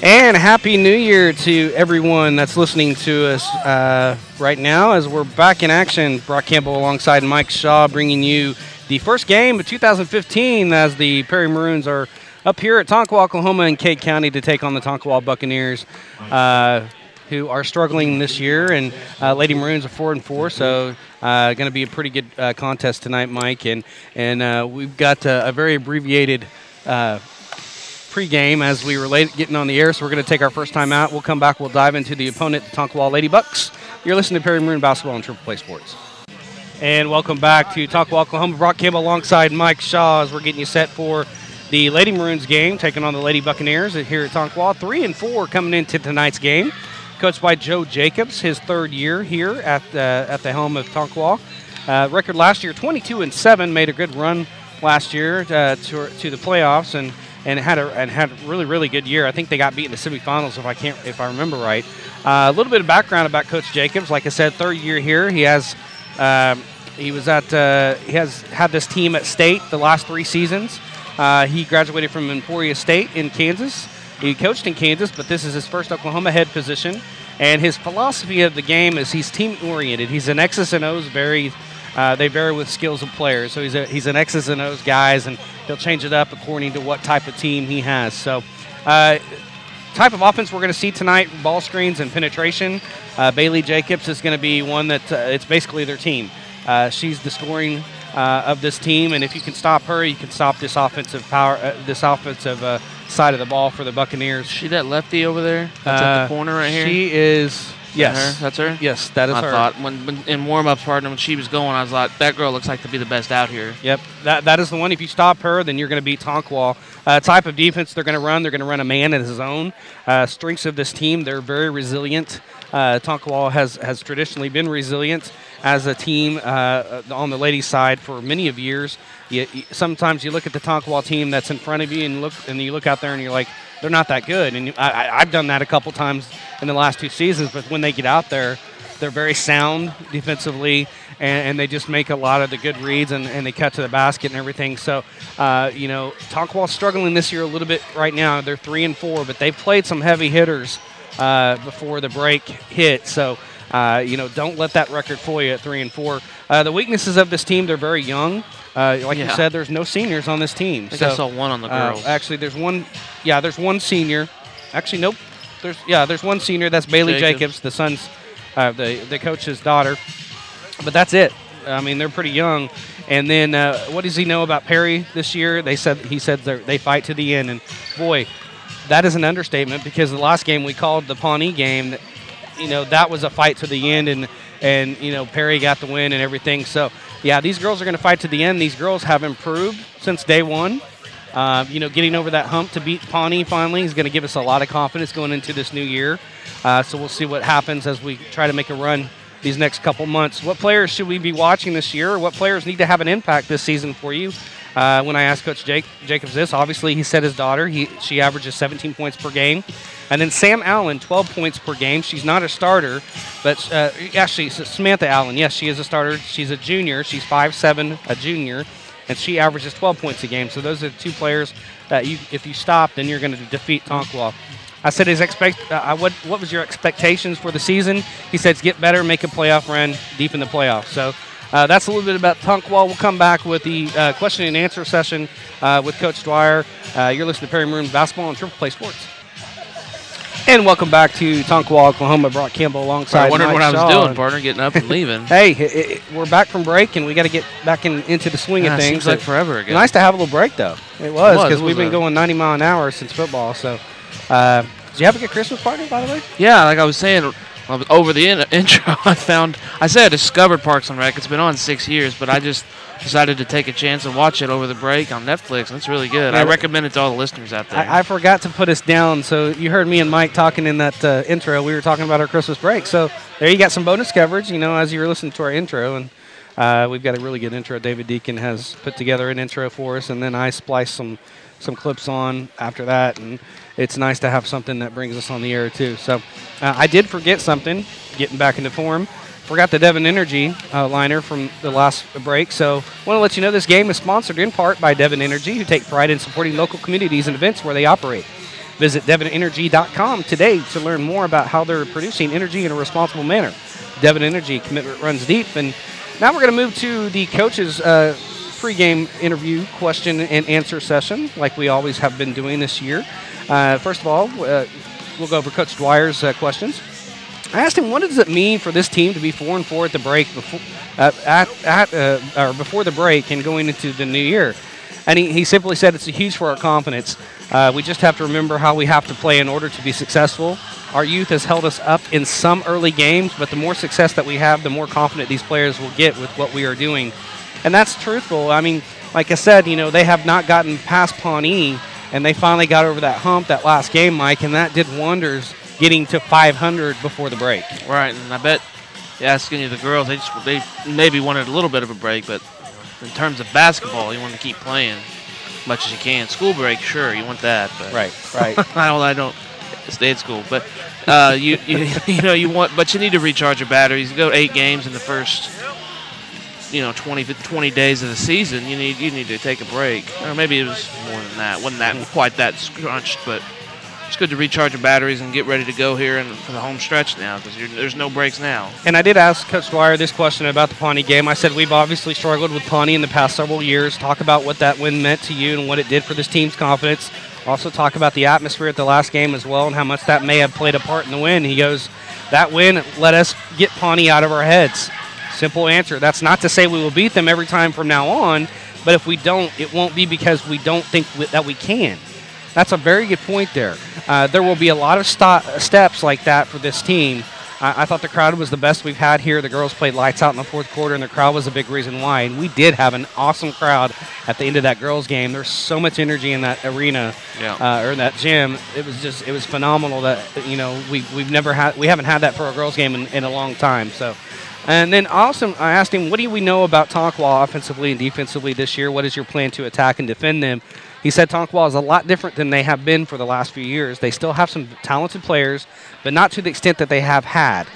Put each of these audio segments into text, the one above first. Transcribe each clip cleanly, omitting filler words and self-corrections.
And Happy New Year to everyone that's listening to us right now as we're back in action. Brock Campbell alongside Mike Shaw bringing you the first game of 2015 as the Perry Maroons are up here at Tonkawa, Oklahoma in Cade County to take on the Tonkawa Buccaneers who are struggling this year. And Lady Maroons are 4-4, so going to be a pretty good contest tonight, Mike. And we've got a very abbreviated pre-game as we were getting on the air, so we're going to take our first time out. We'll come back. We'll dive into the opponent, the Tonkawa Lady Bucks. You're listening to Perry Maroon Basketball on Triple Play Sports. And welcome back to Tonkawa, Oklahoma. Brock Campbell alongside Mike Shaw as we're getting you set for the Lady Maroons game, taking on the Lady Buccaneers here at Tonkawa. 3-4 coming into tonight's game. Coached by Joe Jacobs, his third year here at the helm of Tonkawa. Record last year, 22-7, made a good run last year to the playoffs and had a really good year. I think they got beat in the semifinals if I remember right. A little bit of background about Coach Jacobs. Like I said, third year here. He has had this team at state the last 3 seasons. He graduated from Emporia State in Kansas. He coached in Kansas, but this is his first Oklahoma head position. And his philosophy of the game is he's team oriented. He's an X's and O's they vary with skills of players. So he's an X's and O's guys, and he'll change it up according to what type of team he has. So type of offense we're going to see tonight, ball screens and penetration. Bailey Jacobs is going to be one that it's basically their team. She's the scoring of this team, and if you can stop her, you can stop this offensive side of the ball for the Buccaneers. Is she that lefty over there? That's at the corner right here? She is. Yes. That's her? Yes, that is her. I thought when in warm-ups, partner, when she was going, I was like, that girl looks like to be the best out here. Yep, that is the one. If you stop her, then you're going to beat Tonkawa. Type of defense they're going to run a man at his own. Strengths of this team, they're very resilient. Tonkawa has traditionally been resilient as a team on the ladies' side for many of years. Sometimes you look at the Tonkawa team that's in front of you and you look out there and you're like, they're not that good. And I've done that a couple times in the last 2 seasons, but when they get out there, they're very sound defensively, and they just make a lot of the good reads, and they cut to the basket and everything. So, Tonkawa's struggling this year a little bit right now. They're 3-4, but they've played some heavy hitters before the break hit. So, don't let that record fool you at 3-4. The weaknesses of this team, they're very young. You said, there's no seniors on this team. I think I saw one on the girls. Actually, there's one. Yeah, there's one senior. Actually, nope. There's one senior. That's Bailey Jacobs, the son's, the coach's daughter. But that's it. I mean, they're pretty young. And then what does he know about Perry this year? He said they fight to the end. And boy, that is an understatement because the last game we called the Pawnee game, that was a fight to the end, and Perry got the win and everything. So yeah, these girls are going to fight to the end. These girls have improved since day one. Getting over that hump to beat Pawnee finally is going to give us a lot of confidence going into this new year. So we'll see what happens as we try to make a run these next couple months. What players should we be watching this year? What players need to have an impact this season for you? When I asked Coach Jacobs this, obviously he said his daughter. She averages 17 points per game. And then Sam Allen, 12 points per game. She's not a starter, but actually Samantha Allen, yes, she is a starter. She's a junior. She's 5'7", a junior. And she averages 12 points a game. So those are the 2 players that if you stop, then you're going to defeat Tonkawa. I said, what was your expectations for the season? He said, get better, make a playoff run deep in the playoffs. So that's a little bit about Tonkawa. We'll come back with the question and answer session with Coach Dwyer. You're listening to Perry Maroon Basketball on Triple Play Sports. And welcome back to Tonkawa, Oklahoma. Brock Campbell alongside Mike Shaw. I wondered what I was doing, partner, getting up and leaving. Hey, we're back from break, and we got to get back into the swing of things. Seems like forever ago. Nice to have a little break, though. It was, because we've been going 90 mile an hour since football. So, did you have a good Christmas party, by the way? Yeah, like I was saying, over the intro, I discovered Parks and Rec. It's been on 6 years, but I just decided to take a chance and watch it over the break on Netflix, and it's really good. I recommend it to all the listeners out there. I forgot to put us down, so you heard me and Mike talking in that intro. We were talking about our Christmas break, so there you got some bonus coverage, as you were listening to our intro, and we've got a really good intro. David Deacon has put together an intro for us, and then I spliced some clips on after that, and it's nice to have something that brings us on the air too. So I did forget something, getting back into form. Forgot the Devon Energy liner from the last break. So I want to let you know this game is sponsored in part by Devon Energy, who take pride in supporting local communities and events where they operate. Visit devinenergy.com today to learn more about how they're producing energy in a responsible manner. Devon Energy, commitment runs deep. And now we're going to move to the coaches' pregame interview question and answer session, like we always have been doing this year. First of all, we'll go over Coach Dwyer's questions. I asked him, what does it mean for this team to be 4-4 at the break before the break and going into the new year? And he simply said it's huge for our confidence. We just have to remember how we have to play in order to be successful. Our youth has held us up in some early games, but the more success that we have, the more confident these players will get with what we are doing. And that's truthful. I mean, like I said, they have not gotten past Pawnee, and they finally got over that hump that last game, Mike, and that did wonders getting to 500 before the break. Right, and I bet asking you the girls, they maybe wanted a little bit of a break, but in terms of basketball, you want to keep playing as much as you can. School break, sure, you want that. But right. I don't stay at school, but you want, but you need to recharge your batteries. You go 8 games in the first 20 days of the season. You need to take a break, or maybe it was more than that. Wasn't that quite that scrunched, but it's good to recharge your batteries and get ready to go here and for the home stretch now, because there's no breaks now. And I did ask Coach Dwyer this question about the Pawnee game. I said we've obviously struggled with Pawnee in the past several years. Talk about what that win meant to you and what it did for this team's confidence. Also talk about the atmosphere at the last game as well and how much that may have played a part in the win. He goes, that win let us get Pawnee out of our heads. Simple answer. That's not to say we will beat them every time from now on, but if we don't, it won't be because we don't think that we can. That's a very good point there. There will be a lot of steps like that for this team. I thought the crowd was the best we've had here. The girls played lights out in the fourth quarter, and the crowd was a big reason why. And we did have an awesome crowd at the end of that girls' game. There's so much energy in that arena or in that gym. It was phenomenal that we haven't had that for a girls' game in a long time. So. And then also I asked him, what do we know about Tonkawa offensively and defensively this year? What is your plan to attack and defend them? He said Tonkawa is a lot different than they have been for the last few years. They still have some talented players, but not to the extent that they have had.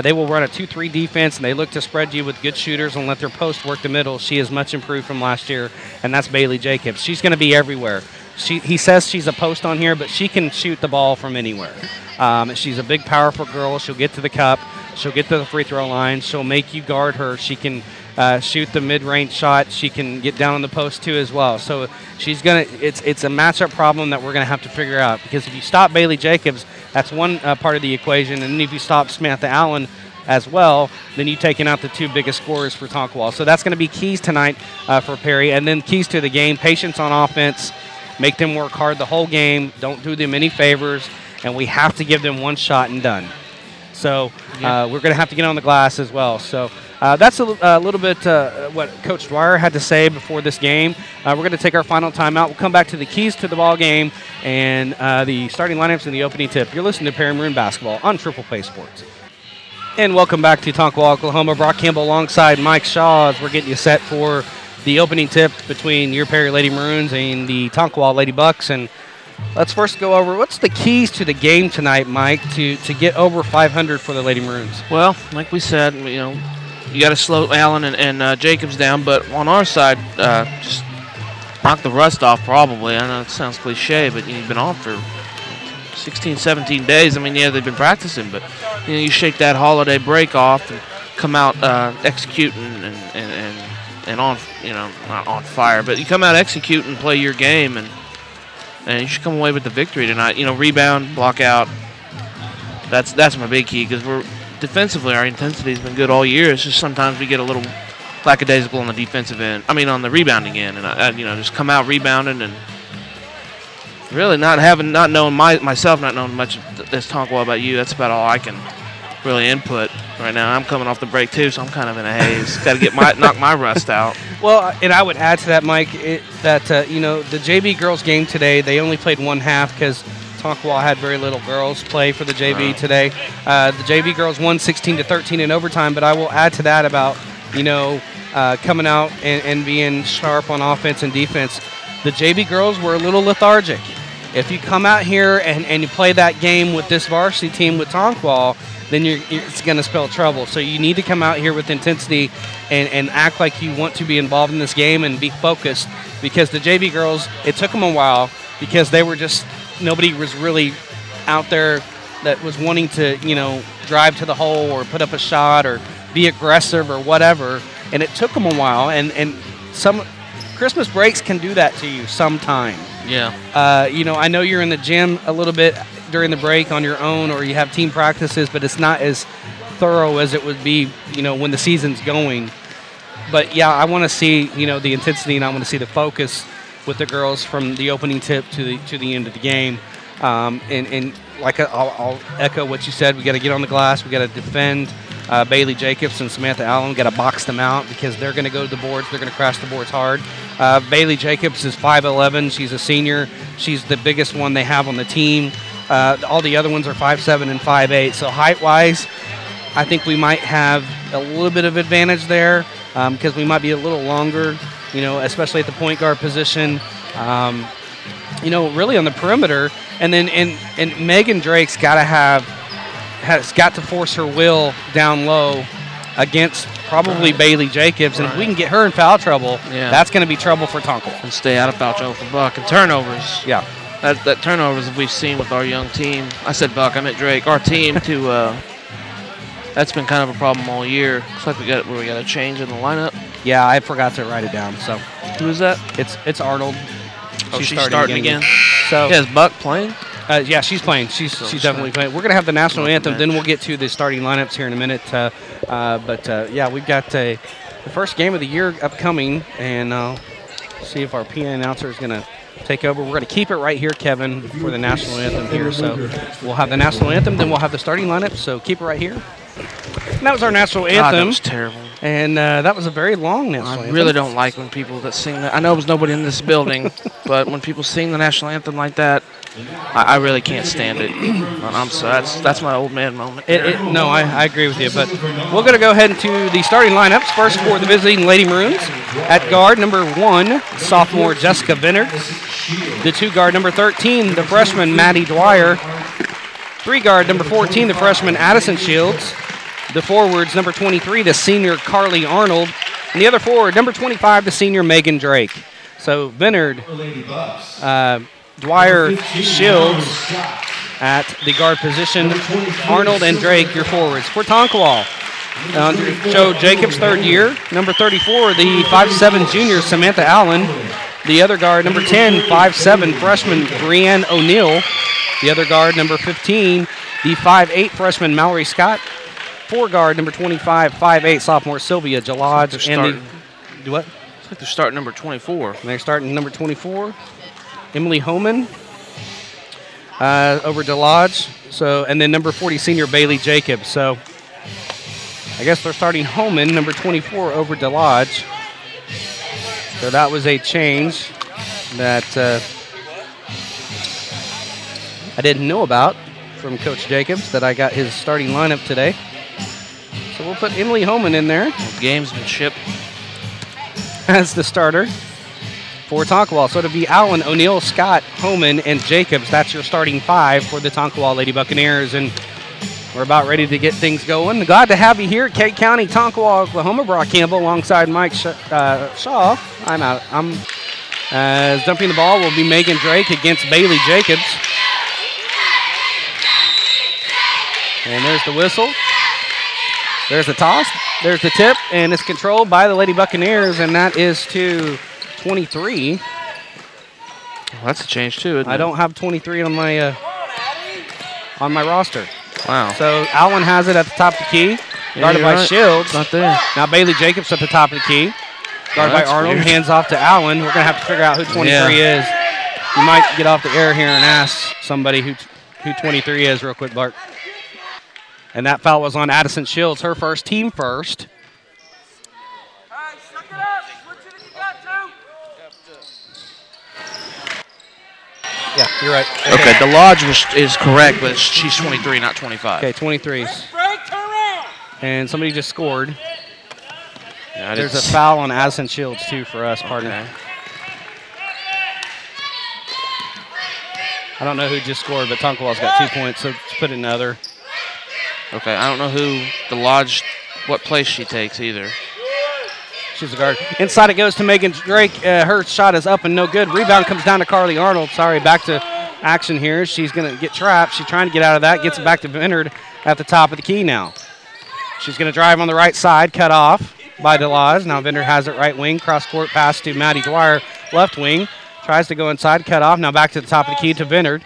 They will run a 2-3 defense, and they look to spread you with good shooters and let their post work the middle. She is much improved from last year, and that's Bailey Jacobs. She's going to be everywhere. He says she's a post on here, but she can shoot the ball from anywhere. She's a big, powerful girl. She'll get to the cup. She'll get to the free throw line. She'll make you guard her. She can shoot the mid-range shot. She can get down on the post too as well. So she's gonna. It's a matchup problem that we're gonna have to figure out, because if you stop Bailey Jacobs, that's one part of the equation, and then if you stop Samantha Allen as well, then you've taken out the 2 biggest scorers for Tonkawa. So that's going to be keys tonight for Perry, and then keys to the game: patience on offense, make them work hard the whole game, don't do them any favors, and we have to give them one shot and done. So we're going to have to get on the glass as well. So that's a little bit what Coach Dwyer had to say before this game. We're going to take our final timeout. We'll come back to the keys to the ball game and the starting lineups and the opening tip. You're listening to Perry Maroon Basketball on Triple Play Sports. And welcome back to Tonkawa, Oklahoma. Brock Campbell alongside Mike Shaw as we're getting you set for the opening tip between your Perry Lady Maroons and the Tonkawa Lady Bucks. And let's first go over what's the keys to the game tonight, Mike, to get over 500 for the Lady Maroons. Well, like we said, you got to slow Allen and Jacobs down, but on our side, just knock the rust off probably. I know it sounds cliche, but you've been off for 16, 17 days. I mean, yeah, they've been practicing, but you shake that holiday break off and come out executing and on, not on fire, but you come out execute and play your game, and you should come away with the victory tonight. Rebound, block out. That's my big key, because we're defensively, our intensity has been good all year. It's just sometimes we get a little lackadaisical on the defensive end. I mean, on the rebounding end, and just come out rebounding and really not knowing myself, not knowing much of this Tonkawa about you. That's about all I can really input right now. I'm coming off the break too, so I'm kind of in a haze. Got to get knock my rust out. Well, and I would add to that, Mike, the JV girls game today, they only played one half because Tonkawa had very little girls play for the JV today. The JV girls won 16-13 in overtime, but I will add to that about coming out and being sharp on offense and defense. The JV girls were a little lethargic. If you come out here and you play that game with this varsity team with Tonkawa, then it's going to spell trouble. So you need to come out here with intensity and act like you want to be involved in this game and be focused, because the JV girls, it took them a while because they were just nobody was really out there that was wanting to, drive to the hole or put up a shot or be aggressive or whatever. And it took them a while. And some Christmas breaks can do that to you sometime. Yeah. I know you're in the gym a little bit during the break on your own, or you have team practices, but it's not as thorough as it would be, when the season's going. But yeah, I want to see, the intensity, and I want to see the focus with the girls from the opening tip to the end of the game. And like I'll echo what you said. We got to get on the glass. We got to defend Bailey Jacobs and Samantha Allen. We got to box them out because they're going to go to the boards. They're going to crash the boards hard. Bailey Jacobs is 5'11". She's a senior. She's the biggest one they have on the team. All the other ones are 5'7" and 5'8". So height-wise, I think we might have a little bit of advantage there because we might be a little longer, especially at the point guard position. Really on the perimeter. And then and Megan Drake's has got to force her will down low against probably Bailey Jacobs. And if we can get her in foul trouble, that's going to be trouble for Tonkawa. And stay out of foul trouble for Buck. And turnovers. Yeah. That turnovers that we've seen with our young team. I said Buck, I meant Drake. Our team that's been kind of a problem all year. Looks like we got a change in the lineup. Yeah, I forgot to write it down. So who is that? It's Arnold. She's starting again. So is Buck playing? Yeah, she's playing. She's definitely playing. We're gonna have the national anthem. Then we'll get to the starting lineups here in a minute. Yeah, we've got the first game of the year upcoming, and see if our PA announcer is gonna take over. We're gonna keep it right here, Kevin, for the national anthem here. So we'll have the national anthem, then we'll have the starting lineup. So keep it right here. And that was our national anthem. God, that was terrible. And that was a very long national anthem. I really don't like when people that sing that. I know there's nobody in this building, but when people sing the national anthem like that, I really can't stand it. I'm sorry. That's my old man moment. No, I agree with you. But we're going to go ahead into the starting lineups. First for the visiting Lady Maroons. At guard, number 1, sophomore Jessica Vennard. The 2 guard, number 13, the freshman Maddie Dwyer. 3 guard, number 14, the freshman Addison Shields. The forwards, number 23, the senior Carly Arnold. And the other forward, number 25, the senior Megan Drake. So Vennard, Dwyer, Shields at the guard position. Arnold and Drake, your forwards. For Tonkawa, Joe Jacobs, 3rd year. Number 34, the 5'7" junior Samantha Allen. The other guard, number 10, 5'7" freshman Brianne O'Neill. The other guard, number 15, the 5'8" freshman Mallory Scott. 4 guard, number 25, 5'8" sophomore Sylvia Jalaj. Do what? It's like they're starting number 24. And they're starting number 24, Emily Homan over Jalaj. So, and then number 40, senior Bailey Jacobs. So, I guess they're starting Homan, number 24, over Jalaj. So that was a change that I didn't know about from Coach Jacobs, that I got his starting lineup today. So we'll put Emily Homan in there. Gamesmanship. As the starter for Tonkawa. So it'll be Allen, O'Neill, Scott, Homan, and Jacobs. That's your starting 5 for the Tonkawa Lady Buccaneers. And we're about ready to get things going. Glad to have you here at Kate County, Tonkawa, Oklahoma. Brock Campbell alongside Mike Shaw. I'm out. Dumping the ball will be Megan Drake against Bailey Jacobs. And there's the whistle. There's the toss. There's the tip. And it's controlled by the Lady Buccaneers, and that is to 23. Well, that's a change, too, isn't it? I don't have 23 on my roster. Wow. So Allen has it at the top of the key. Guarded by Shields. Not there. Now Bailey Jacobs at the top of the key. Guarded by Arnold. Weird. Hands off to Allen. We're going to have to figure out who 23 is. You might get off the air here and ask somebody who 23 is real quick, Bart. And that foul was on Addison Shields, her first, team first. Yeah, you're right. Okay, the lodge is correct, but she's 23, not 25. Okay, 23. And somebody just scored. Yeah, there's a foul on Addison Shields, too, for us, partner. Okay. I don't know who just scored, but Tonkawa's got 2 points, so let's put another. Okay, I don't know who the lodge, what place she takes either. She's a guard. Inside it goes to Megan Drake. Her shot is up and no good. Rebound comes down to Carly Arnold. Sorry, back to action here. She's going to get trapped. She's trying to get out of that. Gets it back to Vinard at the top of the key now. She's going to drive on the right side, cut off by DeLaz. Now Vinard has it right wing. Cross-court pass to Maddie Dwyer, left wing. Tries to go inside, cut off. Now back to the top of the key to Vinard.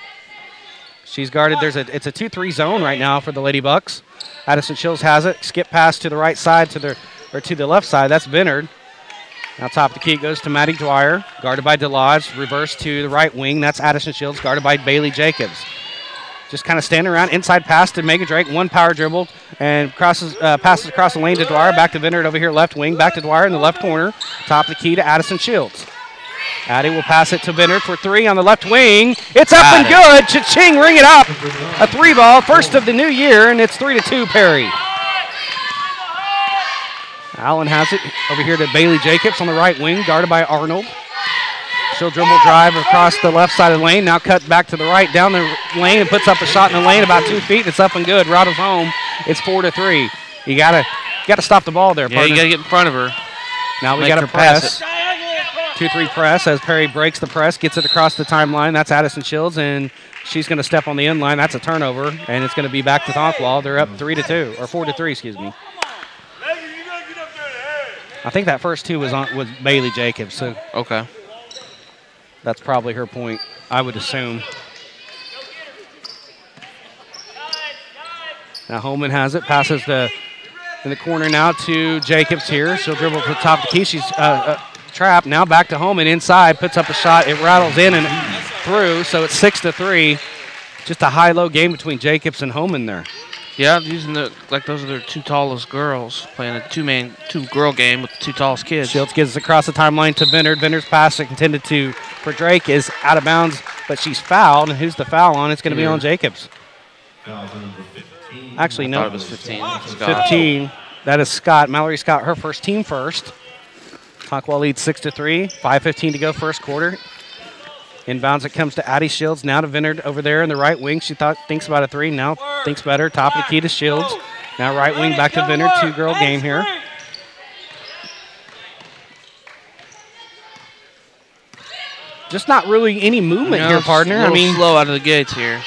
She's guarded. It's a 2-3 zone right now for the Lady Bucks. Addison Shields has it. Skip pass to the right side to the left side. That's Vinard. Now top of the key goes to Maddie Dwyer, guarded by DeLodge. Reverse to the right wing. That's Addison Shields, guarded by Bailey Jacobs. Just kind of standing around. Inside pass to Megan Drake. One power dribble and passes across the lane to Dwyer. Back to Vinard over here, left wing. Back to Dwyer in the left corner. Top of the key to Addison Shields. Addie will pass it to Vinard for three on the left wing. It's up and good. Cha-ching, ring it up. A 3-ball, first of the new year, and it's 3-2 Perry. Allen has it over here to Bailey Jacobs on the right wing, guarded by Arnold. She'll dribble drive across the left side of the lane. Now cut back to the right, down the lane, and puts up a shot in the lane about 2 feet. It's up and good. Rattles home. It's 4-3. You gotta stop the ball there, partner. Yeah, you gotta get in front of her. Now we gotta press. 2-3 press as Perry breaks the press, gets it across the timeline. That's Addison Shields, and she's going to step on the end line. That's a turnover, and it's going to be back to Tonkawa. They're up 3-2, or 4-3, excuse me. I think that first two was Bailey Jacobs. So okay, that's probably her point, I would assume. Now Holman has it, passes in the corner now to Jacobs here. She'll dribble to the top of the key. She's trapped. Now back to Holman inside, puts up a shot. It rattles in and through, so it's 6-3. Just a high-low game between Jacobs and Holman there. Yeah, using those are their two tallest girls, playing a two-girl game with the two tallest kids. Shields gets across the timeline to Vinard. Vinard's pass intended for Drake is out of bounds, but she's fouled. And who's the foul on? It's going to be on Jacobs. Actually, no. I thought it was 15. Scott. 15. That is Scott. Mallory Scott, her first team first. Tonkawa leads 6-3. 5:15 to go first quarter. Inbounds, it comes to Addie Shields. Now to Vinard over there in the right wing. She thinks about a three. Now thinks better. Top of the key to Shields. Now right wing back to Vinard. Two-girl game here. Just not really any movement here, partner. I mean, slow out of the gates here.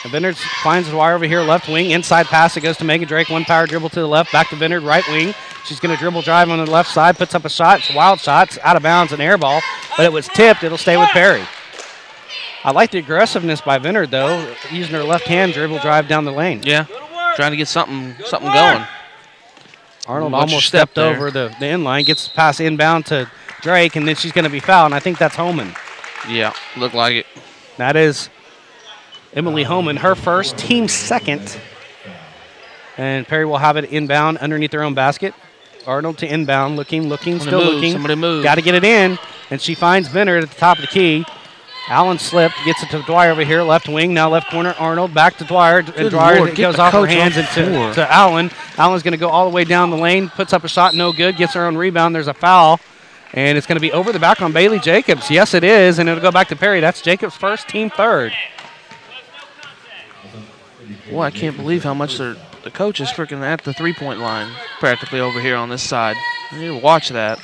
Vinard finds Dwyer over here, left wing. Inside pass, it goes to Megan Drake. One power dribble to the left. Back to Vinard, right wing. She's going to dribble drive on the left side. Puts up a shot. It's a wild shot. It's out of bounds, an air ball. But it was tipped. It'll stay with Perry. I like the aggressiveness by Vinard, though, using her left hand dribble drive down the lane. Yeah, trying to get something going. Arnold almost stepped over the end line. Gets the pass inbound to Drake, and then she's going to be fouled, and I think that's Holman. Yeah, looked like it. That is Emily Holman, her first, team second. And Perry will have it inbound underneath their own basket. Arnold to inbound, looking, still looking. Somebody move. Got to get it in. And she finds Vinard at the top of the key. Allen slipped, gets it to Dwyer over here, left wing, now left corner. Arnold back to Dwyer. And Dwyer goes off her hands to Allen. Allen's going to go all the way down the lane, puts up a shot, no good, gets her own rebound. There's a foul. And it's going to be over the back on Bailey Jacobs. Yes, it is, and it'll go back to Perry. That's Jacobs' first, team third. Well, I can't believe how much the coach is freaking at the three-point line practically over here on this side. You need to watch that.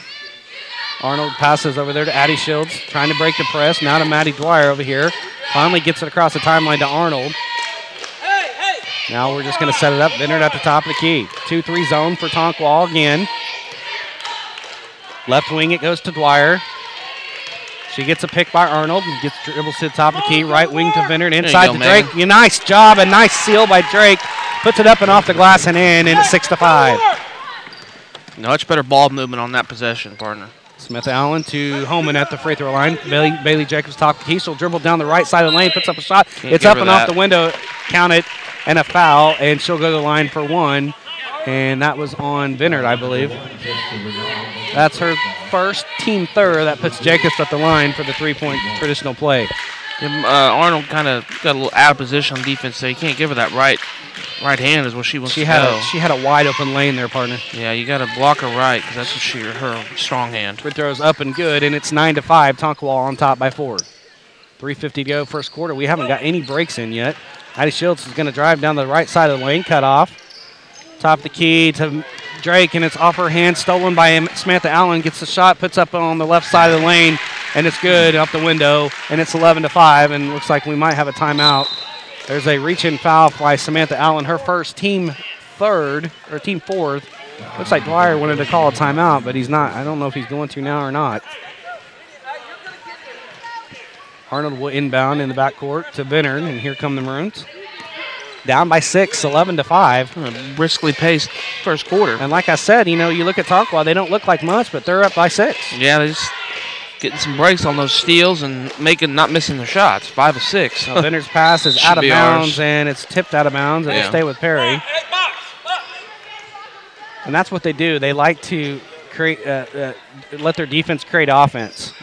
Arnold passes over there to Addie Shields, trying to break the press. Now to Maddie Dwyer over here. Finally gets it across the timeline to Arnold. Now we're just going to set it up. Vinard at the top of the key. 2-3 zone for Tonkawa again. Left wing, it goes to Dwyer. She gets a pick by Arnold and gets dribbles to the top of the key. Right wing to Vinard. Inside to Drake. Nice job. A nice seal by Drake. Puts it up and off the glass and in, and it's 6-5. Much better ball movement on that possession, partner. Smith Allen to Holman at the free throw line. Bailey Jacobs top of the key. She'll dribble down the right side of the lane, puts up a shot. It's up and off the window. Count it, and a foul, and she'll go to the line for one. And that was on Vinard, I believe. That's her first, team third. That puts Jacobs at the line for the three-point traditional play. Arnold kind of got a little out of position on defense, so you can't give her that right hand is what she wants to go. She had a wide-open lane there, partner. Yeah, you got to block her right because that's what her strong hand. Free throw's up and good, and it's 9-5. Tonkawa on top by 4. 3:50 to go first quarter. We haven't got any breaks in yet. Addie Shields is going to drive down the right side of the lane, cut off. Top of the key to Drake, and it's off her hand, stolen by Samantha Allen. Gets the shot, puts up on the left side of the lane, and it's good up the window, and it's 11-5, and looks like we might have a timeout. There's a reach-in foul by Samantha Allen, her first team fourth. Looks like Dwyer wanted to call a timeout, but he's not. I don't know if he's going to now or not. Arnold will inbound in the backcourt to Vinard, and here come the Maroons. Down by 6, 11-5. Briskly paced first quarter. And like I said, you look at Tonkawa, they don't look like much, but they're up by 6. Yeah, they're just getting some breaks on those steals and not missing their shots. 5 of 6. Now Vinard's pass is out of bounds, and it's tipped out of bounds. It'll stay with Perry. And that's what they do. They like to create, let their defense create offense.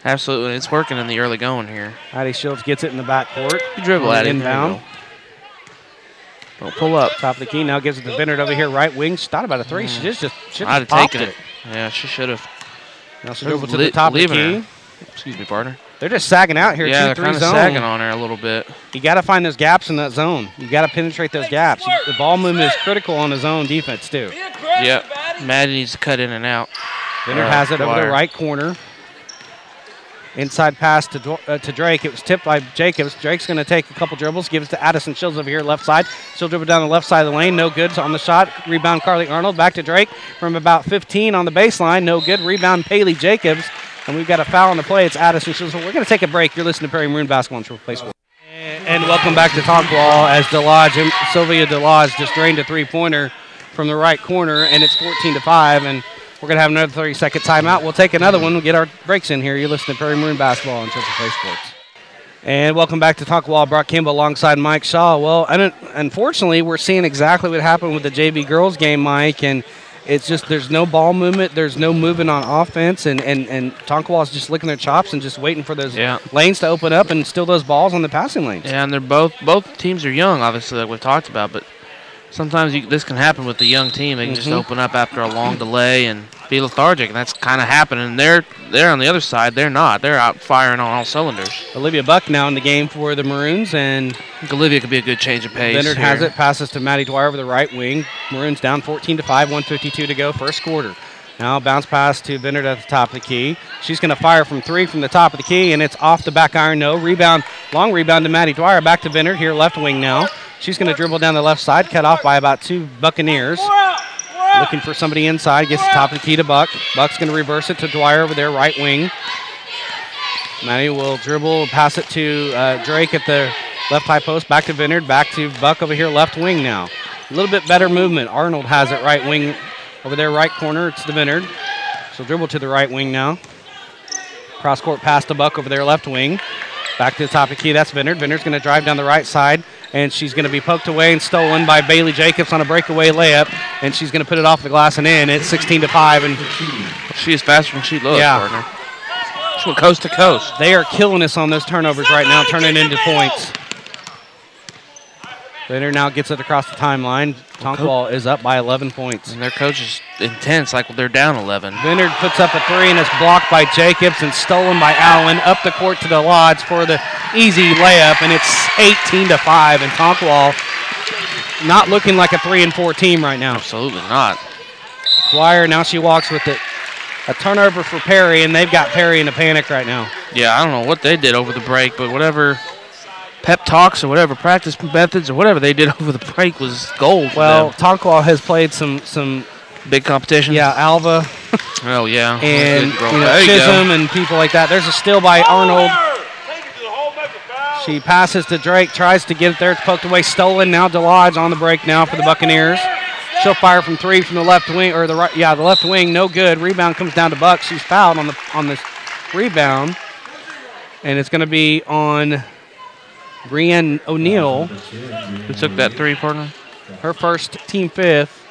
Absolutely. It's working in the early going here. Addie Shields gets it in the backcourt. You dribble at it. Inbound. Don't pull up. Top of the key. Now gives it to Vinard over here. Right wing. She thought about a 3. She just I'd have taken it. Yeah, she should have. Now she'll dribble to the top of the key. Excuse me, partner. They're just sagging out here. Yeah, they're kind of sagging on her a little bit. You got to find those gaps in that zone. You got to penetrate those gaps. The ball movement is critical on the zone defense, too. Yep. Maddie needs to cut in and out. Vinard has it over the right corner. Inside pass to Drake. It was tipped by Jacobs. Drake's going to take a couple dribbles. Gives it to Addison Shields over here, left side. She'll dribble down the left side of the lane. No good on the shot. Rebound, Carly Arnold. Back to Drake from about 15 on the baseline. No good. Rebound, Paley Jacobs. And we've got a foul on the play. It's Addison Shields. So we're going to take a break. You're listening to Perry Maroon Basketball and Triple Play Sports. And welcome back to Tonkawa as Sylvia Delage just drained a three-pointer from the right corner, and it's 14-5. And we're going to have another 30-second timeout. We'll take another one. We'll get our breaks in here. You're listening to Perry Maroon Basketball on Triple Play Sports. And welcome back to Tonkawa. Brock Kimball alongside Mike Shaw. Well, unfortunately, we're seeing exactly what happened with the JV girls game, Mike, and it's just there's no ball movement. There's no movement on offense, and Tonkawa's just licking their chops and just waiting for those lanes to open up and steal those balls on the passing lanes. Yeah, and they're both teams are young, obviously, like we've talked about, but sometimes this can happen with the young team. They can just open up after a long delay and be lethargic, and that's kind of happening. They're on the other side. They're not. They're out firing on all cylinders. Olivia Buck now in the game for the Maroons, and I think Olivia could be a good change of pace. Vinard has it, passes to Maddie Dwyer over the right wing. Maroons down 14-5, 1:52 to go, first quarter. Now bounce pass to Vinard at the top of the key. She's going to fire from 3 from the top of the key, and it's off the back iron. No rebound, long rebound to Maddie Dwyer. Back to Vinard here, left wing now. She's going to dribble down the left side, cut off by about 2 Buccaneers. Looking for somebody inside, gets the top of the key to Buck. Buck's going to reverse it to Dwyer over there, right wing. Maddie will dribble, pass it to Drake at the left high post, back to Vinard, back to Buck over here, left wing now. A little bit better movement. Arnold has it right wing over there, right corner. It's the Vinard. So dribble to the right wing now. Cross court pass to Buck over there, left wing. Back to the top of the key, that's Vinard. Vinard's going to drive down the right side, and she's going to be poked away and stolen by Bailey Jacobs on a breakaway layup, and she's going to put it off the glass and in. It's 16-5. And she is faster than she looks, partner. She went coast to coast. They are killing us on those turnovers right now, turning into points. Vinard now gets it across the timeline. Tonkawa is up by 11 points. And their coach is intense, like they're down 11. Vinard puts up a 3, and it's blocked by Jacobs and stolen by Allen. Up the court to the Lodge for the easy layup, and it's 18-5. And Tonkawa not looking like a 3-4 team right now. Absolutely not. Dwyer, now she walks with it. A turnover for Perry, and they've got Perry in a panic right now. Yeah, I don't know what they did over the break, but whatever pep talks or whatever practice methods or whatever they did over the break was gold. Well, Tonkawa has played some big competition. Yeah, Alva. Oh yeah, and Chisholm and people like that. There's a steal by Arnold. She passes to Drake, tries to get it there. It's poked away, stolen. Now Delage on the break now for the Buccaneers. She'll fire from 3 from the left wing or the right. Yeah, the left wing, no good. Rebound comes down to Buck. She's fouled on this rebound, and it's going to be on Brienne O'Neill. Who took that 3, partner? Her first, team 5th.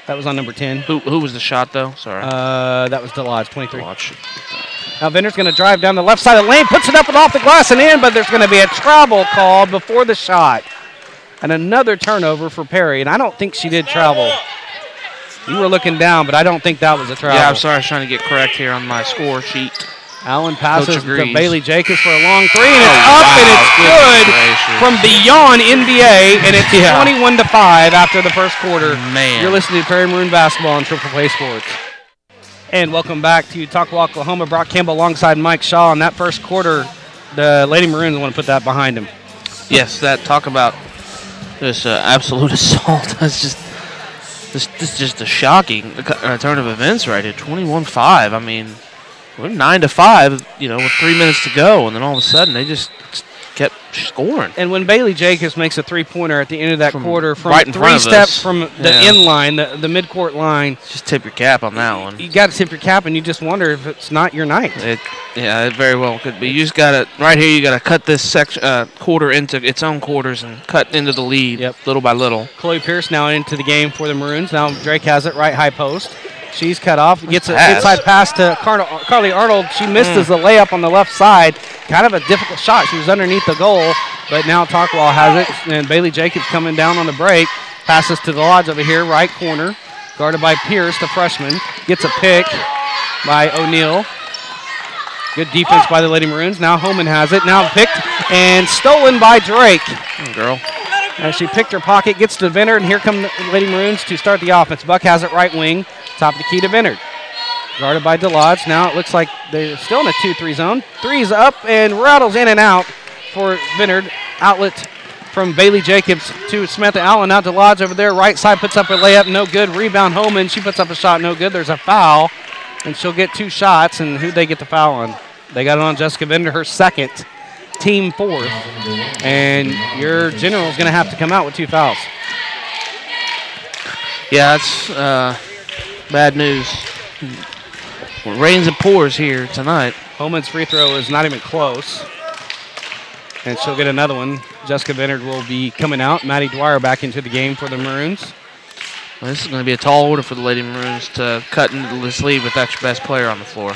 That was on number 10. Who was the shot, though? Sorry. That was Delage, 23. Delage. Now Vinard's going to drive down the left side of the lane, puts it up and off the glass and in, but there's going to be a travel called before the shot. And another turnover for Perry, and I don't think she did travel. You were looking down, but I don't think that was a travel. Yeah, I'm sorry. I was trying to get correct here on my score sheet. Allen passes to Bailey Jacobs for a long 3, and it's up and it's good from beyond NBA, and it's 21-5 after the first quarter. Man. You're listening to Perry Maroon Basketball on Triple Play Sports. And welcome back to Tonkawa, Oklahoma. Brock Campbell alongside Mike Shaw. In that first quarter, the Lady Maroons want to put that behind him. Yes, talk about this absolute assault. That's just a shocking turn of events right here. 21-5. I mean, we're 9-5, with 3 minutes to go, and then all of a sudden they just kept scoring. And when Bailey Jacobs makes a three-pointer at the end of that quarter from right in 3 steps from the end line, the mid-court line. Just tip your cap on that one. You got to tip your cap, and you just wonder if it's not your night. It very well could be. You just got to, right here, you got to cut this quarter into its own quarters and cut into the lead little by little. Chloe Pierce now into the game for the Maroons. Now Drake has it right high post. She's cut off, gets an inside pass to Carly Arnold. She misses the layup on the left side. Kind of a difficult shot. She was underneath the goal, but now Tonkawa has it, and Bailey Jacobs coming down on the break. Passes to the Lodge over here, right corner. Guarded by Pierce, the freshman. Gets a pick by O'Neal. Good defense by the Lady Maroons. Now Homan has it. Now picked and stolen by Drake. Girl. As she picked her pocket, gets to Venner, and here come the Lady Maroons to start the offense. Buck has it right wing. Top of the key to Venner. Guarded by DeLodge. Now it looks like they're still in a 2-3 zone. Three's up and rattles in and out for Venner. Outlet from Bailey Jacobs to Samantha Allen. Now DeLodge over there. Right side puts up a layup. No good. Rebound Homan. She puts up a shot. No good. There's a foul. And she'll get 2 shots. And who'd they get the foul on? They got it on Jessica Venner, her second, team 4th. And your general's going to have to come out with 2 fouls. Yeah, it's bad news. Well, rains and pours here tonight. Homan's free throw is not even close. And she'll get another one. Jessica Venner will be coming out. Maddie Dwyer back into the game for the Maroons. Well, this is going to be a tall order for the Lady Maroons to cut into this lead with that best player on the floor.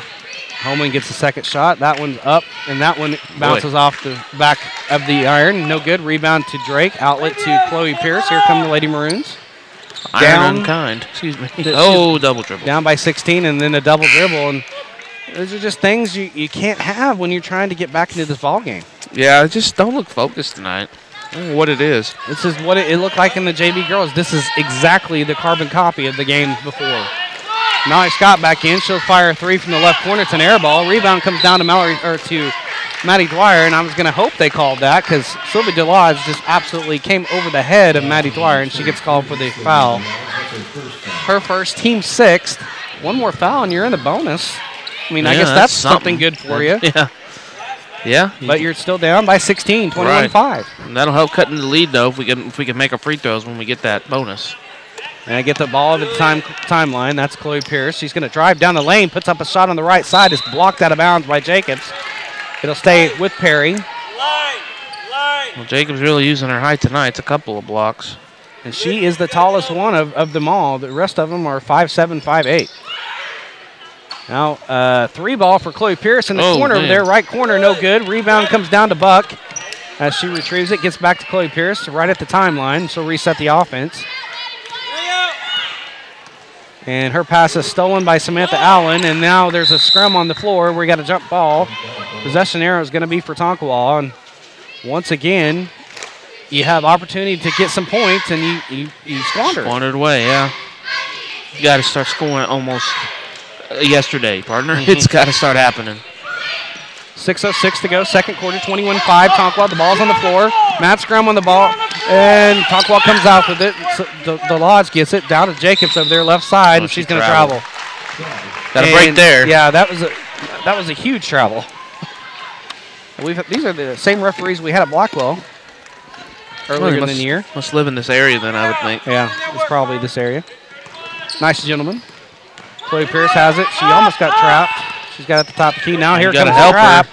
Homan gets the second shot. That one's up, and that one bounces off the back of the iron. No good. Rebound to Drake. Outlet to Chloe Pierce. Here come the Lady Maroons. Iron unkind. Excuse me. Double dribble. Down by 16, and then a double dribble. And those are just things you can't have when you're trying to get back into this ball game. Yeah, just don't look focused tonight. I don't know what it is. This is what it looked like in the JV girls. This is exactly the carbon copy of the game before. Mallory Scott back in. She'll fire a 3 from the left corner. It's an air ball. Rebound comes down to Maddie Dwyer, and I was going to hope they called that because Sylvia DeLodge just absolutely came over the head of Maddie Dwyer, and she gets called for the foul. Her first, team 6th. One more foul, and you're in the bonus. I mean, I guess that's something good for you. Yeah. Yeah. But you're still down by 16, 21-5. Right. That'll help cut into the lead, though, if we can make our free throws when we get that bonus. And I get the ball at the timeline. That's Chloe Pierce. She's going to drive down the lane, puts up a shot on the right side. It's blocked out of bounds by Jacobs. It'll stay with Perry. Well, Jacobs really using her height tonight. It's a couple of blocks. And she is the tallest one of them all. The rest of them are 5'7", 5'8". Now, 3 ball for Chloe Pierce in the corner over there. Right corner, no good. Rebound comes down to Buck. As she retrieves it, gets back to Chloe Pierce right at the timeline. She'll reset the offense. And her pass is stolen by Samantha Allen, and now there's a scrum on the floor. We got a jump ball. Possession arrow is going to be for Tonkawa, and once again, you have opportunity to get some points, and you squander. Squandered away, yeah. You got to start scoring almost yesterday, partner. It's got to start happening. 6:06 to go, second quarter, 21-5. Tonkawa, the ball's on the floor. Matt Scrum on the ball, and Tonkawa comes out with it. So the Lodge gets it down to Jacobs over there, left side, and she's going to travel. Got a break there. Yeah, that was a huge travel. These are the same referees we had at Blackwell earlier in the year. Must live in this area then, I would think. Yeah, it's probably this area. Nice gentleman. Chloe Pierce has it. She almost got trapped. She's got it at the top of the key. Now here comes the trap.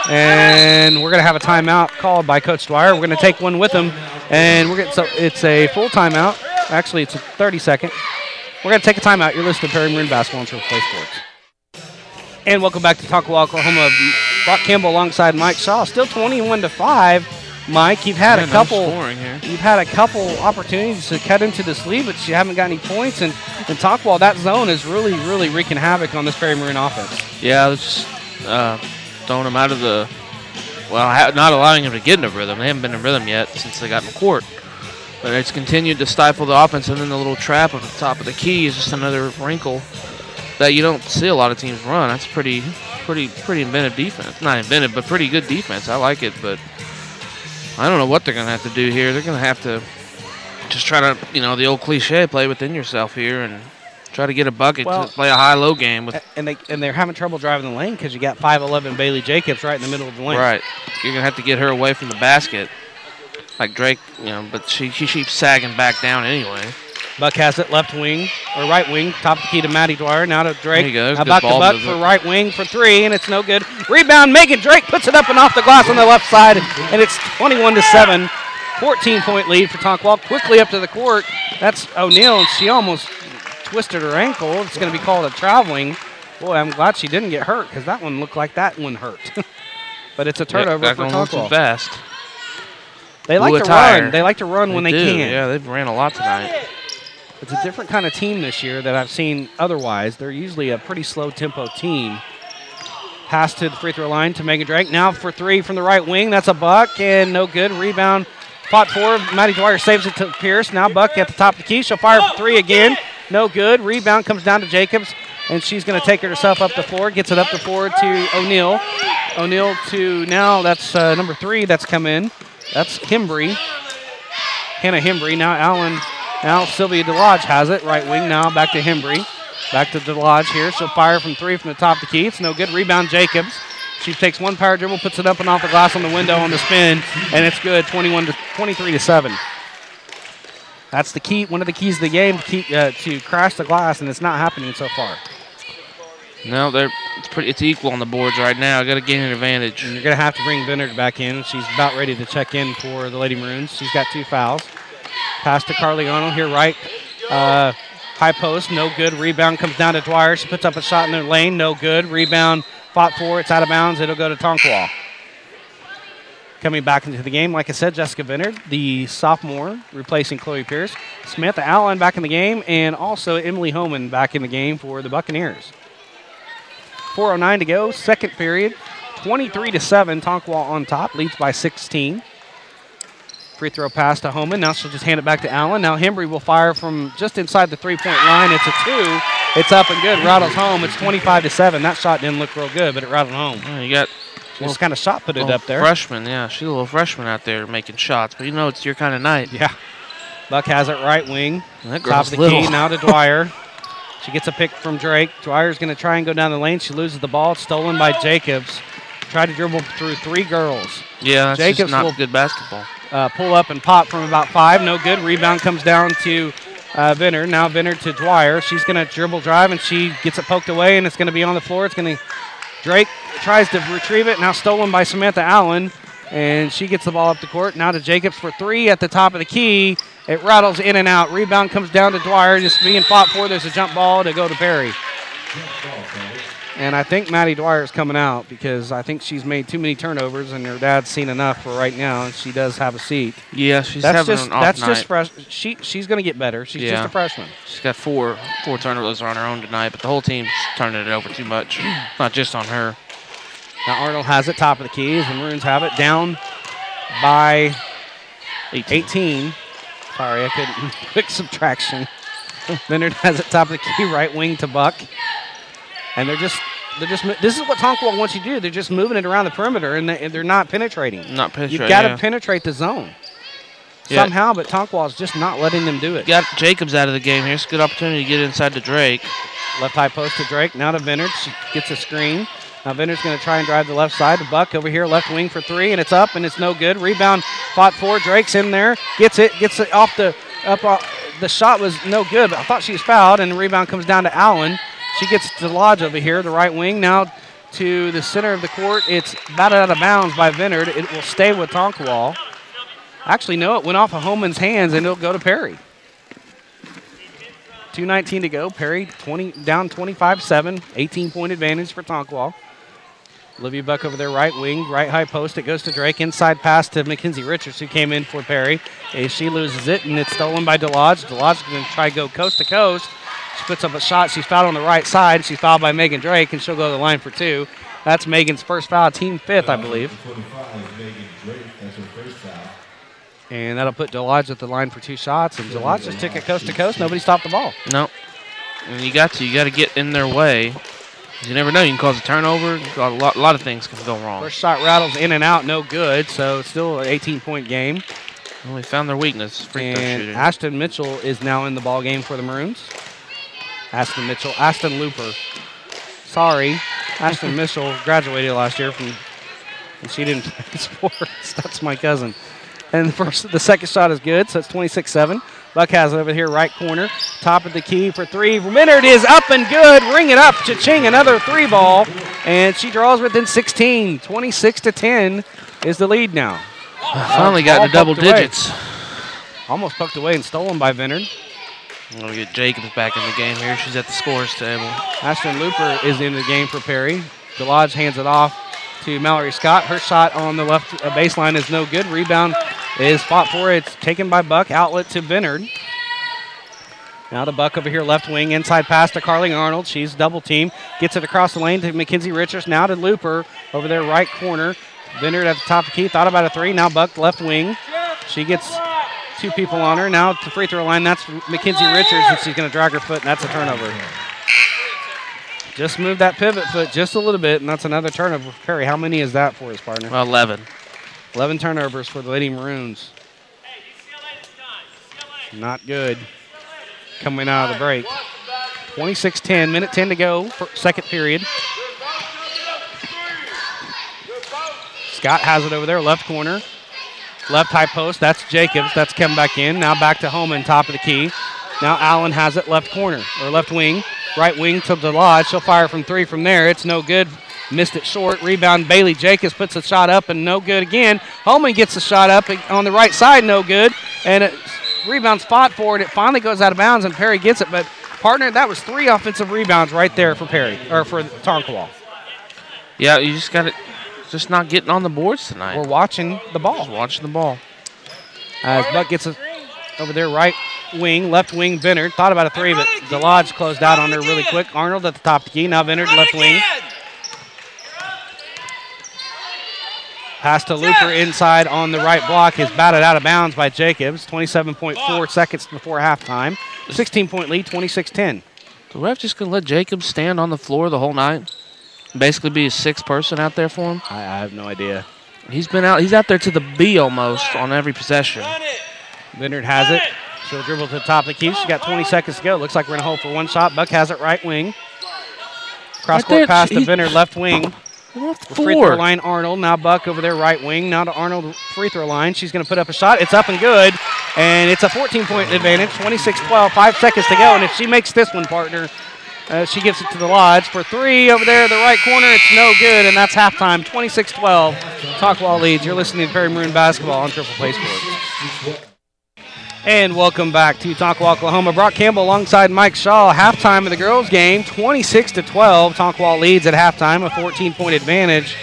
And we're going to have a timeout called by Coach Dwyer. We're going to take one with him. And so it's a full timeout. Actually, it's a 30-second. We're going to take a timeout. You're listening to Perry Maroon Basketball on Turf Play Sports. And welcome back to Tonkawa, Oklahoma. Brock Campbell alongside Mike Shaw. Still 21-5. Mike, you've had a couple. You've had a couple opportunities to cut into this lead, but you haven't got any points. And Tonkawa, that zone is really, really wreaking havoc on this Perry Maroon offense. Yeah, it's throwing them out of the. Well, not allowing them to get in a rhythm. They haven't been in rhythm yet since they got in the court. But it's continued to stifle the offense, and then the little trap at the top of the key is just another wrinkle that you don't see a lot of teams run. That's pretty inventive defense. Not inventive, but pretty good defense. I like it, but I don't know what they're going to have to do here. They're going to have to just try to, the old cliche, play within yourself here and try to get a bucket to play a high-low game. And they're having trouble driving the lane because you got 5'11" Bailey Jacobs right in the middle of the lane. Right. You're going to have to get her away from the basket. Like Drake, but she keeps sagging back down anyway. Buck has it left wing, or right wing, top of the key to Maddie Dwyer. Now to Drake. There you go. Now back to Buck for right wing for 3, and it's no good. Rebound, Megan Drake puts it up and off the glass on the left side, and it's 21-7. 14-point lead for Tonkawa. Quickly up to the court. That's O'Neal, and she almost twisted her ankle. It's going to be called a traveling. Boy, I'm glad she didn't get hurt because that one looked like that one hurt. But it's a turnover for Tonkawa. Too fast. They like to run. They like to run when they can. Yeah, they've ran a lot tonight. It's a different kind of team this year that I've seen otherwise. They're usually a pretty slow tempo team. Pass to the free throw line to Megan Drake. Now for 3 from the right wing. That's a buck and no good. Rebound. Fought for. Maddie Dwyer saves it to Pierce. Now Buck at the top of the key. She'll fire for 3 again. No good. Rebound comes down to Jacobs, and she's going to take herself up the floor. Gets it up the floor to O'Neal. O'Neal to now. That's number 3 that's come in. That's Hembry. Hannah Hembry. Now Allen. Now Sylvia DeLodge has it. Right wing now. Back to Hembry. Back to DeLodge here. She'll fire from 3 from the top of the key. It's no good. Rebound Jacobs. She takes one power dribble, puts it up and off the glass on the window on the spin, and it's good. 23-7. That's the key. One of the keys of the game to crash the glass, and it's not happening so far. No, it's equal on the boards right now. Got to gain an advantage. And you're going to have to bring Bennett back in. She's about ready to check in for the Lady Maroons. She's got 2 fouls. Pass to Carliano here, right. High post, no good. Rebound comes down to Dwyer. She puts up a shot in the lane, no good. Rebound fought for. It's out of bounds. It'll go to Tonkawa. Coming back into the game, like I said, Jessica Bennett, the sophomore, replacing Chloe Pierce. Samantha Allen back in the game, and also Emily Homan back in the game for the Buccaneers. 4:09 to go, second period. 23-7, Tonkawa on top, leads by 16. Free throw pass to Homan. Now she'll just hand it back to Allen. Now Hembry will fire from just inside the three-point line. It's a 2. It's up and good. Rattles home. It's 25-7. That shot didn't look real good, but it rattled home. Yeah, you got just kind of shot put it up there. Freshman, yeah. She's a little freshman out there making shots, but it's your kind of night. Yeah. Buck has it right wing. That top of the key. Now to Dwyer. She gets a pick from Drake. Dwyer's going to try and go down the lane. She loses the ball. It's stolen by Jacobs. Tried to dribble through 3 girls. Yeah, that's Jacobs just not good basketball. Pull up and pop from about 5. No good. Rebound comes down to Venner. Now Venner to Dwyer. She's going to dribble drive, and she gets it poked away, and it's going to be on the floor. It's going to Drake tries to retrieve it. Now stolen by Samantha Allen, and she gets the ball up the court. Now to Jacobs for 3 at the top of the key. It rattles in and out. Rebound comes down to Dwyer. Just being fought for. There's a jump ball to go to Perry. And I think Maddie Dwyer is coming out because I think she's made too many turnovers, and her dad's seen enough for right now, and she does have a seat. Yeah, she's having an off that's night. Just fresh. She's going to get better. She's just a freshman. She's got four turnovers on her own tonight, but the whole team's turning it over too much. Not just on her. Now Arnold has it top of the key. The Maroons have it down by 18. Sorry, I couldn't. Quick subtraction. Leonard has it top of the key, right wing to Buck. And they're just this is what Tonkawa wants you to do. They're just moving it around the perimeter, and they're not penetrating. Not penetrating. You've got to penetrate the zone somehow, but Tonkawa is just not letting them do it. Got Jacobs out of the game here. It's a good opportunity to get inside to Drake. Left high post to Drake. Now to Venard. She gets a screen. Now Venard's going to try and drive the left side. To Buck over here, left wing for 3, and it's up, and it's no good. Rebound fought for. Drake's in there. Gets it off the the shot was no good, but I thought she was fouled, and the rebound comes down to Allen. She gets to Lodge over here, the right wing. Now to the center of the court. It's batted out of bounds by Venard. It will stay with Tonkawa. Actually, no, it went off of Holman's hands, and it'll go to Perry. 2:19 to go. Perry down 25-7. 18-point advantage for Tonkawa. Olivia Buck over there, right wing, right high post. It goes to Drake. Inside pass to Mackenzie Richards, who came in for Perry. She loses it, and it's stolen by DeLodge. DeLodge is going to try to go coast to coast. She puts up a shot. She's fouled on the right side. She's fouled by Megan Drake, and she'll go to the line for 2. That's Megan's first foul, team 5th, I believe. And that'll put DeLodge at the line for 2 shots. And DeLodge just took it coast to coast. Nobody stopped the ball. No. And you got to get in their way. You never know. You can cause a turnover. A lot of things can go wrong. First shot rattles in and out, no good. So still an 18-point game. Well, they found their weakness, free throw shooting. Ashton Mitchell is now in the ball game for the Maroons. Ashton Looper. Sorry, Ashton Mitchell graduated last year and she didn't play sports. That's my cousin. And the second shot is good, so it's 26-7. Buck has it over here, right corner. Top of the key for three. Minard is up and good. Ring it up. Cha-ching, another three ball. And she draws within 16. 26-10 is the lead now. Finally got to double digits. Almost poked away and stolen by Vinard. We'll get Jacobs back in the game here. She's at the scores table. Ashton Looper is in the game for Perry. DeLodge hands it off to Mallory Scott. Her shot on the left baseline is no good. Rebound is fought for. It's taken by Buck. Outlet to Vinard. Now to Buck over here, left wing. Inside pass to Carly Arnold. She's double team. Gets it across the lane to Mackenzie Richards. Now to Looper over there, right corner. Vinard at the top of the key. Thought about a three. Now Buck, left wing. She gets two people on her. Now to free throw line. That's Mackenzie Richards, and she's going to drag her foot, and that's a turnover. Just move that pivot foot just a little bit, and that's another turnover for Perry. How many is that for his partner? 11. 11 turnovers for the Lady Maroons. Not good. Coming out of the break. 26-10, minute 10 to go for second period. Scott has it over there, left corner. Left high post, that's Jacobs. That's coming back in. Now back to Holman, top of the key. Now Allen has it, left corner, or left wing. Right wing to DeLodge. She'll fire from three from there. It's no good. Missed it short. Rebound, Bailey Jacobs puts a shot up and no good again. Holman gets a shot up on the right side, no good. And rebound's fought for it. It finally goes out of bounds and Perry gets it. But, partner, that was 3 offensive rebounds right there for Perry, or for Tonkawa. Yeah, you just got to just not getting on the boards tonight. We're watching the ball. Just watching the ball. As Buck gets it over there, right wing, left wing, Vinard. Thought about a three, but DeLodge closed out on her really quick. Arnold at the top of the key. Now Vinard, left wing. Pass to Looper inside on the right block is batted out of bounds by Jacobs. 27.4 seconds before halftime. 16-point lead, 26-10. The ref just going to let Jacobs stand on the floor the whole night? Basically be a sixth person out there for him? I have no idea. He's out there to the B almost on every possession. Vinard has it. She'll dribble to the top of the key. She's got 20 seconds to go. Looks like we're going to hold for one shot. Buck has it right wing. Cross-court pass to Vinard, left wing. Free throw line, Arnold. Now Buck over there, right wing. Now to Arnold, free throw line. She's going to put up a shot. It's up and good. And it's a 14-point advantage. 26-12, 5 seconds to go. And if she makes this one, partner, she gives it to the Lodge for three over there, the right corner. It's no good, and that's halftime. 26-12. Tonkawa leads. You're listening to Perry Maroon Basketball on Triple Play Sports. And welcome back to Tonkawa, Oklahoma. Brock Campbell alongside Mike Shaw. Halftime of the girls' game, 26-12. Tonkawa leads at halftime, a 14-point advantage.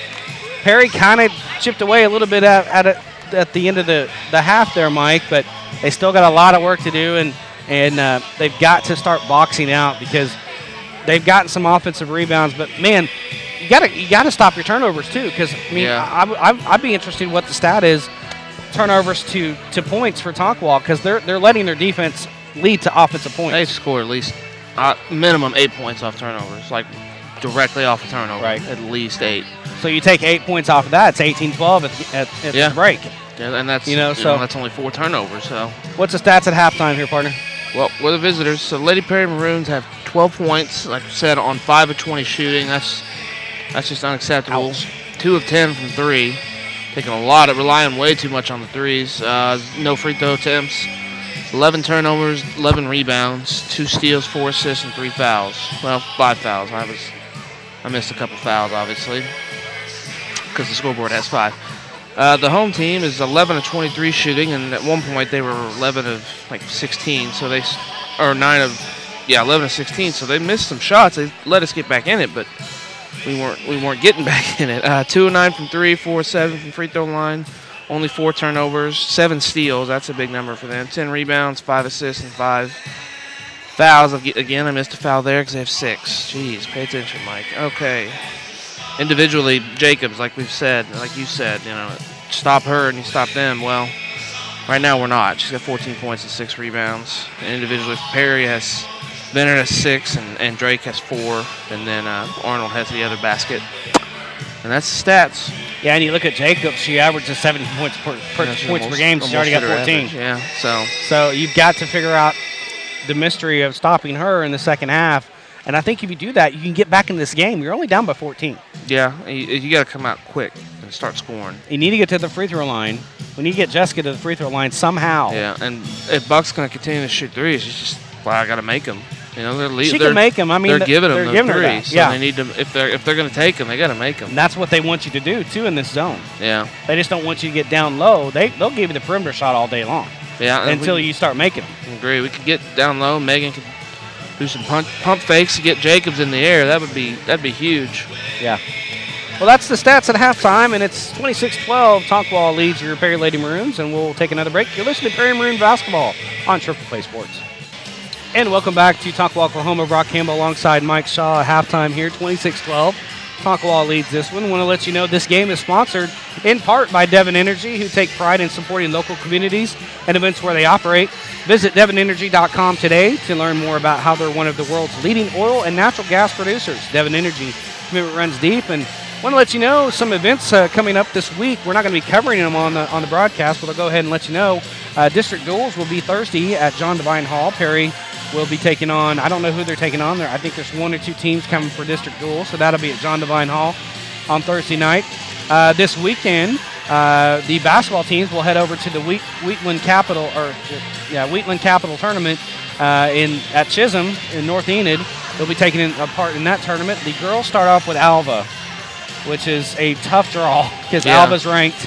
Perry kind of chipped away a little bit at the end of the half there, Mike, but they still got a lot of work to do, and they've got to start boxing out because they've gotten some offensive rebounds. But, man, you got to stop your turnovers too, because, I mean, yeah. I'd be interested in what the stat is. Turnovers to points for Tonkawa because they're letting their defense lead to offensive points. They score at least minimum 8 points off turnovers, like directly off a turnover. Right. At least 8. So you take 8 points off of that, it's 18-12 at the break. Yeah, and that's that's only 4 turnovers. So what's the stats at halftime here, partner? Well, we're the visitors. So Lady Perry Maroons have 12 points, like I said, on 5 of 20 shooting. That's just unacceptable. Ouch. 2 of 10 from 3. Relying way too much on the threes. No free throw attempts. 11 turnovers, 11 rebounds, 2 steals, 4 assists, and 3 fouls. Well, 5 fouls. I missed a couple fouls, obviously, because the scoreboard has 5. The home team is 11 of 23 shooting, and at one point they were 11 of 16. So 11 of 16. So they missed some shots. They let us get back in it, but we weren't getting back in it. 2 of 9 from 3, 4 of 7 from free throw line. Only 4 turnovers, 7 steals. That's a big number for them. 10 rebounds, 5 assists, and 5 fouls. Again, I missed a foul there because they have 6. Jeez, pay attention, Mike. Okay. Individually, Jacobs, like you said, stop her and you stop them. Well, right now we're not. She's got 14 points and 6 rebounds. And individually, Perry has Venner has 6, and Drake has 4, and then Arnold has the other basket. And that's the stats. Yeah, and you look at Jacobs, she averages 70 points per game. She's already got 14. Yeah, so you've got to figure out the mystery of stopping her in the second half. And I think if you do that, you can get back in this game. You're only down by 14. Yeah, you got to come out quick and start scoring. You need to get to the free throw line. We need to get Jessica to the free throw line somehow. Yeah, and if Buck's going to continue to shoot threes, it's just, I got to make them. You know, she can make them. I mean, they're giving them the threes. So yeah. they need to. If they're going to take them, they got to make them. And that's what they want you to do too in this zone. Yeah. They just don't want you to get down low. They'll give you the perimeter shot all day long. Yeah. Until you start making them. I agree. We could get down low. Megan could do some pump fakes to get Jacobs in the air. That'd be huge. Yeah. Well, that's the stats at halftime, and it's 26-12. Tonkawa leads your Perry Lady Maroons, and we'll take another break. You're listening to Perry Maroon Basketball on Triple Play Sports. And welcome back to Tonkawa, Oklahoma. Brock Campbell alongside Mike Shaw. Halftime here, 26-12. Tonkawa leads this one. Want to let you know this game is sponsored in part by Devon Energy, who take pride in supporting local communities and events where they operate. Visit devonenergy.com today to learn more about how they're one of the world's leading oil and natural gas producers. Devon Energy commitment runs deep, and want to let you know some events coming up this week. We're not going to be covering them on the broadcast, but I'll go ahead and let you know. District Duels will be Thursday at John Devine Hall. Perry will be taking on, I don't know who they're taking on there. I think there's 1 or 2 teams coming for District Duel, so that'll be at John Devine Hall on Thursday night. This weekend, the basketball teams will head over to the Wheatland Capital Tournament at Chisholm in North Enid. They'll be taking a part in that tournament. The girls start off with Alva, which is a tough draw because Alva's ranked.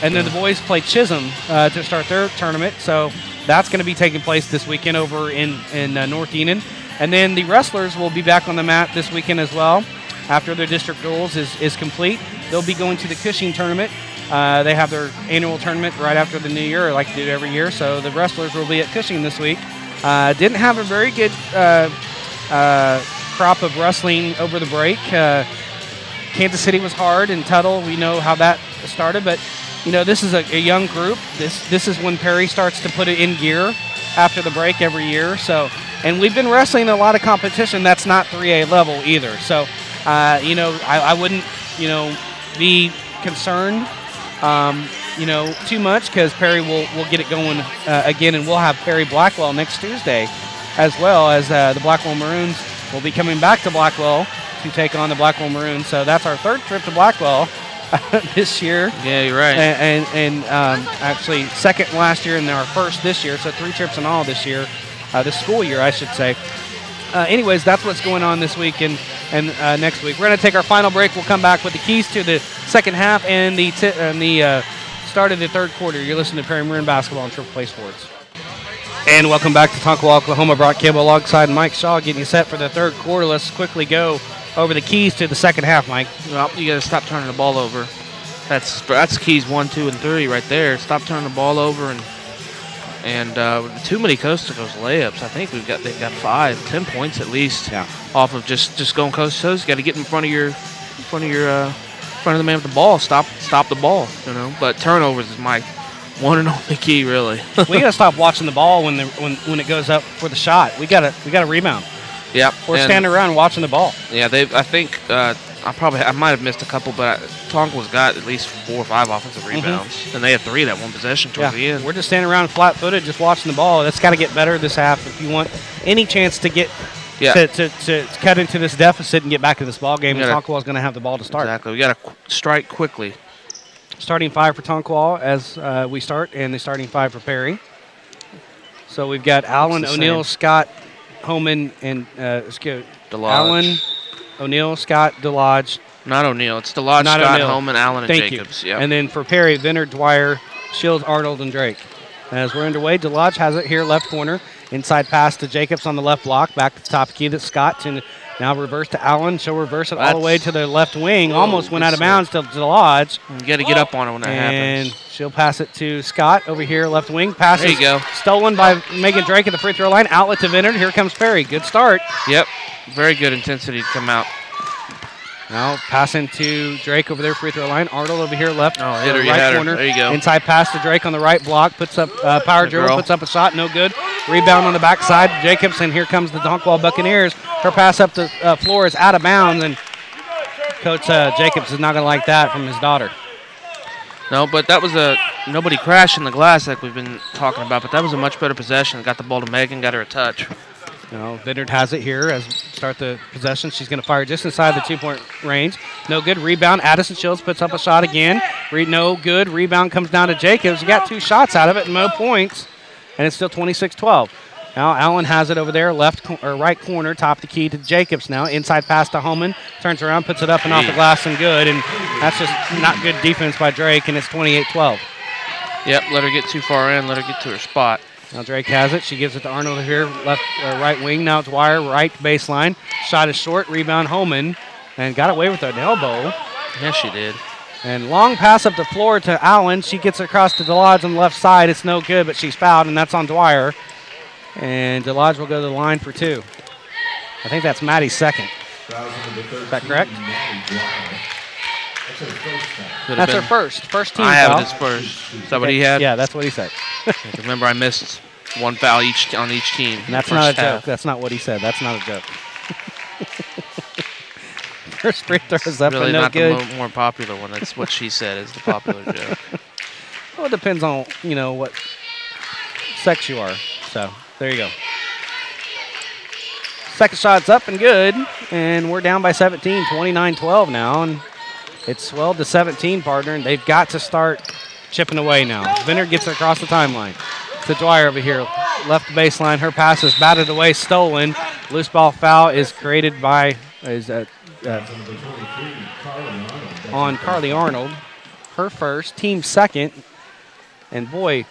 And then the boys play Chisholm to start their tournament. So that's going to be taking place this weekend over in North Enid. And then the wrestlers will be back on the mat this weekend as well. After their district duels is complete, they'll be going to the Cushing tournament. They have their annual tournament right after the new year, like they do every year. So the wrestlers will be at Cushing this week. Didn't have a very good crop of wrestling over the break. Kansas City was hard, and Tuttle, we know how that started. But, you know, this is a young group. This is when Perry starts to put it in gear after the break every year. So, and we've been wrestling a lot of competition that's not 3A level either. So, you know, I wouldn't, you know, be concerned, you know, too much because Perry will get it going again, and we'll have Perry Blackwell next Tuesday, as well as the Blackwell Maroons will be coming back to Blackwell to take on the Blackwell Maroons. So that's our third trip to Blackwell this year. Yeah, you're right. And actually second last year and our first this year. So 3 trips in all this year, this school year, I should say. Anyways, that's what's going on this week and next week. We're going to take our final break. We'll come back with the keys to the second half and the start of the third quarter. You're listening to Perry Maroon Basketball on Triple Play Sports. And welcome back to Tonkawa, Oklahoma. Brock Campbell alongside Mike Shaw getting you set for the third quarter. Let's quickly go over the keys to the second half, Mike. Well, you got to stop turning the ball over. That's keys 1, 2, and 3 right there. Stop turning the ball over and too many coast to coast layups. I think they've got 5, 10 points at least off of just going coast to coast. You got to get in front of the man with the ball. Stop the ball, you know. But turnovers is my one and only key, really. We got to stop watching the ball when it goes up for the shot. We got to rebound. Yep. Or standing around watching the ball. Yeah, I think I might have missed a couple, but Tonkawa's got at least 4 or 5 offensive rebounds, and they had 3 that one possession towards the end. We're just standing around flat-footed, just watching the ball. That's got to get better this half if you want any chance to get to cut into this deficit and get back to this ball game. Tonkawa's going to have the ball to start. Exactly. We got to strike quickly. Starting 5 for Tonkawa as we start, and the starting 5 for Perry. So we've got Allen, O'Neill, Scott, Homan, and Allen, O'Neill, Scott, DeLodge. Not O'Neill. It's DeLodge, Scott, Homan, Allen, and Jacobs. Yep. And then for Perry, Venner, Dwyer, Shields, Arnold, and Drake. As we're underway, DeLodge has it here, left corner. Inside pass to Jacobs on the left block. Back to the top key. That's Scott to now reverse to Allen. She'll reverse it all the way to the left wing. Almost went out of bounds to DeLodge. You got to get up on it when that happens. And she'll pass it to Scott over here, left wing. Pass there you go. Stolen by Megan Drake at the free throw line. Outlet to Venner. Here comes Perry. Good start. Yep. Very good intensity to come out. Now passing to Drake over there, free throw line. Arnold over here, left hit her, right corner. There you go. Inside pass to Drake on the right block. Puts up power dribble, puts up a shot. No good. Rebound on the backside. Jacobs, and here comes the Tonkawa Buccaneers. Her pass up the floor is out of bounds, and Coach Jacobs is not going to like that from his daughter. No, but that was nobody crashed in the glass like we've been talking about, but that was a much better possession. Got the ball to Megan, got her a touch. Vinnard has it here as start the possession. She's going to fire just inside the 2-point range. No good. Rebound. Addison Shields puts up a shot again. No good. Rebound comes down to Jacobs. You got 2 shots out of it, no points, and it's still 26-12. Now Allen has it over there, right corner, top the key to Jacobs now. Inside pass to Holman. Turns around, puts it up and off the glass and good. And that's just not good defense by Drake, and it's 28-12. Yep, let her get too far in, let her get to her spot. Now Drake has it. She gives it to Arnold here, right wing. Now Dwyer, right baseline. Shot is short. Rebound Holman, and got away with an elbow. Yes, she did. And long pass up the floor to Allen. She gets across to DeLodge on the left side. It's no good, but she's fouled, and that's on Dwyer. And DeLodge will go to the line for 2. I think that's Maddie's second. Is that correct? That's her first team foul. I have it as first. Is that what he had? Yeah, that's what he said. Remember, I missed 1 foul on each team. And that's not a joke. That's not what he said. That's not a joke. First free throw is up really and no not good. The more popular one. That's what she said is the popular joke. Well, it depends on, what sex you are. So, there you go. Second shot's up and good, and we're down by 17, 29-12 now, and it's 12-17, partner, and they've got to start chipping away now. Vinnard gets it across the timeline. To Dwyer over here, left baseline. Her pass is batted away, stolen. Loose ball foul is created by on Carly Arnold. Her first, team second, and boy,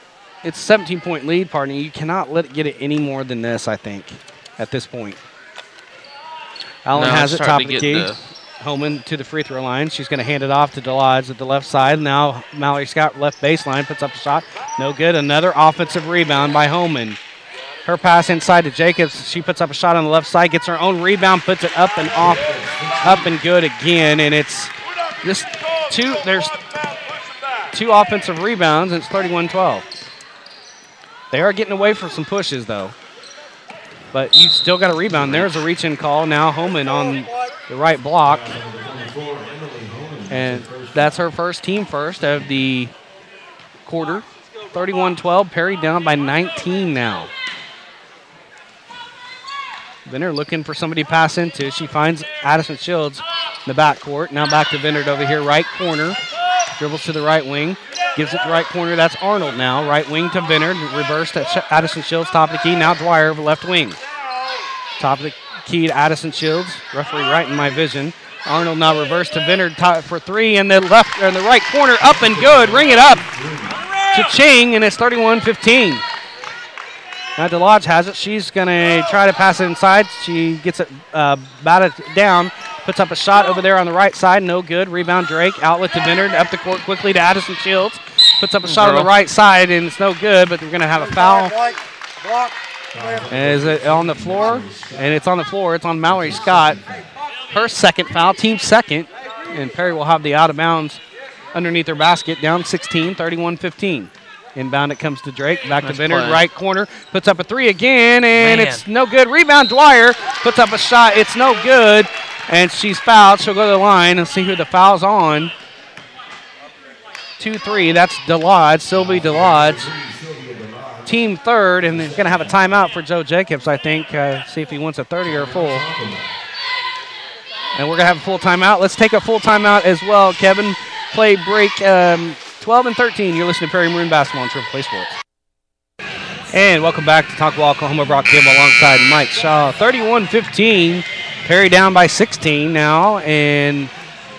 it's a 17-point lead, partner. You cannot let it get it any more than this, I think, at this point. Allen has it, top of the key. Holman to the free throw line. She's going to hand it off to DeLodge at the left side. Now Mallory Scott, left baseline, puts up a shot. No good. Another offensive rebound by Holman. Her pass inside to Jacobs. She puts up a shot on the left side, gets her own rebound, puts it up and off, up and good again. And it's just there's 2 offensive rebounds, and it's 31-12. They are getting away from some pushes, though. But you still got a rebound. There's a reach-in call. Now Holman on the right block. And that's her team first of the quarter. 31-12. Perry down by 19 now. Vinnard looking for somebody to pass into. She finds Addison Shields in the backcourt. Now back to Vinnard over here, right corner. Dribbles to the right wing. Gives it to right corner. That's Arnold now. Right wing to Vinnard. Reverse to Addison Shields. Top of the key. Now Dwyer over left wing. Top of the key to Addison Shields. Referee right in my vision. Arnold now reverse to Vinnard for 3. And the left and the right corner up and good. Ring it up to Ching, and it's 31-15. Now DeLodge has it. She's going to try to pass it inside. She gets it batted down. Puts up a shot over there on the right side. No good. Rebound Drake. Outlet to Vinnard. Up the court quickly to Addison Shields. Puts up a shot on the right side, and it's no good, but we're going to have a foul. Is it on the floor? And it's on the floor. It's on Mallory Scott. Her second foul, team second. And Perry will have the out of bounds underneath her basket. Down 16, 31-15. Inbound it comes to Drake. Back to Vinnard. Right corner. Puts up a 3 again, and it's no good. Rebound Dwyer. Puts up a shot. It's no good. And she's fouled. She'll go to the line and see who the foul's on. 2-3. That's DeLodge, Sylvie DeLodge. Team third, and they're going to have a timeout for Joe Jacobs, I think. See if he wants a 30 or a full. And we're going to have a full timeout. Let's take a full timeout as well, Kevin. Play break 12 and 13. You're listening to Perry Maroon Basketball on Triple Play Sports. And welcome back to Tonkawa, Oklahoma. Brock Campbell alongside Mike Shaw. 31-15. Perry down by 16 now, and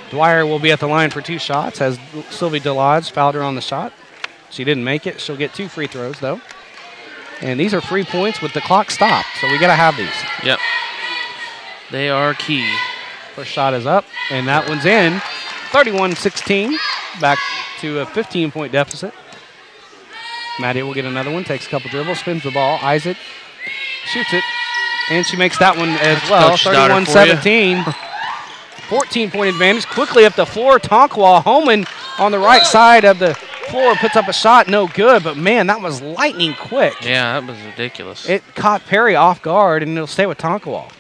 Dwyer will be at the line for 2 shots as Sylvie DeLodge fouled her on the shot. She didn't make it. She'll get 2 free throws, though. And these are free points with the clock stopped, so we got to have these. Yep. They are key. First shot is up, and that one's in. 31-16, back to a 15-point deficit. Maddie will get another one, takes a couple dribbles, spins the ball, eyes it, shoots it. And she makes that one as well, 31-17. 14-point advantage. Quickly up the floor, Tonkawa. Holman on the right side of the floor, puts up a shot, no good. But, man, that was lightning quick. Yeah, that was ridiculous. It caught Perry off guard, and it'll stay with Tonkawa.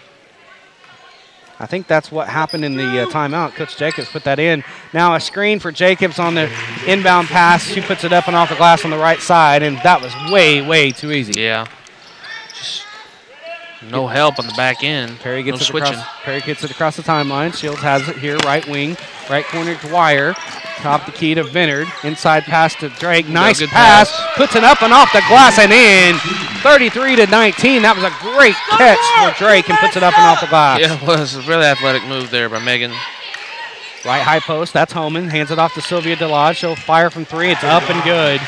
I think that's what happened in the timeout. Coach Jacobs put that in. Now a screen for Jacobs on the inbound pass. She puts it up and off the glass on the right side, and that was way, way too easy. Yeah. Just no help on the back end. Perry gets it across the timeline. Shields has it here, right wing, right corner to Dwyer. Top the key to Vinard. Inside pass to Drake. Nice pass. Puts it up and off the glass and in. 33-19. That was a great catch for Drake and puts it up and off the glass. Yeah, it was a really athletic move there by Megan. Right high post. That's Homan. Hands it off to Sylvia DeLodge. She'll fire from three. It's up and good.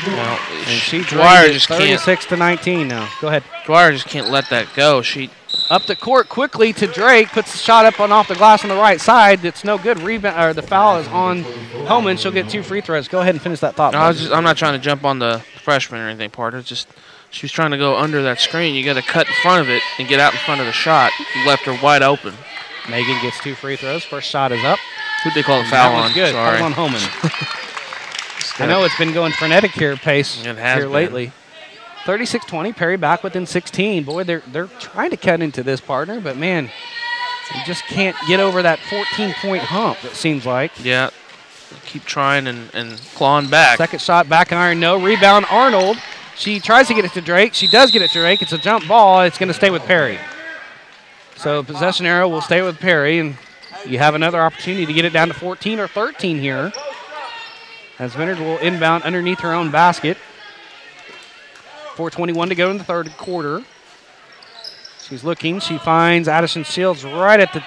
Well, and she Dwyer just 36-19 now. Go ahead. Dwyer just can't let that go. She up the court quickly to Drake. Puts the shot up and off the glass on the right side. It's no good. Rebound. Or the foul is on Homan. She'll get 2 free throws. Go ahead and finish that thought. No, I'm not trying to jump on the freshman or anything, partner. It's just she was trying to go under that screen. You got to cut in front of it and get out in front of the shot. You left her wide open. Megan gets 2 free throws. First shot is up. Who'd they call the foul on? Good. Sorry. Foul on Homan. I know it's been going frenetic here lately. 36-20. Perry back within 16. Boy, they're trying to cut into this, partner, but man, you just can't get over that 14-point hump. It seems like. Yeah. Keep trying and clawing back. Second shot, back iron, no. Rebound, Arnold. She tries to get it to Drake. She does get it to Drake. It's a jump ball. It's going to stay with Perry. So possession arrow will stay with Perry, and you have another opportunity to get it down to 14 or 13 here. As Vinard will inbound underneath her own basket. 4:21 to go in the third quarter. She's looking. She finds Addison Shields right at the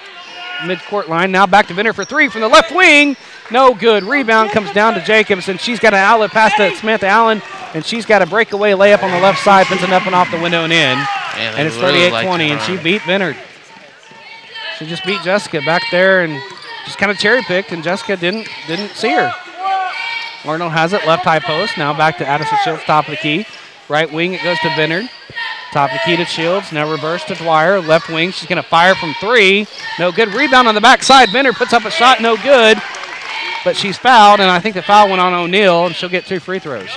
midcourt line. Now back to Vinard for 3 from the left wing. No good. Rebound comes down to Jacobs, and she's got an outlet pass to Samantha Allen, and she's got a breakaway layup on the left side, puts it up and off the window and in. And it's 38-20, and she beat Vinard. She just beat Jessica back there and just kind of cherry-picked, and Jessica didn't see her. Arnold has it, left high post. Now back to Addison Shields, top of the key. Right wing, it goes to Vinard. Top of the key to Shields. Now reverse to Dwyer. Left wing, she's going to fire from 3. No good. Rebound on the backside. Vinard puts up a shot, no good. But she's fouled, and I think the foul went on O'Neal, and she'll get 2 free throws.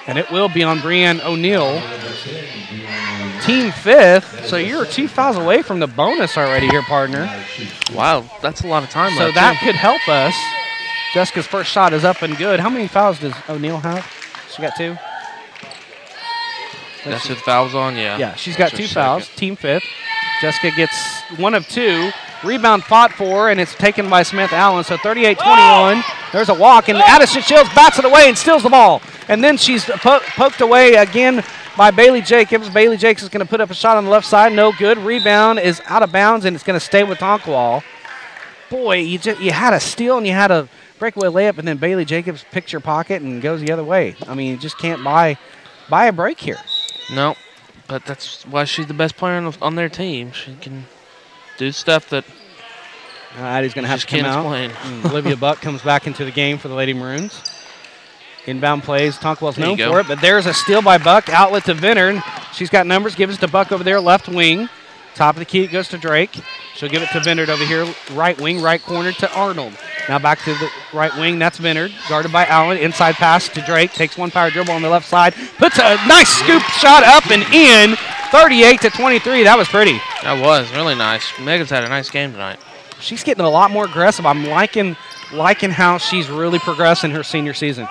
And it will be on Brianne O'Neal. Team 5th, so you're 2 fouls away from the bonus already here, partner. Wow, that's a lot of time so left. So that could help us. Jessica's first shot is up and good. How many fouls does O'Neal have? She got 2? That's the fouls on, yeah. Yeah, she's got 2 fouls. Team 5th. Jessica gets 1 of 2. Rebound fought for, and it's taken by Smith Allen. So 38-21. There's a walk, and Addison Shields bats it away and steals the ball. And then she's poked away again by Bailey Jacobs. Bailey Jacobs is going to put up a shot on the left side. No good. Rebound is out of bounds, and it's going to stay with Tonkawa. Boy, you had a steal and you had a breakaway layup, and then Bailey Jacobs picks your pocket and goes the other way. I mean, you just can't buy a break here. No, but that's why she's the best player on their team. She can do stuff that Addie's going to have to come out. Olivia Buck comes back into the game for the Lady Maroons. Inbound plays. Tonkawa's known for it, but there's a steal by Buck. Outlet to Vinard. She's got numbers. Gives it to Buck over there, left wing. Top of the key, it goes to Drake. She'll give it to Vinard over here, right wing, right corner to Arnold. Now back to the right wing. That's Vinard, guarded by Allen. Inside pass to Drake. Takes 1 power dribble on the left side. Puts a nice scoop shot up and in. 38-23. That was pretty. That was really nice. Megan's had a nice game tonight. She's getting a lot more aggressive. I'm liking how she's really progressed in her senior season.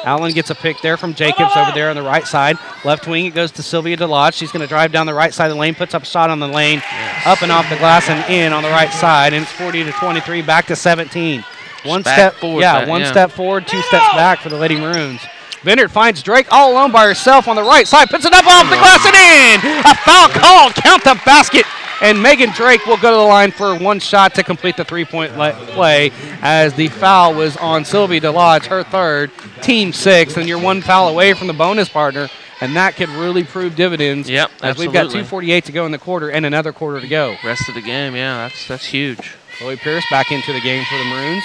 Allen gets a pick there from Jacobs over there on the right side. Left wing, it goes to Sylvia DeLodge. She's going to drive down the right side of the lane, puts up a shot on the lane, up and off the glass and in on the right side, and it's 40-23, back to 17. One step forward, 2 steps back for the Lady Maroons. Vinard finds Drake all alone by herself on the right side, puts it up off the glass and in! A foul called, count the basket, and Megan Drake will go to the line for 1 shot to complete the 3-point play as the foul was on Sylvia DeLodge, her 3rd, team 6th, and you're 1 foul away from the bonus, partner, and that could really prove dividends. Yep, as we've got 2:48 to go in the quarter and another quarter to go. Rest of the game, yeah, that's huge. Chloe Pierce back into the game for the Maroons.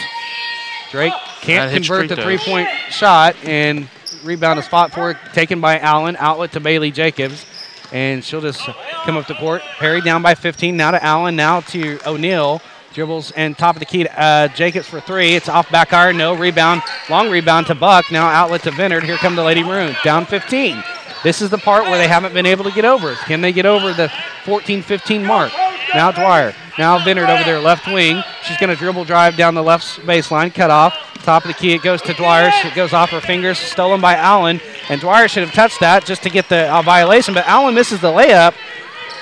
Drake can't convert the 3-point shot, and rebound is fought for, taken by Allen, outlet to Bailey Jacobs. And she'll just come up the court. Perry down by 15. Now to Allen. Now to O'Neal. Dribbles and top of the key to Jacobs for three. It's off back iron, no. Rebound, long rebound to Buck. Now outlet to Vinard. Here come the Lady Maroons, down 15. This is the part where they haven't been able to get over. Can they get over the 14-15 mark? Now Dwyer. Now Vinard over there, left wing. She's going to dribble drive down the left baseline, cut off. Top of the key, it goes to Dwyer. It goes off her fingers, stolen by Allen. And Dwyer should have touched that just to get the violation, but Allen misses the layup.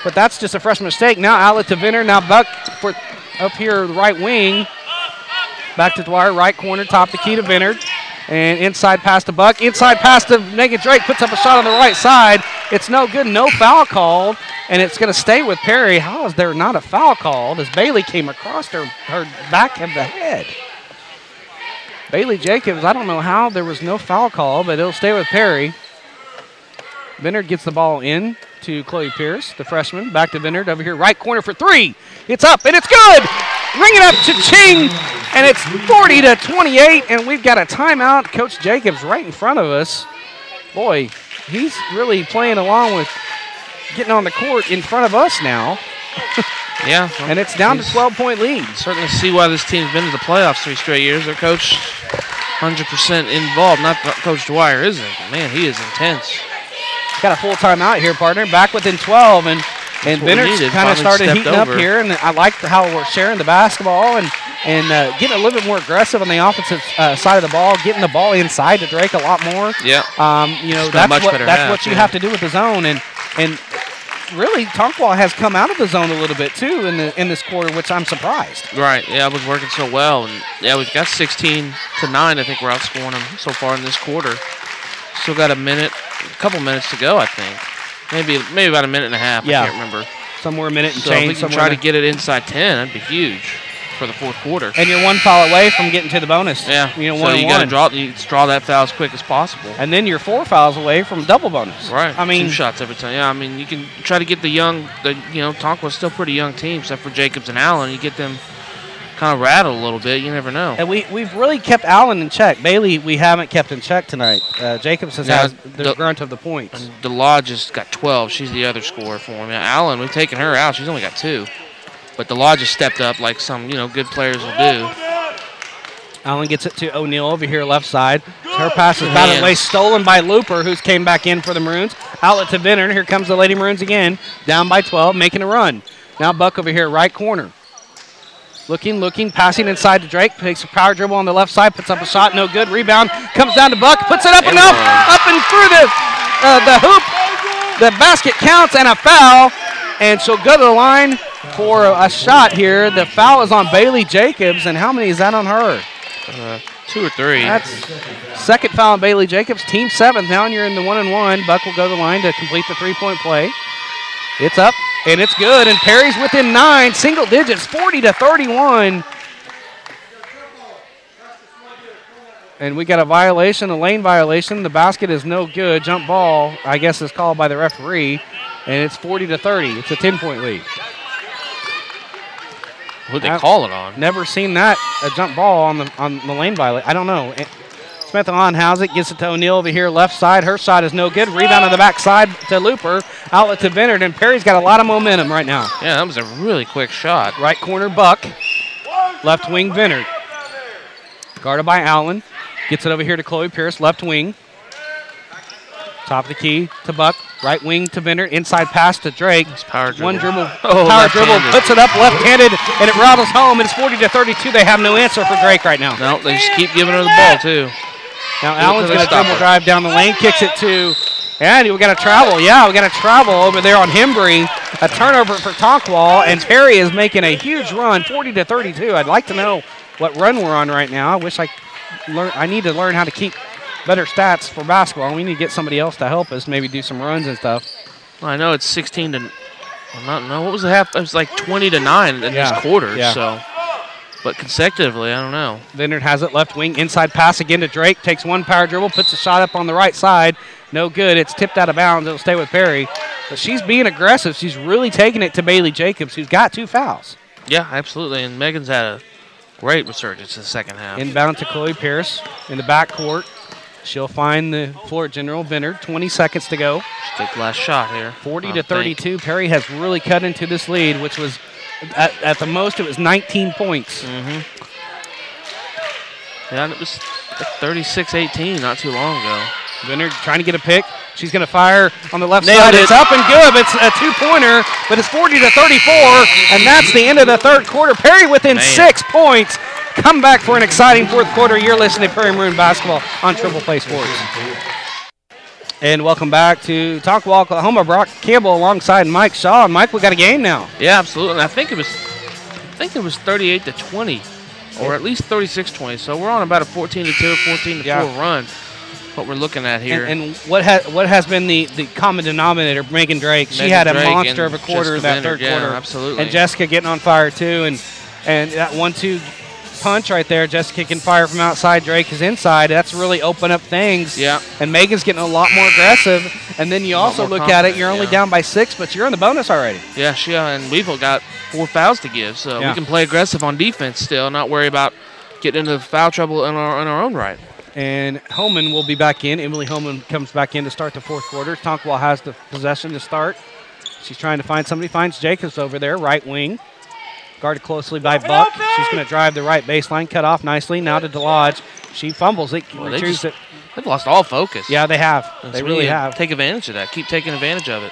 But that's just a freshman mistake. Now outlet to Vinard. Now Buck for up here, the right wing. Back to Dwyer, right corner, top the key to Vinard. And inside pass to Buck. Inside pass to Megan Drake. Puts up a shot on the right side. It's no good. No foul called. And it's going to stay with Perry. How is there not a foul called as Bailey came across her back of the head? Bailey Jacobs, I don't know how there was no foul call, but it'll stay with Perry. Vinard gets the ball in to Chloe Pierce, the freshman. Back to Vinard over here, right corner for three. It's up, and it's good. Ring it up to Ching, and it's 40-28, and we've got a timeout. Coach Jacobs right in front of us. Boy, he's really playing along with getting on the court in front of us now. Yeah. And it's down to 12-point lead. Certainly see why this team's been to the playoffs 3 straight years. Their coach 100% involved. Not Coach Dwyer isn't. Man, he is intense. Got a full timeout here, partner. Back within 12, and Vinard's kind of started heating up here. And I like how we're sharing the basketball and getting a little bit more aggressive on the offensive side of the ball, getting the ball inside to Drake a lot more. Yeah. That's what you have to do with the zone. And really, Tonkawa has come out of the zone a little bit too in this quarter, which I'm surprised. Right. Yeah, it was working so well, and yeah, we've got 16-9. I think we're outscoring them so far in this quarter. Still got a couple minutes to go. I think maybe about a minute and a half. Yeah. I can't remember. Somewhere a minute and so change. If we can try to get it inside 10, that'd be huge for the fourth quarter. And you're one foul away from getting to the bonus. Yeah. You know, so you got to draw that foul as quick as possible. And then you're 4 fouls away from double bonus. Right. I mean, 2 shots every time. Yeah. I mean, you can try to get Tonkawa's still a pretty young team, except for Jacobs and Allen. You get them kind of rattled a little bit. You never know. And we've really kept Allen in check. Bailey, we haven't kept in check tonight. Jacobs has the grunt of the points. The Law just got 12. She's the other scorer for him. Now, Allen, we've taken her out. She's only got 2. But the Law just stepped up like some, good players will do. Allen gets it to O'Neal over here left side. Her pass is batted away, stolen by Looper, who's came back in for the Maroons. Outlet to Vinard. Here comes the Lady Maroons again. Down by 12, making a run. Now Buck over here, right corner. Looking, passing inside to Drake. Takes a power dribble on the left side, puts up a shot, no good. Rebound, comes down to Buck, puts it up and through the hoop. The basket counts and a foul. And she'll go to the line for a shot here. The foul is on Bailey Jacobs, and how many is that on her? 2 or 3. That's second foul on Bailey Jacobs, team 7th. Now you're in the 1-and-1. Buck will go to the line to complete the 3-point play. It's up, and it's good, and Perry's within 9, single digits, 40-31. And we got a violation, a lane violation. The basket is no good. Jump ball, I guess, is called by the referee. And it's 40-30. It's a 10-point lead. Who'd they call it on? Never seen that, a jump ball on the lane violation. I don't know. Smith on has it, gets it to O'Neal over here left side. Her shot is no good. Rebound on the backside to Looper. Outlet to Vinard, and Perry's got a lot of momentum right now. Yeah, that was a really quick shot. Right corner Buck. Left wing Vinard. Guarded by Allen. Gets it over here to Chloe Pierce, left wing. Top of the key to Buck. Right wing to Vinard. Inside pass to Drake. Power dribble. One dribble. Power dribble. Puts it up left-handed, and it rattles home. It's 40-32. They have no answer for Drake right now. No, they just keep giving her the ball, too. Now Allen's going to dribble drive down the lane. Kicks it to, and we got to travel. Yeah, we got to travel over there on Hembry. A turnover for Tonkawa, and Perry is making a huge run, 40-32. I'd like to know what run we're on right now. I need to learn how to keep better stats for basketball. We need to get somebody else to help us, maybe do some runs and stuff. Well, I know it's 16 to. What was the half? It was like 20-9 in this quarter. Yeah. So, but consecutively, I don't know. Vinard has it left wing, inside pass again to Drake. Takes one power dribble, puts a shot up on the right side. No good. It's tipped out of bounds. It'll stay with Perry. But she's being aggressive. She's really taking it to Bailey Jacobs, who's got 2 fouls. Yeah, absolutely. And Megan's had a great resurgence in the second half. Inbound to Chloe Pierce in the backcourt. She'll find the floor general, Vinard. 20 seconds to go. Take the last shot here. 40-32. Perry has really cut into this lead, which was At the most, it was 19 points. Mm-hmm. Yeah, and it was 36-18 not too long ago. Vineyard trying to get a pick. She's going to fire on the left Nailed side. it. It's up and good. It's a two-pointer, but it's 40-34, and that's the end of the third quarter. Perry within 6 points. Come back for an exciting fourth quarter. You're listening to Perry Maroon Basketball on Triple Play Sports. And welcome back to Tonkawa, Oklahoma. Brock Campbell alongside Mike Shaw. And Mike, we got a game now. Yeah, absolutely. And I think it was 38-20, or at least 36-20. So we're on about a 14-2, 14-4 run. What we're looking at here. And what has been the common denominator, Megan Drake. She had a monster of a quarter in that third quarter. Absolutely. And Jessica getting on fire too. And that 1-2 punch right there, Jessica can fire from outside, Drake is inside. That's really open up things. Yeah. And Megan's getting a lot more aggressive. And then you also look at it, you're only down by 6, but you're in the bonus already. Yeah, and we've got 4 fouls to give, so we can play aggressive on defense still, not worry about getting into foul trouble in our own right. And Holman will be back in. Emily Holman comes back in to start the fourth quarter. Tonkawa has the possession to start. She's trying to find somebody. Finds Jacobs over there, right wing. Guarded closely by Buck. She's going to drive the right baseline. Cut off nicely. Now to DeLodge. She fumbles it. Retrieves it. They've lost all focus. Yeah, they have. They really have. Take advantage of that. Keep taking advantage of it.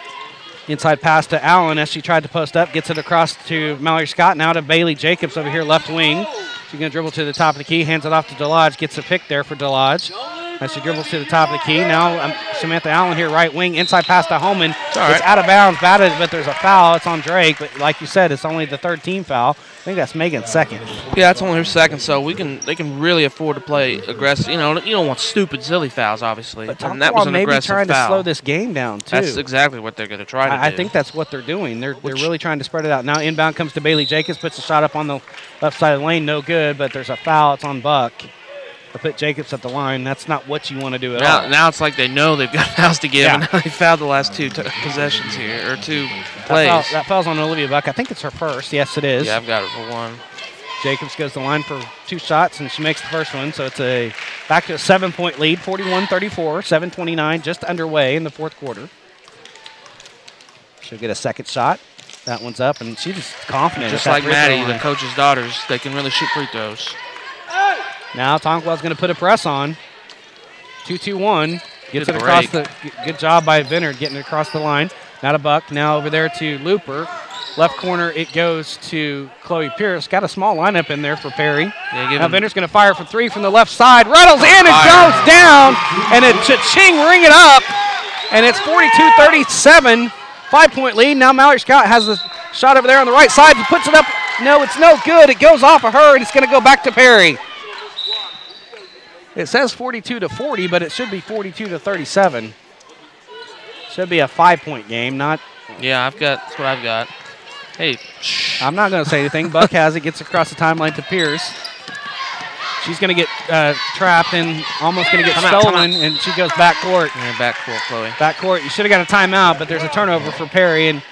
Inside pass to Allen as she tried to post up. Gets it across to Mallory Scott. Now to Bailey Jacobs over here, left wing. She's going to dribble to the top of the key, hands it off to DeLodge, gets a pick there for DeLodge. As she dribbles to the top of the key. Now Samantha Allen here, right wing, inside pass to Holman. It's out of bounds, batted, but there's a foul. It's on Drake, but like you said, it's only the third team foul. I think that's Megan's second. Yeah, that's only her second, so they can really afford to play aggressive. You don't want stupid, silly fouls, obviously. But and that was an aggressive trying foul. to slow this game down, too. That's exactly what they're going to try to do. I think that's what they're doing. They're really trying to spread it out. Now inbound comes to Bailey Jacobs, puts a shot up on the left side of the lane, no good, but there's a foul. It's on Buck. Or put Jacobs at the line. That's not what you want to do at all. Now it's like they know they've got fouls to give, and now they fouled the last 2 possessions here, or 2 plays. That foul's on Olivia Buck. I think it's her first. Yes, it is. Yeah, I've got it for 1. Jacobs goes to the line for 2 shots, and she makes the first one. So it's back to a 7-point lead, 41-34, 7:29 just underway in the fourth quarter. She'll get a second shot. That one's up, and she's just confident. Just like Maddie, the coach's daughters, they can really shoot free throws. Now Tonkawa's going to put a press on. 2-2-1. Gets it across the – good job by Vineyard getting it across the line. Now to Buck. Now over there to Looper. Left corner, it goes to Chloe Pierce. Got a small lineup in there for Perry. Yeah, now Vineyard's going to fire for 3 from the left side. Rattles in and goes down. And a cha-ching, ring it up. And it's 42-37. 5-point lead. Now Mallory Scott has the shot over there on the right side. He puts it up. No, it's no good. It goes off of her, and it's going to go back to Perry. It says 42-40, but it should be 42-37. Should be a 5-point game, not. Yeah, that's what I've got. Hey, I'm not going to say anything. Buck has it, gets across the timeline to Pierce. She's going to get trapped and almost going to get stolen, and she goes backcourt. Yeah, backcourt, Chloe. Backcourt. You should have got a timeout, but there's a turnover for Perry, and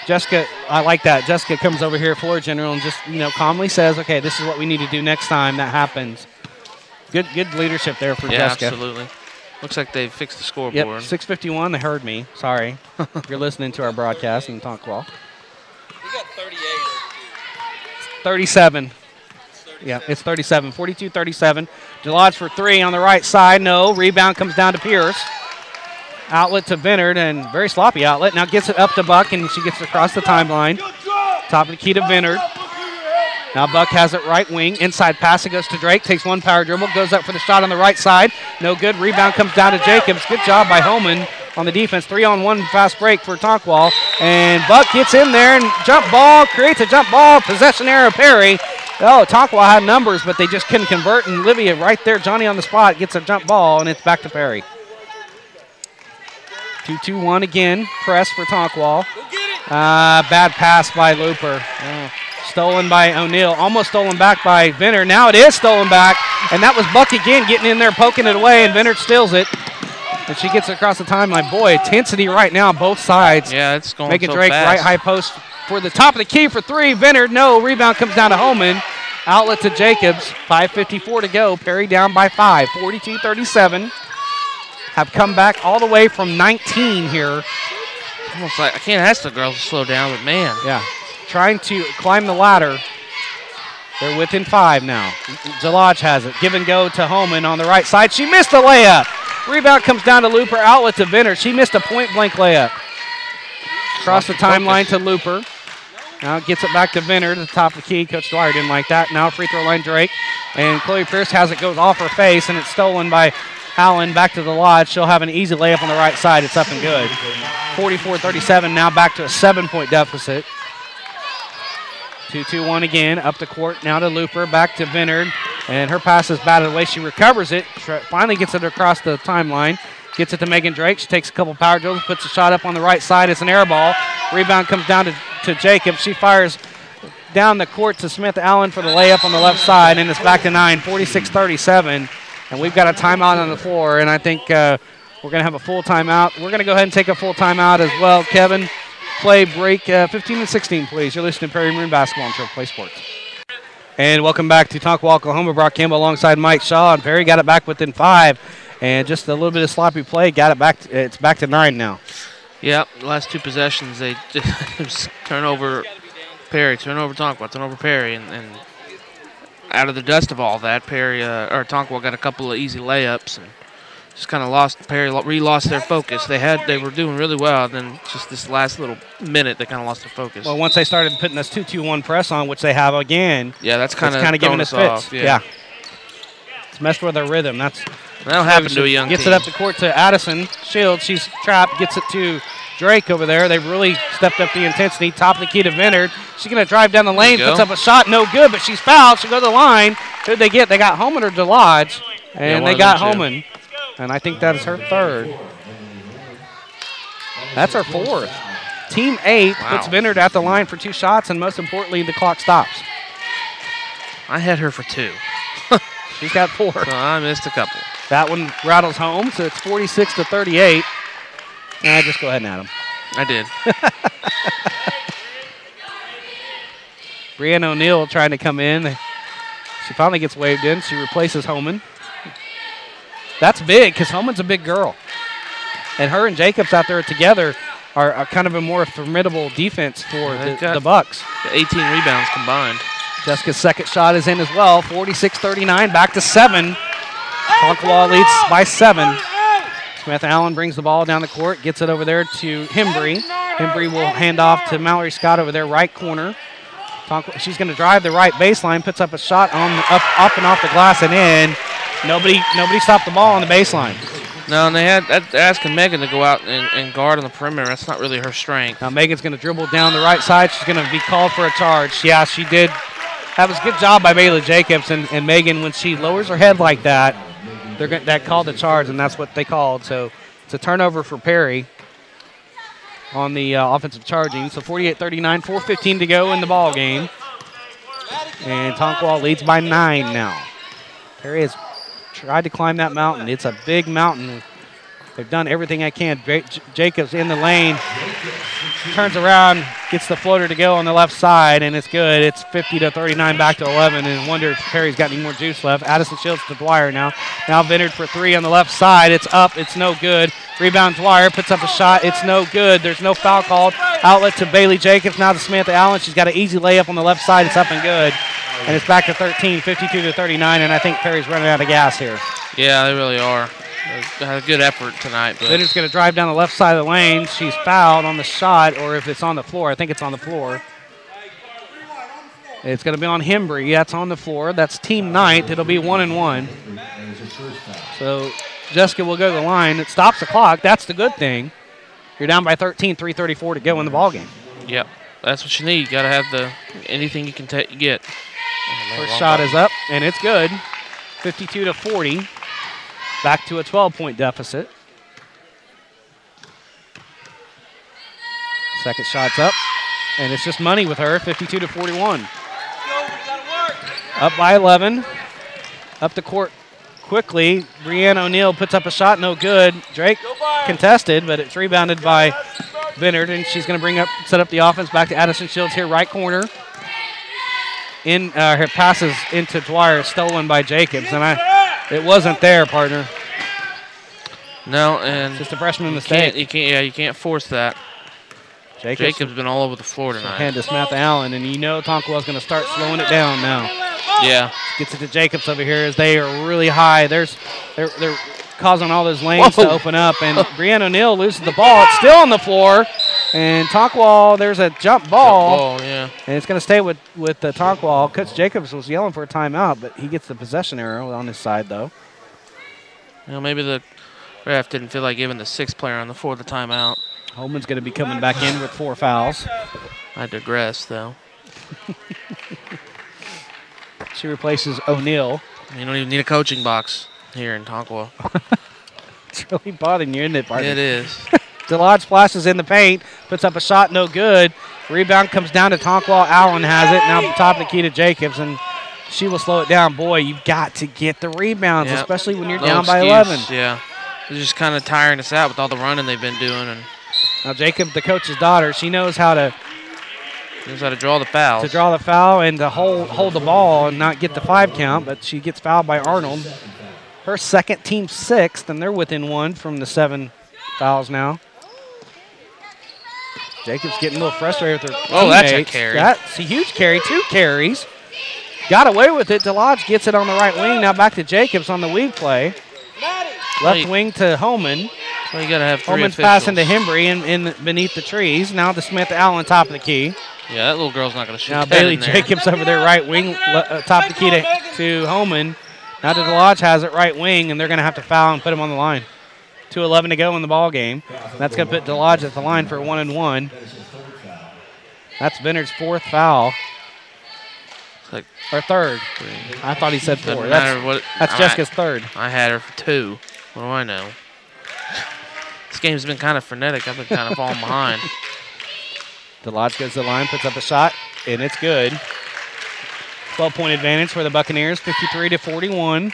Jessica, I like that. Jessica comes over here, floor general, and just calmly says, okay, this is what we need to do next time that happens. Good leadership there for Jessica. Yeah, absolutely. Looks like they fixed the scoreboard. Yep, 6:51. They heard me. Sorry. You're listening to our broadcast in Tonkawa. We got 38. 37. Yeah, it's 37. 42-37. DeLodge for 3 on the right side. No. Rebound comes down to Pierce. Outlet to Vineyard, and very sloppy outlet. Now gets it up to Buck, and she gets it across the timeline. Top of the key to Vineyard. Now Buck has it right wing. Inside pass, it goes to Drake. Takes 1 power dribble. Goes up for the shot on the right side. No good. Rebound comes down to Jacobs. Good job by Holman on the defense. 3-on-1 fast break for Tonkawa. And Buck gets in there and jump ball. Creates a jump ball. Possession error, Perry. Oh, Tonkawa had numbers, but they just couldn't convert. And Livia right there, Johnny on the spot, gets a jump ball, and it's back to Perry. 2-2-1 again. Press for Tonkawa. Bad pass by Looper. Stolen by O'Neal. Almost stolen back by Vineyard. Now it is stolen back. And that was Buck again getting in there, poking it away, and Vineyard steals it. And she gets it across the timeline. Boy, intensity right now on both sides. Yeah, it's going Make it so Drake fast. right high post for the top of the key for 3. Vineyard, no. Rebound comes down to Holman. Outlet to Jacobs. 5:54 to go. Perry down by 5. 42-37. Have come back all the way from 19 here. Almost like I can't ask the girls to slow down, but man. Yeah. trying to climb the ladder. They're within 5 now. Delage has it. Give and go to Holman on the right side. She missed a layup. Rebound comes down to Looper. Outlet to Vinner. She missed a point-blank layup. Across the timeline to Looper. Now gets it back to Vinner to the top of the key. Coach Dwyer didn't like that. Now free throw line Drake. And Chloe Pierce has it, goes off her face, and it's stolen by Allen back to the Lodge. She'll have an easy layup on the right side. It's up and good. 44-37 now back to a 7-point deficit. 2-2-1 again, up the court, now to Looper, back to Vinard, and her pass is batted away. She recovers it, finally gets it across the timeline, gets it to Megan Drake. She takes a couple power dribbles, puts a shot up on the right side. It's an air ball. Rebound comes down to Jacob. She fires down the court to Smith Allen for the layup on the left side, and it's back to 9, 46-37. And we've got a timeout on the floor, and I think we're going to have a full timeout. We're going to go ahead and take a full timeout as well, Kevin. Play break 15 and 16, please. You're listening to Prairie Maroon Basketball on Triple Play Sports. And welcome back to Tonkawa, Oklahoma. Brock Campbell alongside Mike Shaw, and Perry got it back within 5. And just a little bit of sloppy play, got it back. It's back to 9 now. Yeah, the last 2 possessions, they just turnover Perry, turnover Tonkawa, turnover Perry, and out of the dust of all that, Perry or Tonkawa got a couple of easy layups and just kind of lost. Perry re-lost their focus. They were doing really well, and then just this last little minute, they kind of lost their focus. Well, once they started putting this 2-2-1 press on, which they have again, yeah, that's kind of giving us fits. Off, yeah. It's messed with their rhythm. That'll happen to a young gets team. it up the court to Addison Shields. She's trapped. Gets it to Drake over there. They've really stepped up the intensity. Top of the key to Vinard. She's going to drive down the lane. Puts up a shot. No good, but she's fouled. She'll go to the line. Who'd they get? They got Holman or Delage, and they got Holman. And I think that is her 3rd. That's her 4th. Team 8 puts Vinard at the line for 2 shots, and most importantly, the clock stops. I had her for 2. She's got 4. So I missed a couple. That one rattles home, so it's 46-38. Just go ahead and add them. I did. Brianna O'Neill trying to come in. She finally gets waved in. She replaces Holman. That's big because Holman's a big girl. And her and Jacobs out there together are kind of a more formidable defense for the Bucks. 18 rebounds combined. Jessica's second shot is in as well. 46-39, back to 7. Tonkawa leads by 7. Smith Allen brings the ball down the court, gets it over there to Hembry. Hembry will hand off to Mallory Scott over there, right corner. She's going to drive the right baseline, puts up a shot up and off the glass and in. Nobody stopped the ball on the baseline. No, and they're asking Megan to go out and guard on the perimeter. That's not really her strength. Now Megan's going to dribble down the right side. She's going to be called for a charge. Yeah, she did. That was a good job by Bailey Jacobs. And Megan, when she lowers her head like that, that called the charge, and that's what they called. So it's a turnover for Perry on the offensive charging. So 48-39, 4:15 to go in the ball game. And Tonkawa leads by 9 now. Perry has tried to climb that mountain. It's a big mountain. They've done everything I can. Jacobs in the lane, turns around, gets the floater to go on the left side, and it's good. It's 50-39, back to 11, and wonder if Perry's got any more juice left. Addison Shields to Dwyer now. Now Vinard for 3 on the left side. It's up. It's no good. Rebound Dwyer puts up a shot. It's no good. There's no foul called. Outlet to Bailey Jacobs. Now to Samantha Allen. She's got an easy layup on the left side. It's up and good. And it's back to 13, 52-39, and I think Perry's running out of gas here. Yeah, they really are. They had a good effort tonight. Vinard's going to drive down the left side of the lane. She's fouled on the shot, or if it's on the floor. I think it's on the floor. It's going to be on Hembry. That's on the floor. That's team 9th. It'll be 1-1. So Jessica will go to the line. It stops the clock. That's the good thing. You're down by 13, 3:34 to go in the ballgame. Yep, that's what you need. You got to have anything you can get. First shot is up, and it's good. 52-40. Back to a 12-point deficit. Second shot's up, and it's just money with her, 52-41. Up by 11. Up the court quickly. Brianna O'Neill puts up a shot, no good. Drake contested, but it's rebounded by Vinard, and she's going to set up the offense. Back to Addison Shields here, right corner. Her passes into Dwyer, stolen by Jacobs, and it wasn't there, partner. No, and it's just a freshman mistake. You can't force that. Jacobs been all over the floor tonight. Hand to Samantha Allen, and you know Tonkawa's going to start slowing it down now. Yeah. Gets it to Jacobs over here as they are really high. They're causing all those lanes to open up, and Brianna O'Neill loses the ball. It's still on the floor, and Tonkawa, there's a jump ball. Yeah. And it's going to stay with the Tonkawa. Coach Jacobs was yelling for a timeout, but he gets the possession arrow on his side, though. You know, maybe the ref didn't feel like giving the sixth player on the floor the timeout. Holman's going to be coming back in with 4 fouls. I digress, though. She replaces O'Neill. You don't even need a coaching box here in Tonkawa. It's really bothering you, isn't it, Barton? It is. DeLodge splashes in the paint, puts up a shot, no good. Rebound comes down to Tonkawa. Allen has it. Now top of the key to Jacobs, and she will slow it down. Boy, you've got to get the rebounds, especially when you're down by 11. Yeah. They're just kind of tiring us out with all the running they've been doing. And now Jacob, the coach's daughter, she knows how to draw the fouls. To draw the foul and to hold the ball and not get the 5 count, but she gets fouled by Arnold. Her second, team 6th, and they're within 1 from the 7 fouls now. Jacobs getting a little frustrated with her teammates. That's a carry. That's a huge carry, 2 carries. Got away with it. DeLodge gets it on the right wing. Now back to Jacobs on the weave play. Left wing to Holman. Well, you got to have 3 Holman's officials. passing to Hembry in beneath the trees. Now to Smith Allen, top of the key. Yeah, that little girl's not going to shoot. Now that Bailey in there. Jacobs over there, right wing, top of the key to Holman. Now DeLodge has it right wing, and they're going to have to foul and put him on the line. 2:11 to go in the ball game. That's going to put DeLodge at the line for a 1-and-1. That's Benard's 4th foul. Or 3rd. I thought he said 4. That's Jessica's 3rd. I had her for 2. What do I know? This game's been kind of frenetic. I've been kind of falling behind. DeLodge goes to the line, puts up a shot, and it's good. 12-point advantage for the Buccaneers, 53-41.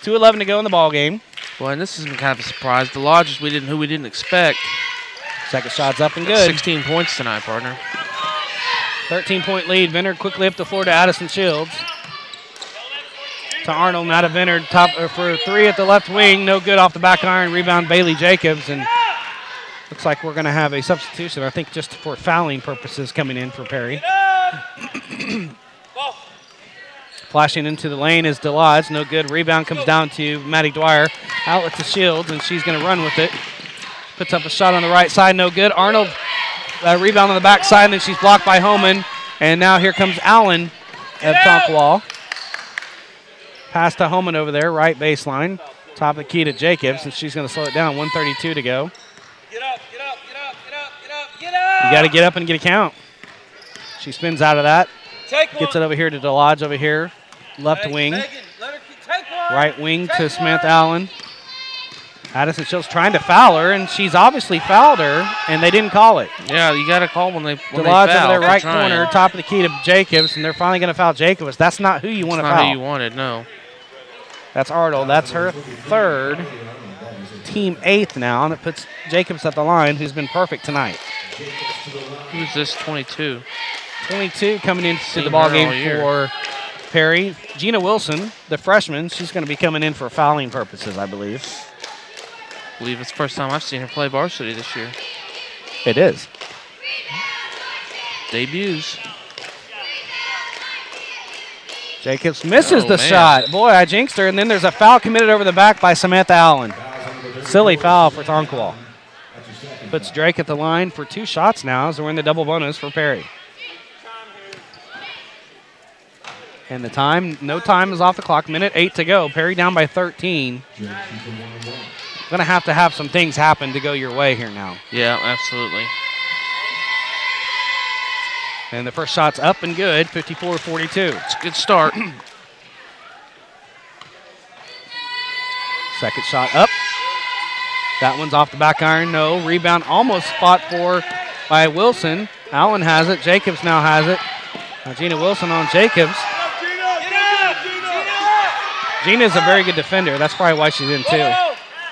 2:11 to go in the ball game. Boy, and this has been kind of a surprise. DeLodge, who we didn't expect. Second shot's up and good. 16 points tonight, partner. 13-point lead. Venner quickly up the floor to Addison Shields. To Arnold, now to Venner, for 3 at the left wing. No good off the back iron. Rebound Bailey Jacobs, and looks like we're going to have a substitution, I think just for fouling purposes, coming in for Perry. Flashing into the lane is DeLodge. No good. Rebound comes down to Maddie Dwyer. Outlet to Shields, and she's going to run with it. Puts up a shot on the right side. No good. Arnold, rebound on the back side, and then she's blocked by Homan. And now here comes Allen at Tonkawa. Pass to Homan over there, right baseline. Top of the key to Jacobs, and she's going to slow it down. 1:32 to go. Get up, get up, get up, get up, get up, get up. You got to get up and get a count. She spins out of that. Gets it over here to DeLodge over here. Left wing. Right wing to Smith Allen. Addison Shields trying to foul her, and she's obviously fouled her, and they didn't call it. Yeah, you got to call when they foul. DeLodge over there, right corner, top of the key to Jacobs, and they're finally going to foul Jacobs. That's not who you want to foul. Not who you wanted, no. That's Arnold. That's her 3rd. Team 8th now, and it puts Jacobs at the line, who's been perfect tonight. Who's this 22? 22 coming into the ball game for Perry. Gina Wilson, the freshman, she's going to be coming in for fouling purposes, I believe. I believe it's the first time I've seen her play varsity this year. It is. Debuts. Jacobs misses the shot. Boy, I jinxed her, and then there's a foul committed over the back by Samantha Allen. Silly foul for Tonkawa. Puts Drake at the line for 2 shots now as we're in the double bonus for Perry. And the time, no time is off the clock. 1:08 to go. Perry down by 13. Going to have some things happen to go your way here now. Yeah, absolutely. And the first shot's up and good, 54-42. It's a good start. Second shot up. That one's off the back iron, no. Rebound almost fought for by Wilson. Allen has it. Jacobs now has it. Now Gina Wilson on Jacobs. Gina's a very good defender. That's probably why she's in too.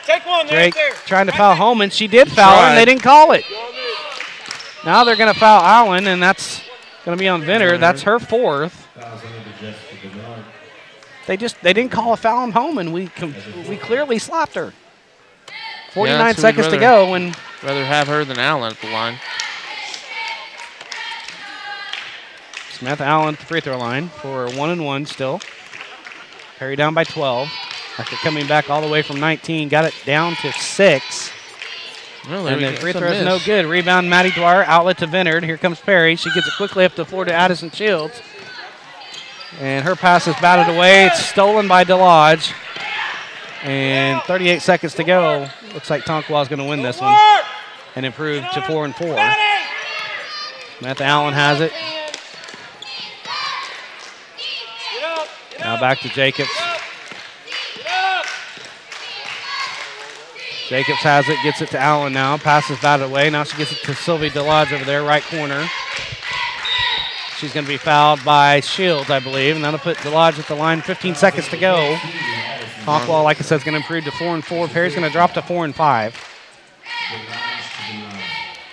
Take one, Drake trying to foul Holman. She did foul her, and they didn't call it. Now they're going to foul Allen, and that's going to be on Venner. That's her 4th. They didn't call a foul on Holman. We clearly slapped her. 49 seconds to go. Rather have her than Allen at the line. Smith Allen at the free throw line for 1-1 still. Perry down by 12 after coming back all the way from 19. Got it down to 6. Well, and the free throw is no good. Rebound, Maddie Dwyer, outlet to Vinard. Here comes Perry. She gets it quickly up the floor to Addison Shields. And her pass is batted away. It's stolen by DeLodge. And 38 seconds to go. Looks like Tonkawa is going to win this one and improve to 4-4. Smith Allen has it. Now back to Jacobs. Jacobs has it, gets it to Allen now. Passes batted away. Now she gets it to Sylvie DeLodge over there, right corner. She's going to be fouled by Shields, I believe, and that'll put DeLodge at the line. 15 seconds to go. Tonkawa, like I said, is going to improve to 4-4. Perry's going to drop to 4-5.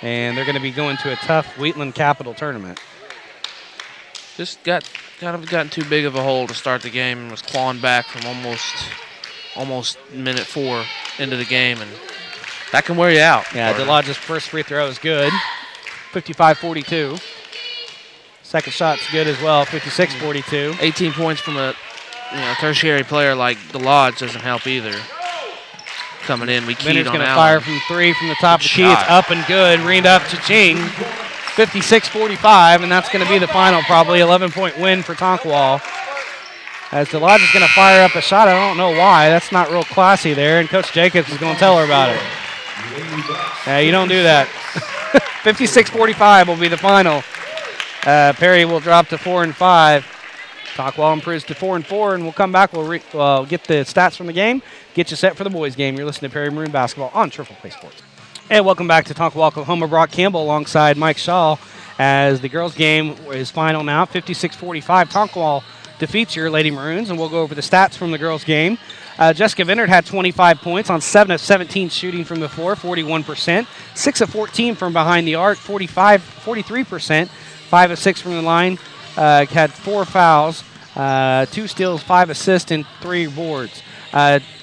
And they're going to be going to a tough Wheatland Capital tournament. Just gotten too big of a hole to start the game and was clawing back from almost minute 4 into the game, and that can wear you out. Yeah, DeLodge's first free throw is good, 55-42. Second shot's good as well, 56-42. 18 points from a tertiary player like DeLodge doesn't help either. Coming in, we keyed on going to Allen. fire from 3 from the top of the key. It's up and good. Reamed up to Ching. 56-45, and that's going to be the final, probably 11-point win for Tonkawa. As DeLodge is going to fire up a shot. I don't know why. That's not real classy there, and Coach Jacobs is going to tell her about it. Yeah, you don't do that. 56-45 will be the final. Perry will drop to 4-5. Tonkawa improves to 4-4, and we'll come back. We'll get the stats from the game, get you set for the boys' game. You're listening to Perry Maroon Basketball on Triple Play Sports. And welcome back to Tonkawa, Oklahoma. Brock Campbell alongside Mike Shaw as the girls' game is final now, 56-45. Tonkawa defeats your Lady Maroons, and we'll go over the stats from the girls' game. Jessica Vinard had 25 points on 7 of 17 shooting from the floor, 41%. 6 of 14 from behind the arc, 43%. 5 of 6 from the line, had 4 fouls, 2 steals, 5 assists, and 3 boards.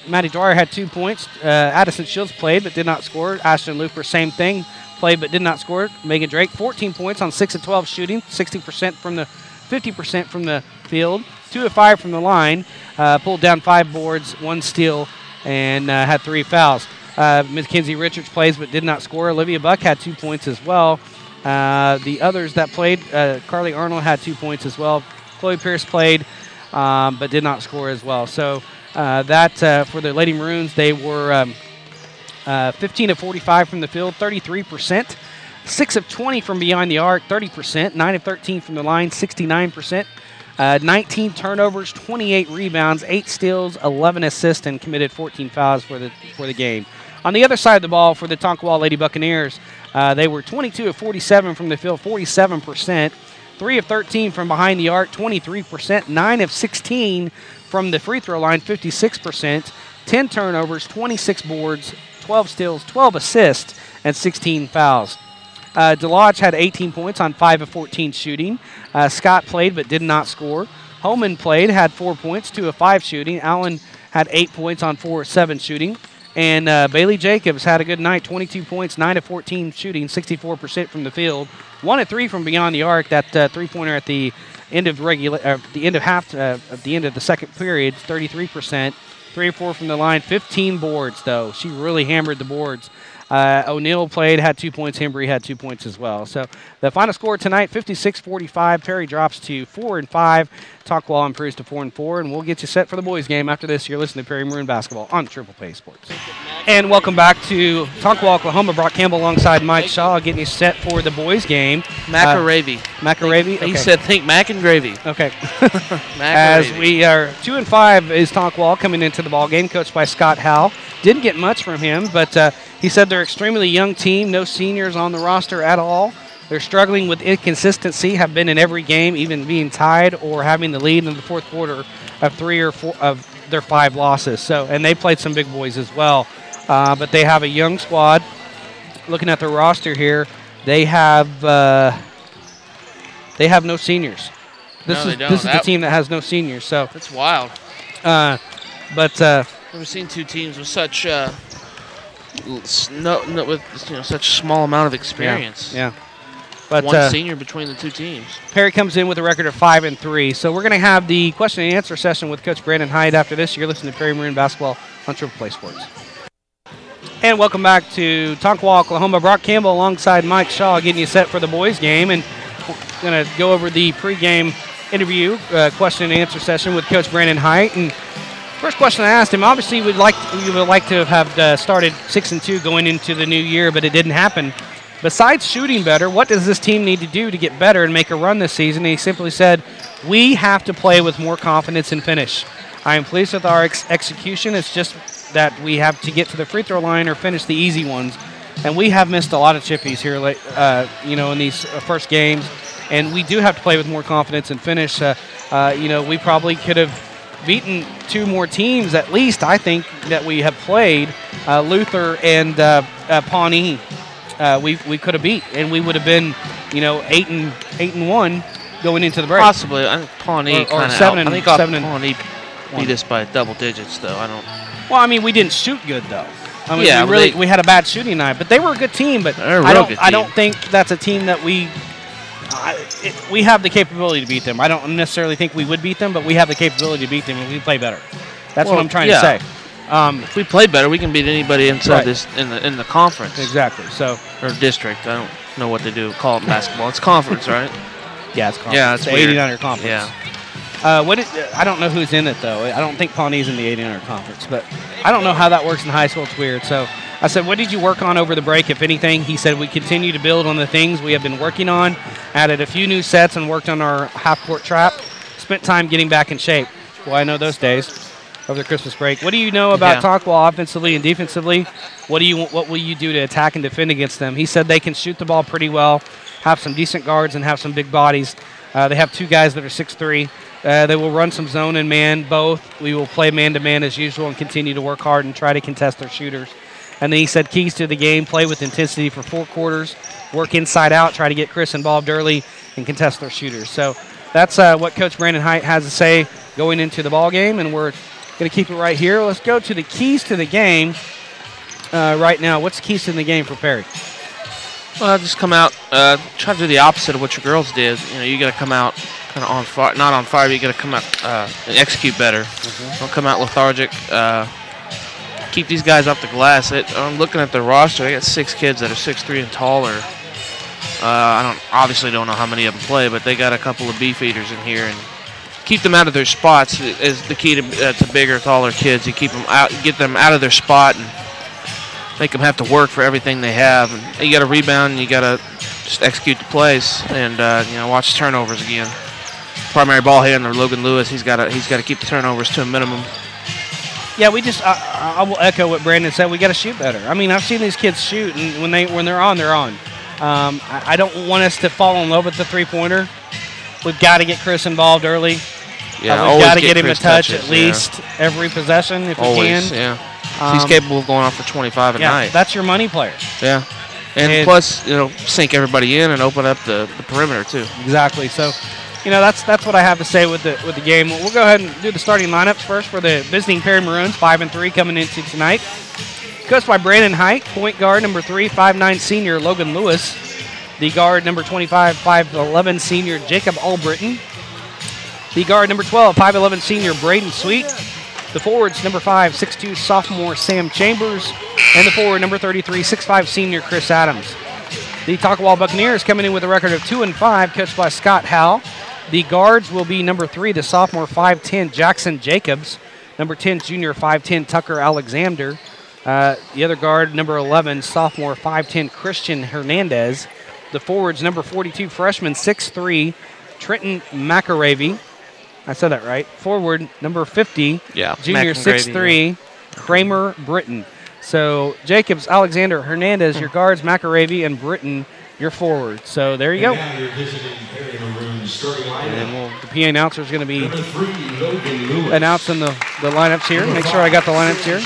Maddie Dwyer had 2 points. Addison Shields played but did not score. Ashton Looper, same thing, played but did not score. Megan Drake, 14 points on 6 of 12 shooting, 50% from the field, 2 of 5 from the line, pulled down 5 boards, 1 steal, and had 3 fouls. Mackenzie Richards plays but did not score. Olivia Buck had 2 points as well. The others that played, Carly Arnold had 2 points as well. Chloe Pierce played but did not score as well. So that for the Lady Maroons, they were 15 of 45 from the field, 33%. 6 of 20 from behind the arc, 30%. 9 of 13 from the line, 69%. 19 turnovers, 28 rebounds, 8 steals, 11 assists, and committed 14 fouls for the game. On the other side of the ball for the Tonkawa Lady Buccaneers, they were 22 of 47 from the field, 47%. 3 of 13 from behind the arc, 23%. 9 of 16 from the free throw line, 56%. 10 turnovers, 26 boards, 12 steals, 12 assists, and 16 fouls. DeLodge had 18 points on 5 of 14 shooting. Scott played but did not score. Holman played, had 4 points, 2 of 5 shooting. Allen had 8 points on 4 of 7 shooting. And Bailey Jacobs had a good night, 22 points, 9 of 14 shooting, 64% from the field. 1 of 3 from beyond the arc. That three-pointer at the end of the end of the second period, 33%. 3 or 4 from the line, 15 boards though. She really hammered the boards. O'Neill played, had 2 points. Hembry had 2 points as well. So the final score tonight, 56-45. Perry drops to 4-5. Tonkawa improves to 4-4, and we'll get you set for the boys' game. After this, you're listening to Perry Maroon Basketball on Triple Play Sports. And welcome back to Tonkawa, Oklahoma. Brock Campbell alongside Mike Shaw getting you set for the boys' game. Macaravy. Macaravy? Okay. He said think mac and gravy. Okay. As we are 2-5 is Tonkawa coming into the ball game, coached by Scott Howell. Didn't get much from him, but he said they're an extremely young team, no seniors on the roster at all. They're struggling with inconsistency, have been in every game, even being tied or having the lead in the fourth quarter of 3 or 4 of their 5 losses. So, and they played some big boys as well. But they have a young squad. Looking at their roster here, they have no seniors. This is the team that has no seniors. So that's wild. Never seen 2 teams with such such small amount of experience. Yeah. But one senior between the two teams. Perry comes in with a record of 5-3. So we're going to have the question and answer session with Coach Brandon Hyde after this. You're listening to Perry Maroon Basketball on Triple Play Sports. And welcome back to Tonkawa, Oklahoma. Brock Campbell alongside Mike Shaw getting you set for the boys game. And we're going to go over the pregame interview, question and answer session with Coach Brandon Hyde. And first question I asked him, obviously we would like to have started 6-2 going into the new year, but it didn't happen. Besides shooting better, what does this team need to do to get better and make a run this season? And he simply said, we have to play with more confidence and finish. I am pleased with our execution. It's just that we have to get to the free throw line or finish the easy ones. And we have missed a lot of chippies here, in these first games. And we do have to play with more confidence and finish. We probably could have beaten two more teams at least, I think, that we have played, Luther and Pawnee. We could have beat, and we would have been, 8-1 going into the break. Possibly. I think Pawnee kind of. I think Pawnee beat us by double digits, though. I don't. Well, I mean, we didn't shoot good though. I mean, we had a bad shooting night, but they were a good team. But I don't think that's a team that we have the capability to beat them. I don't necessarily think we would beat them, but we have the capability to beat them if we play better. That's what I'm trying to say. If we play better, we can beat anybody inside this in the conference. Exactly. Or district. I don't know what they do. Call it basketball. It's conference, right? Yeah, it's conference. Yeah, it's the 89er conference. Yeah. I don't know who's in it though. I don't think Pawnee's in the 89er conference, but I don't know how that works in high school. It's weird. So I said, what did you work on over the break, if anything? He said, we continue to build on the things we have been working on, added a few new sets and worked on our half-court trap, spent time getting back in shape. Well, I know those days. Over the Christmas break. What do you know about Tonkawa offensively and defensively? What will you do to attack and defend against them? He said they can shoot the ball pretty well, have some decent guards, and have some big bodies. They have two guys that are 6'3". They will run some zone and man, both. We will play man-to-man as usual and continue to work hard and try to contest their shooters. And then he said keys to the game, play with intensity for 4 quarters, work inside out, try to get Chris involved early, and contest their shooters. So that's what Coach Brandon Hyde has to say going into the ball game, and we're going to keep it right here. Let's go to the keys to the game right now. What's the keys to the game for Perry? Well, just come out, try to do the opposite of what your girls did. You got to come out kind of on fire, not on fire, but you got to come out and execute better. Don't come out lethargic. Keep these guys off the glass. I'm looking at the roster. I got 6 kids that are 6'3" and taller. I obviously don't know how many of them play, but they got a couple of beef eaters in here, and keep them out of their spots is the key to bigger, taller kids. You keep them out, get them out of their spot, and make them have to work for everything they have. And you got to rebound, and you got to just execute the plays, and watch turnovers again. Primary ball handler Logan Lewis, he's got to keep the turnovers to a minimum. Yeah, I will echo what Brandon said. We got to shoot better. I mean, I've seen these kids shoot, and when they're on, they're on. I don't want us to fall in love with the three-pointer. We've got to get Chris involved early. Yeah, we've got to get him a touch at least every possession if we can. Yeah. He's capable of going off for 25 a night. That's your money player. Yeah. And plus, sink everybody in and open up the perimeter too. Exactly. So, that's what I have to say with the game. We'll go ahead and do the starting lineups first for the visiting Perry Maroons, 5-3 coming into tonight. Coached by Brandon Hyde, point guard number 3, 5'9" senior Logan Lewis. The guard number 25, 5'11" senior Jacob Albritton. The guard number 12, 5'11" senior Braden Sweet. The forwards number 5, 6'2" sophomore Sam Chambers. And the forward number 33, 6'5" senior Chris Adams. The Tonkawa Buccaneers coming in with a record of 2-5, coached by Scott Howell. The guards will be number 3, the sophomore 5'10" Jackson Jacobs. Number 10, junior 5'10" Tucker Alexander. The other guard, number 11, sophomore 5'10" Christian Hernandez. The forwards, number 42, freshman 6'3", Trenton McAravey. I said that right. Forward, number 50, junior 6'3", Kramer Britton. So Jacobs, Alexander, Hernandez, your guards, McAravey, and Britton, your forward. So there you go. And the PA announcer is going to be announcing the lineups here. Make sure I got the lineups here.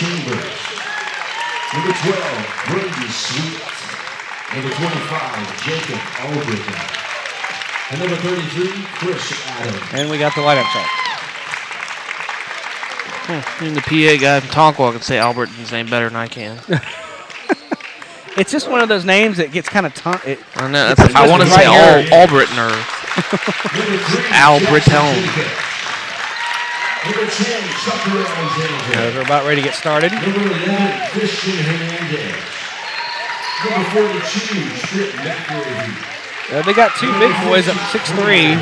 Number 12, Brady Sweet. Number 25, Jacob Albritton. And number 33, Chris Adams. And we got the lineups up. Even the PA guy from Tonkawa can say Albertson's name better than I can. It's just one of those names that gets kind of I know. I want to say Albritton or Albritton. Number 10, Tucker Alexander. We're about ready to get started. Number 11, Christian Hernandez. Number 42, Trip McGrady. They got two big boys at 6'3".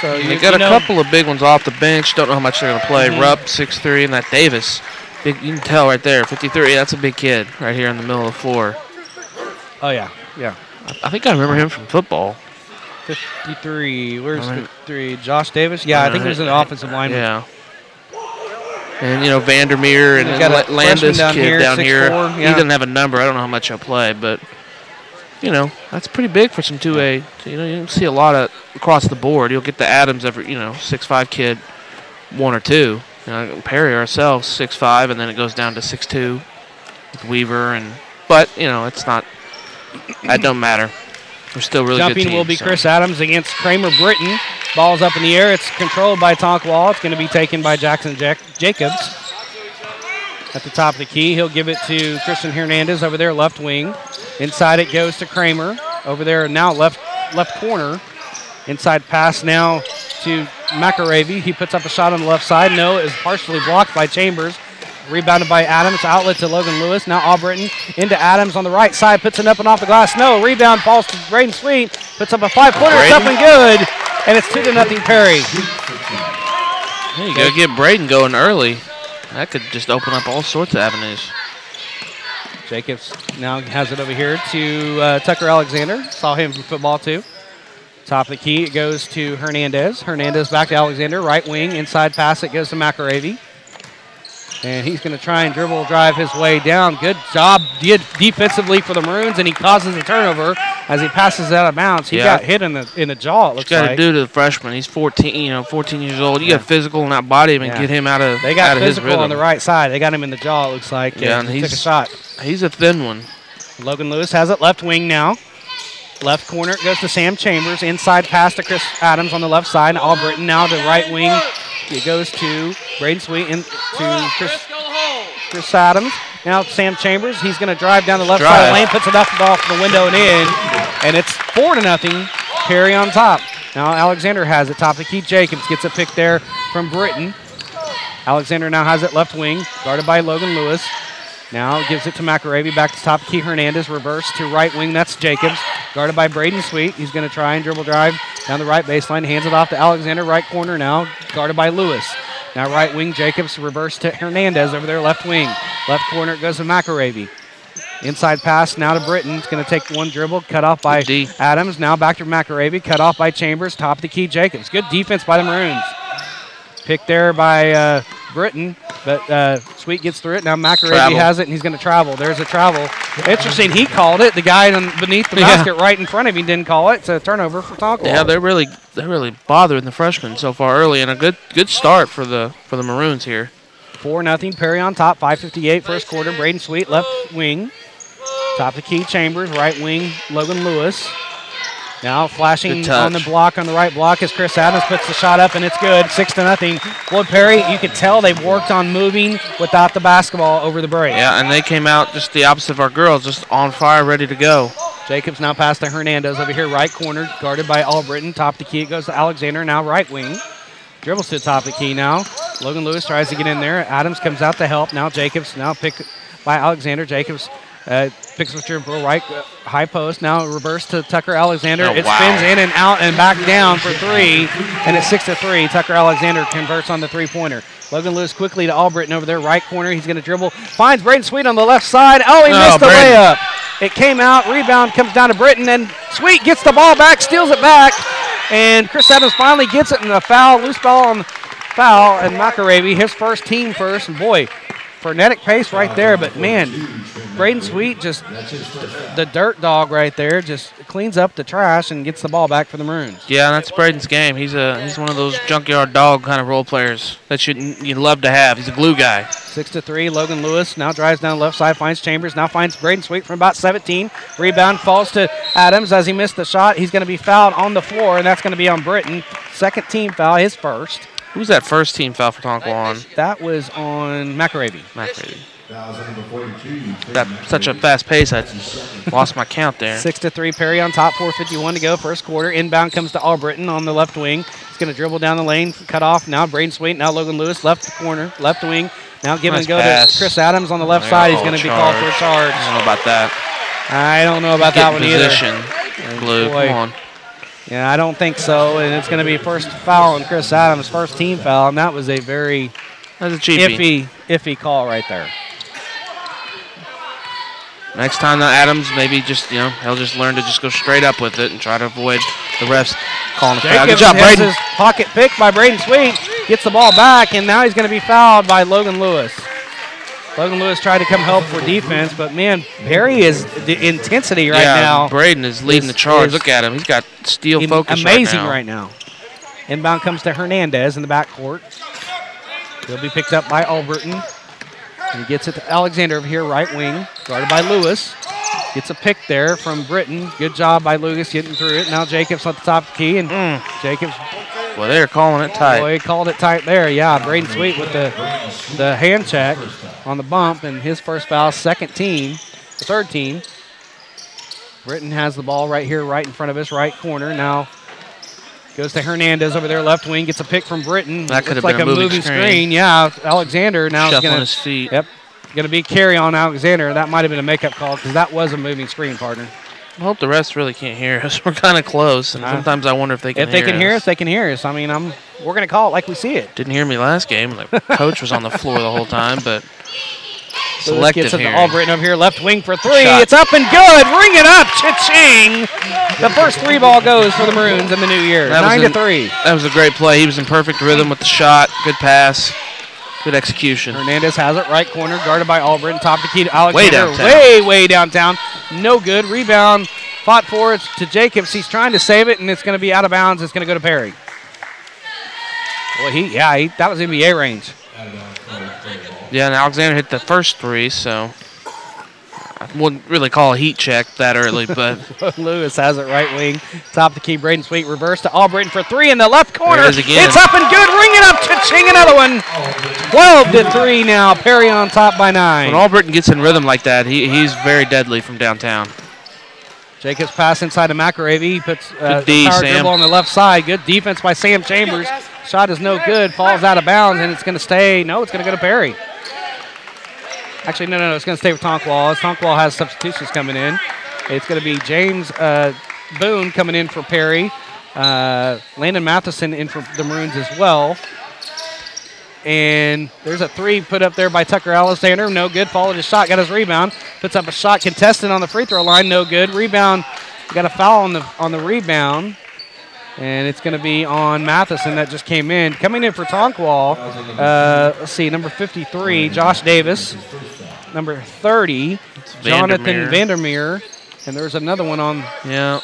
So you got a couple of big ones off the bench. Don't know how much they're going to play. Rupp, 6'3", and that Davis. Big, you can tell right there, 53. That's a big kid right here in the middle of the floor. Oh, yeah. Yeah. I think I remember him from football. 53. Where's 53? Josh Davis? Yeah, I think he was an offensive lineman. Yeah. And, you know, Vandermeer and Landis kid down here. Yeah. He doesn't have a number. I don't know how much he'll play, but, you know, that's pretty big for some 2A. You know, you don't see a lot of across the board. You'll get the Adams every, you know, 6'5" kid, 1 or 2. You know, Perry ourselves, 6'5", and then it goes down to 6'2" with Weaver. But, you know, it's not, that don't matter. We're still really good teams. Jumping will be Chris Adams against Kramer Britton. Ball's up in the air. It's controlled by Tonkawa. It's going to be taken by Jackson Jacobs. At the top of the key, he'll give it to Christian Hernandez over there, left wing. Inside it goes to Kramer. Over there now left corner. Inside pass now to McAravey. He puts up a shot on the left side. No, it is partially blocked by Chambers. Rebounded by Adams. Outlet to Logan Lewis. Now Albritton into Adams on the right side. Puts it up and off the glass. No. Rebound falls to Braden Sweet. Puts up a 5-pointer. It's up and good. And it's 2-0 Perry. There you go. Get Braden going early. That could just open up all sorts of avenues. Jacobs now has it over here to Tucker Alexander. Saw him from football too. Top of the key, it goes to Hernandez. Hernandez back to Alexander, right wing. Inside pass, it goes to McAravey. And he's going to try and dribble drive his way down. Good job defensively for the Maroons, and he causes a turnover as he passes out of bounds. He got hit in the jaw, it looks like. What you got to do to the freshman. He's 14 years old. You got physical and not body him and get him out of his rhythm. They got physical on the right side. They got him in the jaw, it looks like. Yeah, and he took a shot. He's a thin one. Logan Lewis has it left wing now. Left corner, it goes to Sam Chambers. Inside pass to Chris Adams on the left side. Albritton now to right wing. It goes to Braden Sweet and to Chris Adams. Now Sam Chambers. He's going to drive down the left side of the lane, puts it up off the window and in. And it's 4-0. Perry on top. Now Alexander has it. Top of the key. Jacobs gets a pick there from Britton. Alexander now has it left wing, guarded by Logan Lewis. Now gives it to McAravey, back to top key Hernandez, reverse to right wing, that's Jacobs, guarded by Braden Sweet. He's going to try and dribble drive down the right baseline, hands it off to Alexander, right corner now, guarded by Lewis. Now right wing, Jacobs, reverse to Hernandez over there, left wing. Left corner, it goes to McAravey. Inside pass now to Britton. It's going to take one dribble, cut off by Adams. Now back to McAravey, cut off by Chambers, top of the key Jacobs. Good defense by the Maroons. Pick there by Britton, but Sweet gets through it. Now McAravey has it, and he's going to travel. There's a travel. Interesting, he called it. The guy beneath the basket right in front of him didn't call it. It's a turnover for Tonkawa. Yeah, they're really bothering the freshmen so far early, and a good start for the Maroons here. 4-0, Perry on top, 5:58 first quarter. Braden Sweet, left wing. Top of the key, Chambers, right wing, Logan Lewis. Now flashing on the block, on the right block, as Chris Adams puts the shot up, and it's good, 6-0. Boy, Perry, you could tell they've worked on moving without the basketball over the break. Yeah, and they came out just the opposite of our girls, just on fire, ready to go. Jacobs now pass to Hernandez over here, right corner, guarded by Albritton. Top of the key, it goes to Alexander, now right wing. Dribbles to the top of the key now. Logan Lewis tries to get in there. Adams comes out to help. Now Jacobs, now picked by Alexander. Jacobs picks with dribble right high post. Now reverse to Tucker Alexander. It spins in and out and back down for three, and it's 6-3. Tucker Alexander converts on the three-pointer. Logan Lewis quickly to Albritton over there, right corner. He's going to dribble. Finds Braden Sweet on the left side. Oh, he missed the layup. It came out. Rebound comes down to Britton, and Sweet gets the ball back, steals it back, and Chris Adams finally gets it in the foul. Loose ball on foul, and McAravey, his first team first. And boy, frenetic pace right there, but man, Braden Sweet, just the dirt dog right there, just cleans up the trash and gets the ball back for the Maroons. Yeah, that's Braden's game. He's one of those junkyard dog kind of role players that you'd love to have. He's a glue guy. 6-3. Logan Lewis now drives down the left side, finds Chambers, now finds Braden Sweet from about 17. Rebound falls to Adams as he missed the shot. He's going to be fouled on the floor, and that's going to be on Britton. Second team foul, his first. Who's that first team foul for Tonkawa on? That was on McAravey. That such a fast pace, I lost my count there. 6-3 Perry on top, 4:51 to go, first quarter. Inbound comes to Albritton on the left wing. He's going to dribble down the lane, cut off. Now Braden Sweet, now Logan Lewis, left corner, left wing. Now give and go to Chris Adams on the left side. He's going to be called for a charge. I don't know about that. I don't know about that one position. Blue, boy. come on. Yeah, I don't think so. And it's going to be first foul on Chris Adams, first team foul, and that was a very iffy call right there. Next time that Adams, maybe just, he'll just learn to just go straight up with it and try to avoid the refs calling a foul. Good job, Braden. His pocket pick by Braden Sweet. Gets the ball back, and now he's going to be fouled by Logan Lewis. Logan Lewis tried to come help for defense, but, man, Perry is the intensity right now. Braden is leading the charge. Look at him. He's got steel focus amazing right now. Inbound comes to Hernandez in the backcourt. He'll be picked up by Albritton. And he gets it to Alexander over here, right wing, guarded by Lewis. Gets a pick there from Britton. Good job by Lewis getting through it. Now Jacobs at the top of the key, and Jacobs. Well, they're calling it tight. Boy, he called it tight there. Yeah, Braden Sweet with the hand check on the bump, and his first foul, third team. Britton has the ball right here, right in front of us, right corner. Now goes to Hernandez over there, left wing. Gets a pick from Britton. That could have been a moving screen. Yeah, Alexander now is going to his feet. Yep, going to be carry on Alexander. That might have been a makeup call because that was a moving screen, partner. I hope the refs really can't hear us. We're kind of close, and sometimes I wonder if they can hear us. If they can hear us, they can hear us. I mean, we're going to call it like we see it. Didn't hear me last game. The coach was on the floor the whole time, but selective hearing. Gets it to Albritton over here, left wing for three. Shot. It's up and good. Ring it up. Cha-ching. The first three ball goes for the Maroons in the new year. 9-3. That was a great play. He was in perfect rhythm with the shot. Good pass. Good execution. Hernandez has it right corner, guarded by Albritton. Top to key to Alexander. Way downtown. Way downtown. No good. Rebound. Fought for it to Jacobs. He's trying to save it, and it's going to be out of bounds. It's going to go to Perry. Well, that was NBA range. Yeah, and Alexander hit the first three, so I wouldn't really call a heat check that early, but Lewis has it right wing. Top the key, Braden Sweet reverse to Albritton for three in the left corner. There it is again. It's up and good. Ring it up. Cha-ching, another one. 12-3 now. Perry on top by 9. When Albritton gets in rhythm like that, he's very deadly from downtown. Jacobs pass inside to McAravey. He puts power dribble on the left side. Good defense by Sam Chambers. Shot is no good. Falls out of bounds, and it's going to stay. No, it's going to go to Perry. Actually, no. It's going to stay with Tonkawa. Tonkawa has substitutions coming in. It's going to be James Boone coming in for Perry. Landon Matheson in for the Maroons as well. And there's a three put up there by Tucker Alexander. No good. Followed his shot. Got his rebound. Puts up a shot contested on the free throw line. No good. Rebound. Got a foul on the rebound. And it's going to be on Matheson that just came in. Coming in for Tonkawa, let's see, number 53, Josh Davis. Number 30, Jonathan Vandermeer. And there's another one on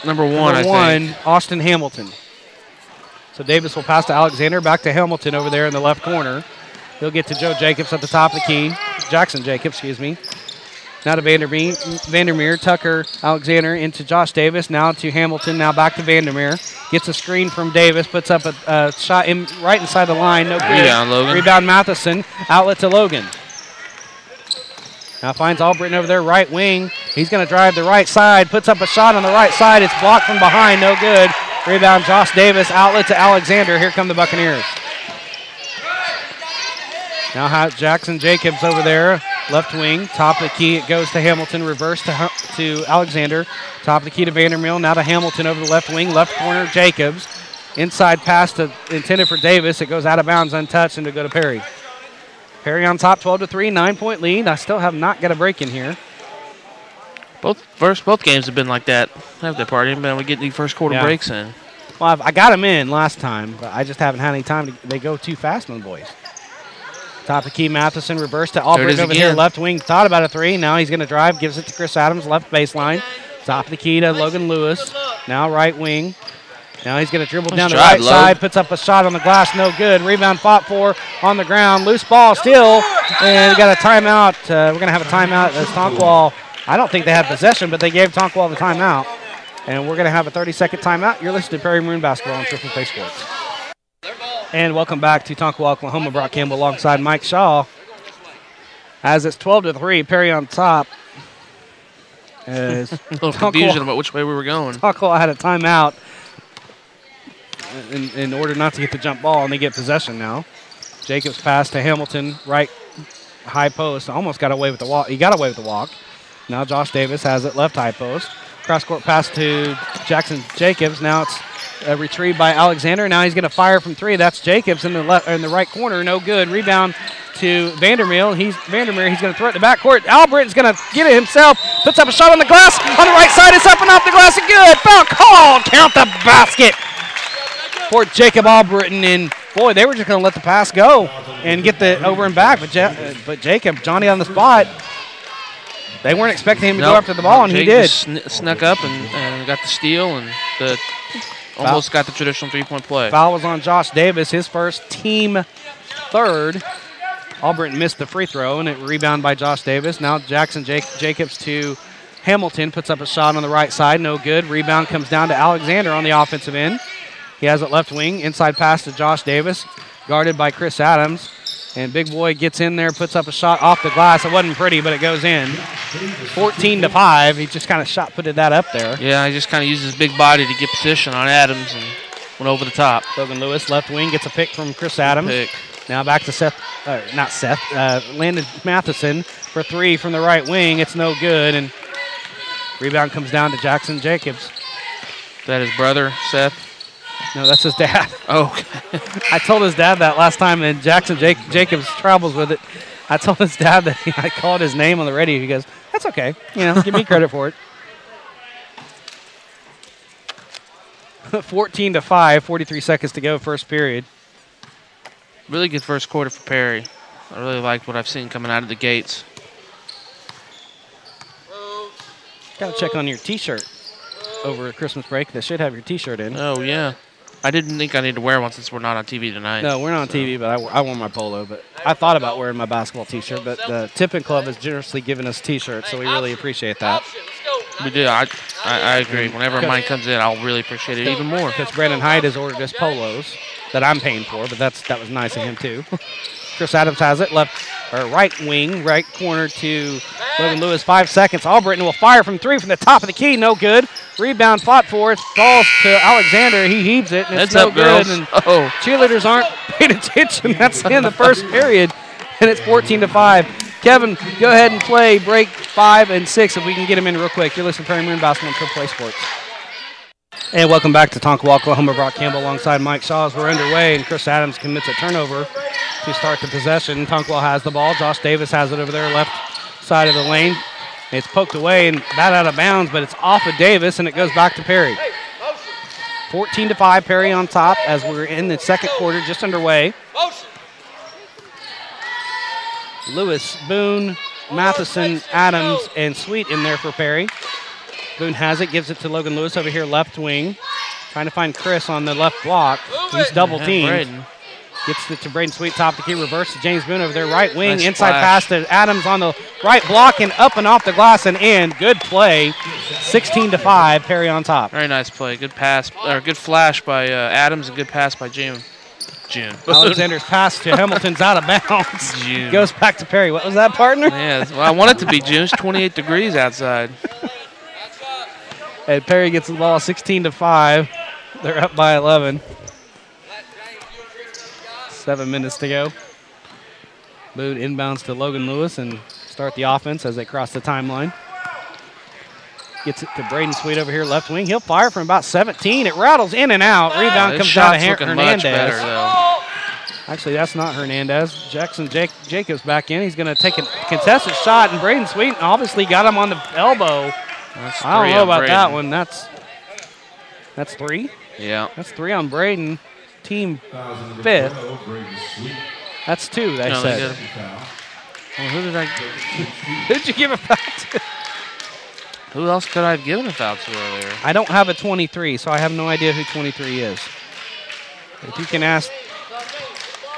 number one, I think. Austin Hamilton. So Davis will pass to Alexander, back to Hamilton over there in the left corner. He'll get to Joe Jacobs at the top of the key. Jackson Jacobs, excuse me. Now to Vandermeer, Tucker, Alexander into Josh Davis. Now to Hamilton, now back to Vandermeer. Gets a screen from Davis, puts up a shot right inside the line. No good. Rebound Matheson, outlet to Logan. Now finds Albritton over there, right wing. He's going to drive the right side, puts up a shot on the right side. It's blocked from behind, no good. Rebound Josh Davis, outlet to Alexander. Here come the Buccaneers. Now Jackson Jacobs over there, left wing, top of the key. It goes to Hamilton, reverse to Alexander. Top of the key to Vandermeer. Now to Hamilton over the left wing, left corner, Jacobs. Inside pass intended for Davis. It goes out of bounds, untouched, and to go to Perry. Perry on top, 12-3, 9-point lead. I still have not got a break in here. Both games have been like that. Have their party, but we get the first quarter breaks in. Well, I got them in last time, but I just haven't had any time. They go too fast on the boys. Top of the key, Matheson, reverse to Albritton over here, left wing. Thought about a three. Now he's going to drive, gives it to Chris Adams, left baseline. Top of the key to Logan Lewis. Now right wing. Now he's going to dribble down the right side, puts up a shot on the glass, no good. Rebound fought for on the ground. Loose ball still, and we got a timeout. We're going to have a timeout as Tonkawa. I don't think they had possession, but they gave Tonkawa the timeout. And we're going to have a 30-second timeout. You're listening to Perry Maroon Basketball on Triple Play Sports. And welcome back to Tonkawa, Oklahoma. Brock Campbell alongside Mike Shaw. As it's 12-3, Perry on top. A little confusion about which way we were going. Tonkawa had a timeout in order not to get the jump ball, and they get possession now. Jacobs pass to Hamilton, right high post. Almost got away with the walk. He got away with the walk. Now Josh Davis has it left high post. Cross-court pass to Jackson Jacobs. Now it's a retrieve by Alexander. Now he's going to fire from three. That's Jacobs in the right corner. No good. Rebound to Vandermeer. He's going to throw it to the backcourt. Albritton's going to get it himself. Puts up a shot on the glass. On the right side, it's up and off the glass and good. Foul called. Count the basket for Jacob Albritton. And boy, they were just going to let the pass go and get the over and back. But Jacob, Johnny on the spot. They weren't expecting him to go after the ball, and Jake he did. Snuck up and got the steal and almost got the traditional three-point play. Foul was on Josh Davis, his first, team third. Albritton missed the free throw, and it rebounded by Josh Davis. Now Jackson Jacobs to Hamilton, puts up a shot on the right side, no good. Rebound comes down to Alexander on the offensive end. He has it left wing, inside pass to Josh Davis, guarded by Chris Adams. And Big Boy gets in there, puts up a shot off the glass. It wasn't pretty, but it goes in. 14-5. He just kind of shot-putted that up there. Yeah, he just kind of used his big body to get position on Adams and went over the top. Logan Lewis, left wing, gets a pick from Chris Adams. Now back to Landon Matheson for three from the right wing. It's no good, and rebound comes down to Jackson Jacobs. Is that his brother, Seth? No, that's his dad. Oh. I told his dad that last time, and Jackson Jacobs travels with it. I told his dad that I called his name on the radio. He goes, that's okay. Give me credit for it. 14-5, 43 seconds to go, first period. Really good first quarter for Perry. I really liked what I've seen coming out of the gates. Got to check on your T-shirt over Christmas break. They should have your T-shirt in. Oh, yeah. I didn't think I need to wear one since we're not on TV tonight. No, we're not on TV, but I wore my polo. But I thought about wearing my basketball T-shirt, but the Tippin Club has generously given us T-shirts, so we really appreciate that. We do. I agree. Whenever mine comes in, I'll really appreciate it even more. Because Brandon Hyde has ordered us polos that I'm paying for, but that was nice of him too. Chris Adams has it right wing, right corner to Logan Lewis. 5 seconds. Albritton will fire from three from the top of the key. No good. Rebound fought for it. Falls to Alexander. He heaves it, and it's no good. And cheerleaders aren't paying attention. That's in the first period, and it's 14-5. Kevin, go ahead and play break 5 and 6 if we can get him in real quick. You're listening to Perry Moon Basketball on Triple Play Sports. And welcome back to Tonkawa, Oklahoma. Brock Campbell alongside Mike Shaw as we're underway, and Chris Adams commits a turnover to start the possession. Tonkawa has the ball. Josh Davis has it over there left side of the lane. It's poked away and bat out of bounds, but it's off of Davis, and it goes back to Perry. 14-5, Perry on top as we're in the second quarter, just underway. Lewis, Boone, Matheson, Adams, and Sweet in there for Perry. Boone has it, gives it to Logan Lewis over here, left wing. Trying to find Chris on the left block. He's double teamed. Gets it to Braden Sweet, top the key, reverse to James Boone over there, right wing. Nice inside pass to Adams on the right block and up and off the glass and in. Good play. 16-5, Perry on top. Very nice play. Good pass, or good flash by Adams and good pass by June. Alexander's pass to Hamilton's out of bounds. Goes back to Perry. What was that, partner? Yeah, well, I want it to be June. It's 28 degrees outside. And Perry gets the ball 16-5. They're up by 11. 7 minutes to go. Boone inbounds to Logan Lewis and start the offense as they cross the timeline. Gets it to Braden Sweet over here, left wing. He'll fire from about 17. It rattles in and out. Rebound comes down to Hernandez. Actually, that's not Hernandez. Jackson Jacobs back in. He's going to take a contested shot, and Braden Sweet obviously got him on the elbow. I don't know about that one. That's three? Yeah. That's 3 on Braden. Team 5th. That's 2, they said. Well, who did you give a foul to? Who else could I have given a foul to earlier? I don't have a 23, so I have no idea who 23 is. If you can ask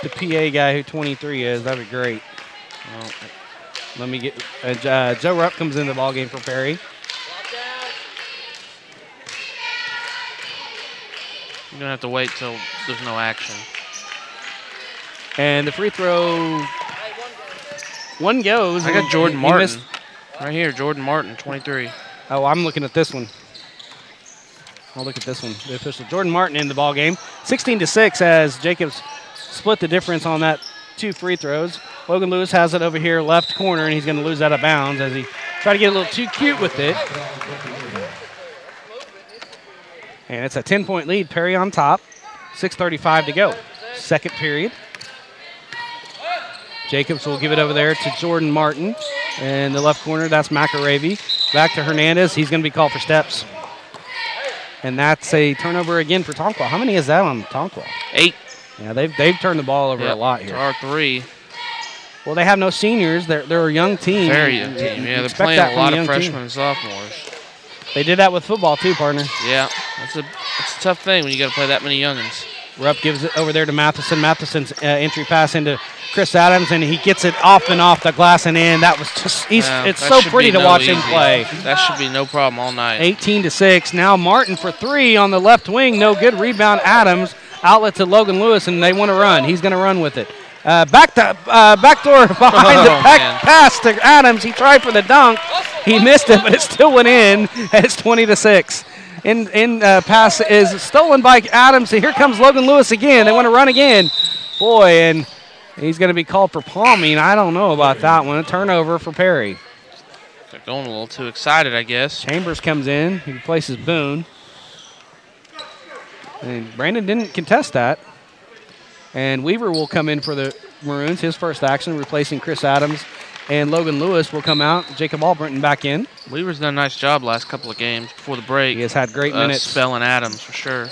the PA guy who 23 is, that'd be great. Well, let me get Joe Rupp comes in the ball game for Perry. You're going to have to wait till there's no action. And the free throw One goes. I got Jordan He Martin. missed. Right here, Jordan Martin, 23. Oh, I'm looking at this one. I'll look at this one. The official Jordan Martin in the ball game. 16-6 as Jacobs split the difference on that 2 free throws. Logan Lewis has it over here left corner, and he's going to lose out of bounds as he tried to get a little too cute with it. And it's a 10-point lead. Perry on top. 6:35 to go. Second period. Jacobs will give it over there to Jordan Martin. And the left corner, that's McAravey. Back to Hernandez. He's going to be called for steps. And that's a turnover again for Tonkawa. How many is that on Tonkawa? 8. Yeah, they've turned the ball over a lot here. It's R3. Well, they have no seniors. They're a young team. Very young team. Yeah, they're playing a lot of freshmen and sophomores. They did that with football too, partner. Yeah, it's a tough thing when you got to play that many youngins. Rupp gives it over there to Matheson. Matheson's entry pass into Chris Adams, and he gets it off and off the glass and in. That was just, it's so pretty to watch him play. That should be no problem all night. 18-6. Now Martin for 3 on the left wing. No good. Rebound Adams. Outlet to Logan Lewis, and they want to run. He's going to run with it. Backdoor behind the back pass to Adams. He tried for the dunk. He missed it, but it still went in. It's 20-6. Pass is stolen by Adams. So here comes Logan Lewis again. They want to run again. Boy, and he's going to be called for palming. I don't know about that one. A turnover for Perry. They're going a little too excited, I guess. Chambers comes in. He replaces Boone. And Brandon didn't contest that. And Weaver will come in for the Maroons, his first action, replacing Chris Adams. And Logan Lewis will come out. Jacob Albritton back in. Weaver's done a nice job last couple of games before the break. He has had great minutes. Spelling Adams for sure.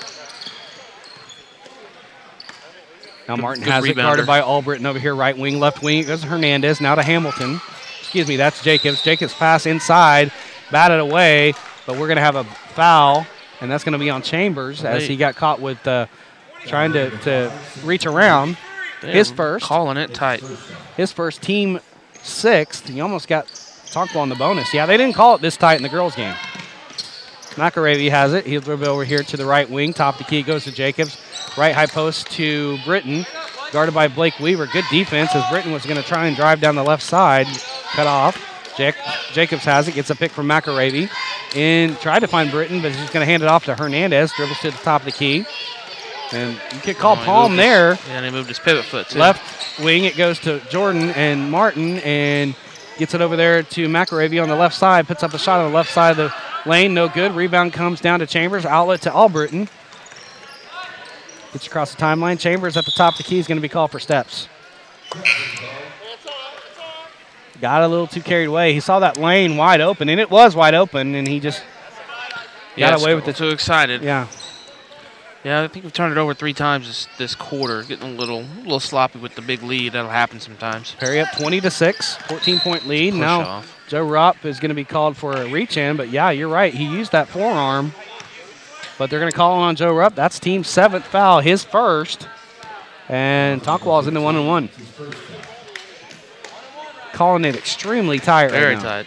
Now Martin has it guarded by Albritton over here, right wing, left wing. It goes to Hernandez, now to Hamilton. Excuse me, that's Jacobs. Jacobs pass inside, batted away, but we're going to have a foul, and that's going to be on Chambers as he got caught with trying to reach around. His first. Calling it tight. His first, team 6th. He almost got Tonkawa on the bonus. Yeah, they didn't call it this tight in the girls' game. McAravey has it. He'll dribble over here to the right wing. Top the key goes to Jacobs. Right high post to Britton. Guarded by Blake Weaver. Good defense as Britton was going to try and drive down the left side. Cut off. Jacobs has it. Gets a pick from McAravey. And tried to find Britton, but he's going to hand it off to Hernandez. Dribbles to the top of the key. And you could call palm there. Yeah, and he moved his pivot foot, too. Left wing, it goes to Jordan and Martin, and gets it over there to McAravey on the left side. Puts up a shot on the left side of the lane. No good. Rebound comes down to Chambers. Outlet to Albritton. Gets across the timeline. Chambers at the top of the key is going to be called for steps. Got a little too carried away. He saw that lane wide open, and it was wide open, and he just got away with it. Too excited. Yeah. Yeah, I think we've turned it over 3 times this quarter. Getting a little sloppy with the big lead. That'll happen sometimes. Perry up 20-6, 14-point lead. Push now off. Joe Rupp is going to be called for a reach-in, but yeah, you're right. He used that forearm, but they're going to call on Joe Rupp. That's team 7th foul, his first, and Tonkawa's in the 1-on-1. Calling it extremely tight right now. Very tight.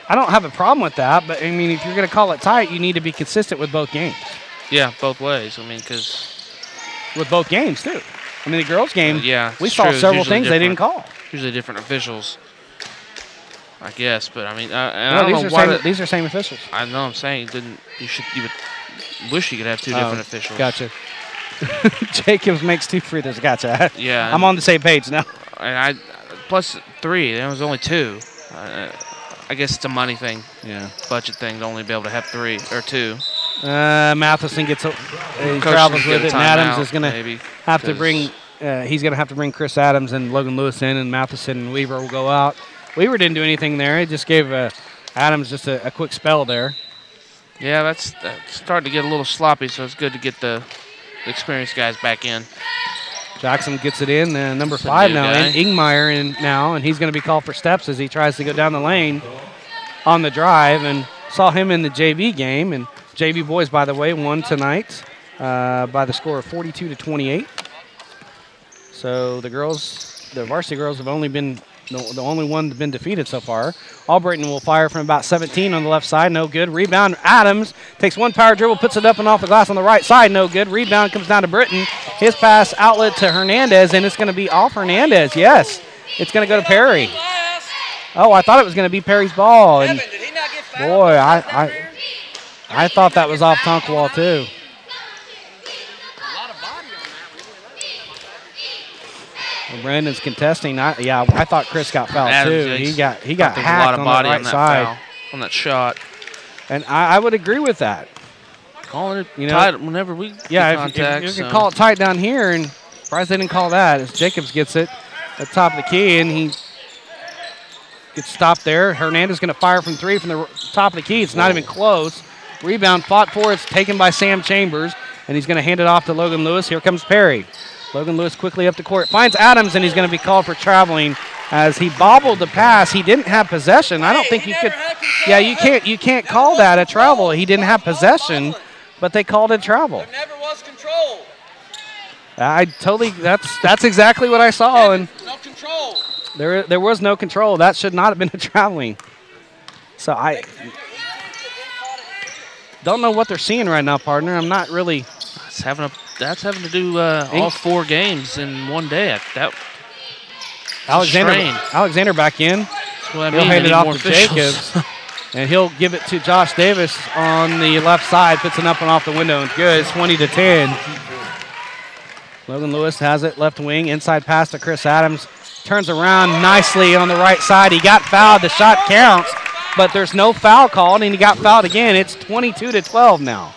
I don't have a problem with that, but, I mean, if you're going to call it tight, you need to be consistent with both games. Yeah, both ways. I mean, because with both games, too. I mean, the girls' game, we saw true. several things they didn't call. Usually different officials, I guess. But, I mean, these are same officials. I know I'm saying. You would wish you could have 2 different officials. Gotcha. Jacobs makes 2 free throws. Gotcha. Yeah. I'm on the same page now. And plus 3. There was only 2. I guess it's a money thing. Yeah. Budget thing to only be able to have 3 or 2. Matheson gets he travels with it, and Adams is going to have to bring. He's going to have to bring Chris Adams and Logan Lewis in, and Matheson and Weaver will go out. Weaver didn't do anything there. He just gave Adams just a quick spell there. Yeah, that's starting to get a little sloppy, so it's good to get the experienced guys back in. Jackson gets it in. Number 5 now, Ingmeyer in now, and he's going to be called for steps as he tries to go down the lane on the drive. And saw him in the JV game. And JV boys, by the way, won tonight by the score of 42-28. So the varsity girls have only been the only one that's been defeated so far. Albrighton will fire from about 17 on the left side. No good. Rebound. Adams takes one power dribble, puts it up and off the glass on the right side. No good. Rebound comes down to Britton. His pass outlet to Hernandez, and it's going to be off Hernandez. Yes. It's going to go to Perry. Oh, I thought it was going to be Perry's ball. And boy, I thought that was off Tonkawa too. Brandon's contesting. I thought Chris got fouled too. He got hacked on the right side on that shot. And I would agree with that. Calling it tight whenever we get contact. If you can call it tight down here, and surprised they didn't call that as Jacobs gets it at the top of the key, and he gets stopped there. Hernandez going to fire from 3 from the top of the key. It's not even close. Rebound fought for. It's taken by Sam Chambers, and he's going to hand it off to Logan Lewis. Here comes Perry. Logan Lewis quickly up the court. Finds Adams, and he's going to be called for traveling as he bobbled the pass. He didn't have possession. I don't think you could. Yeah, you can't call that a travel. He didn't have possession, but they called it travel. There never was control. That's exactly what I saw. And No control. there was no control. That should not have been a traveling. So I don't know what they're seeing right now, partner. I'm not really. That's having to do all 4 games in one day. Alexander back in. He'll hand it off to Jacobs. And he'll give it to Josh Davis on the left side. Puts it up and off the window. And it's good. It's 20-10. Logan Lewis has it left wing. Inside pass to Chris Adams. Turns around nicely on the right side. He got fouled. The shot counts. But there's no foul called, and he got fouled again. It's 22-12 now.